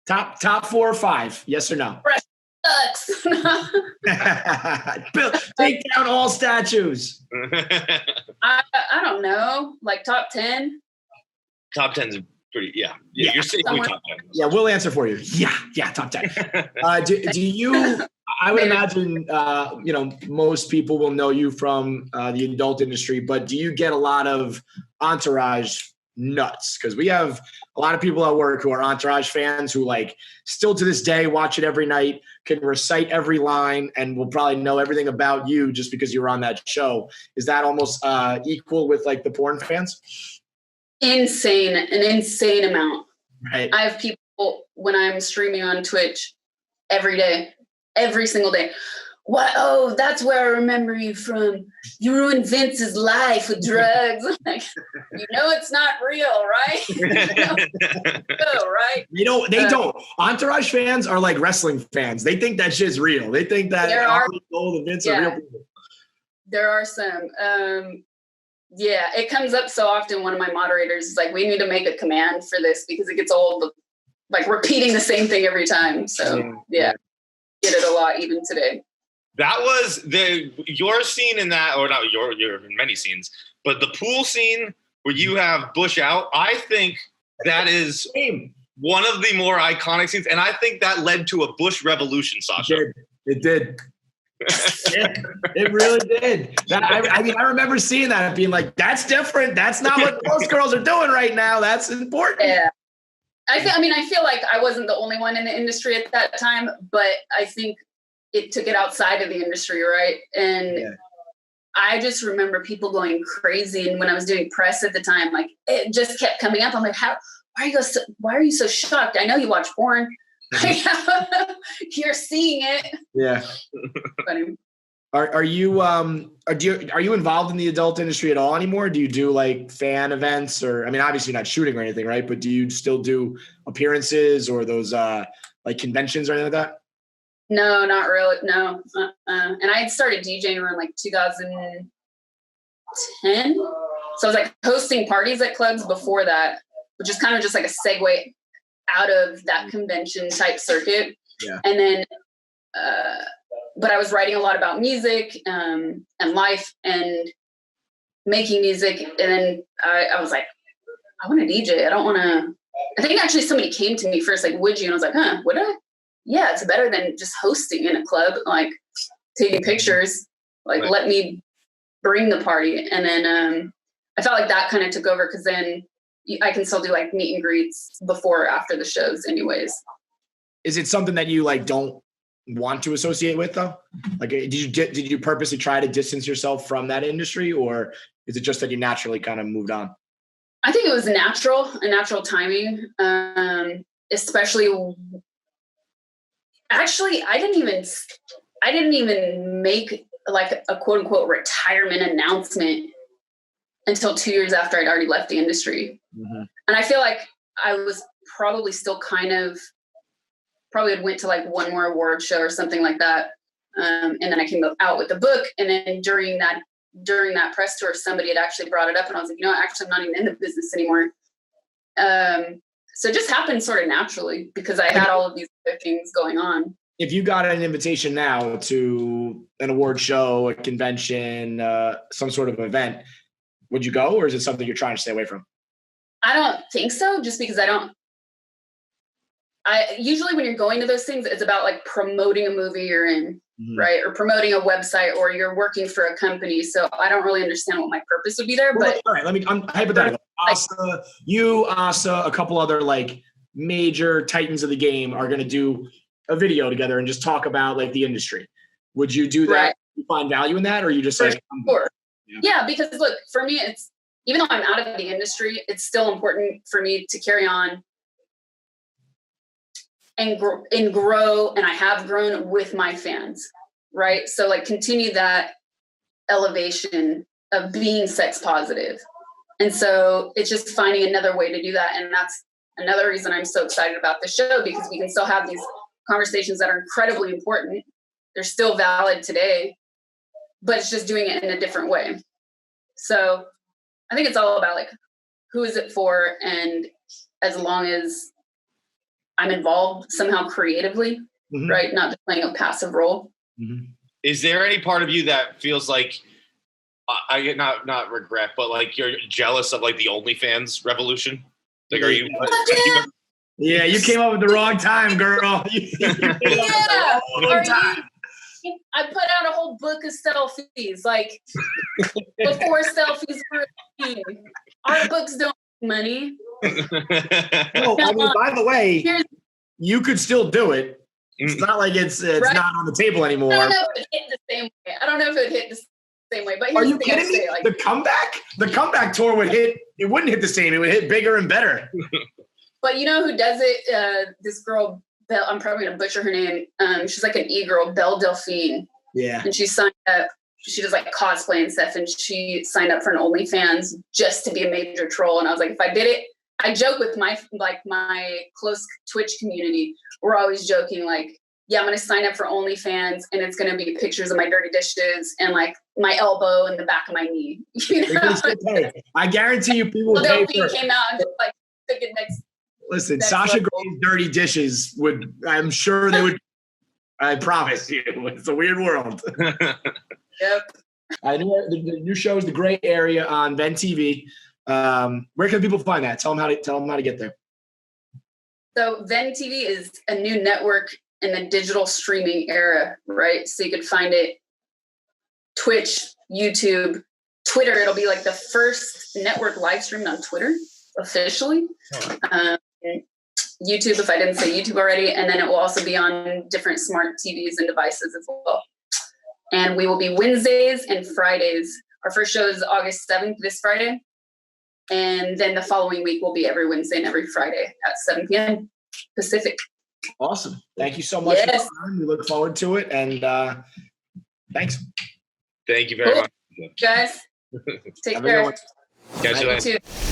Top 4 or 5? Yes or no? Sucks. Bill, take down all statues. I don't know, like top 10. Top 10's pretty. Yeah. You're safely top 10. Yeah, we'll answer for you. Yeah, top 10. Do you? I would imagine most people will know you from the adult industry, but do you get a lot of entourage nuts? Because we have a lot of people at work who are entourage fans who like still to this day watch it every night, can recite every line, and will probably know everything about you just because you were on that show. Is that almost equal with like the porn fans? An insane amount. Right. I have people when I'm streaming on Twitch every day, every single day. what? Oh, that's where I remember you from. You ruined Vince's life with drugs. Like, it's not real, right? Right? They don't. Entourage fans are like wrestling fans. They think that shit's real. They think that Gold and Vince are real people. There are some. It comes up so often. One of my moderators is like, we need to make a command for this because it gets old, like repeating the same thing every time. So get it a lot even today. That was your scene in that, or not your in many scenes, but the pool scene where you have Bush out. I think that is one of the more iconic scenes, and I think that led to a Bush revolution, Sasha. It did. It really did. I remember seeing that and being like, that's different. That's not what most girls are doing right now. That's important. Yeah. I feel like I wasn't the only one in the industry at that time, but I think it took it outside of the industry, right? And I just remember people going crazy. And when I was doing press at the time, like it just kept coming up. I'm like, why are you so shocked? I know you watch porn. You're seeing it. Yeah. Funny. Are you involved in the adult industry at all anymore? Do you do like fan events or, obviously not shooting or anything, right? But do you still do appearances or those like conventions or anything like that? No, not really. No. And I had started DJing around like 2010. So I was like hosting parties at clubs before that, which is kind of just like a segue out of that convention type circuit. Yeah. And then, but I was writing a lot about music and life and making music. And then I was like, I want to DJ. I think actually somebody came to me first, like, would you? And I was like, would I? Yeah, it's better than just hosting in a club, like taking pictures, like let me bring the party. And then I felt like that kind of took over because then I can still do like meet and greets before or after the shows anyways. Is it something that you like don't want to associate with though? Like did you purposely try to distance yourself from that industry, or is it just that you naturally kind of moved on? I think it was a natural timing. Especially actually I didn't even make like a quote unquote retirement announcement until 2 years after I'd already left the industry. Mm-hmm. And I feel like I was probably still probably went to like one more award show or something like that. And then I came out with the book. And then during that press tour, somebody had actually brought it up and I was like, actually I'm not even in the business anymore. So it just happened sort of naturally because I had all of these other things going on. If you got an invitation now to an award show, a convention, some sort of event, would you go, or is it something you're trying to stay away from? I don't think so, just because usually when you're going to those things, it's about like promoting a movie you're in, mm-hmm. right? Or promoting a website, or you're working for a company. So I don't really understand what my purpose would be there. But all right, I'm hypothetical. Asa, a couple other like major titans of the game are going to do a video together and just talk about like the industry. Would you do that? Right. You find value in that, or you just like? Sure. Yeah, because look, for me, it's even though I'm out of the industry, it's still important for me to carry on and grow, and I have grown with my fans, right? So like continue that elevation of being sex positive. And so it's just finding another way to do that. And that's another reason I'm so excited about the show, because we can still have these conversations that are incredibly important. They're still valid today, but it's just doing it in a different way. So I think it's all about like, who is it for? And as long as I'm involved somehow creatively, mm-hmm. right? Not just playing a passive role. Mm-hmm. Is there any part of you that feels like, I get not regret, but like you're jealous of like the OnlyFans revolution? Like, are you? Yeah, you came up with the wrong time, girl. Yeah. I put out a whole book of selfies, like before selfies were a thing. Our books don't make money. No, I mean, by the way, you could still do it. It's not like it's right? Not on the table anymore. I don't know if it hit the same way. I don't know if it hit the same way. But are you kidding me? Like, the comeback tour would hit. It wouldn't hit the same. It would hit bigger and better. But you know who does it? This girl, Belle, I'm probably gonna butcher her name. She's like an e-girl, Belle Delphine. Yeah. And she signed up. She does like cosplay and stuff, and she signed up for an OnlyFans just to be a major troll. And I was like, if I did it, I joke with my close Twitch community. We're always joking like, yeah, I'm gonna sign up for OnlyFans, and it's gonna be pictures of my dirty dishes and like my elbow and the back of my knee. You know? I guarantee you, people well, pay Delphine for. came out and just like took it next. Listen, next Sasha level. Grey's dirty dishes would. I'm sure they would. I promise you, it's a weird world. Yep. I know the new show is The Gray Area on Ben TV. Where can people find that? Tell them how to get there. So Ven TV is a new network in the digital streaming era, right? So you could find it Twitch, YouTube, Twitter. It'll be like the first network live streamed on Twitter officially. YouTube, if I didn't say YouTube already, and then it will also be on different smart TVs and devices as well. And we will be Wednesdays and Fridays. Our first show is August 7th, this Friday. And then the following week will be every Wednesday and every Friday at 7 p.m. Pacific. Awesome. Thank you so much. Yes. For the time. We look forward to it. And thanks. Thank you very much. Guys, take Have a good care. one. Catch you later. You too.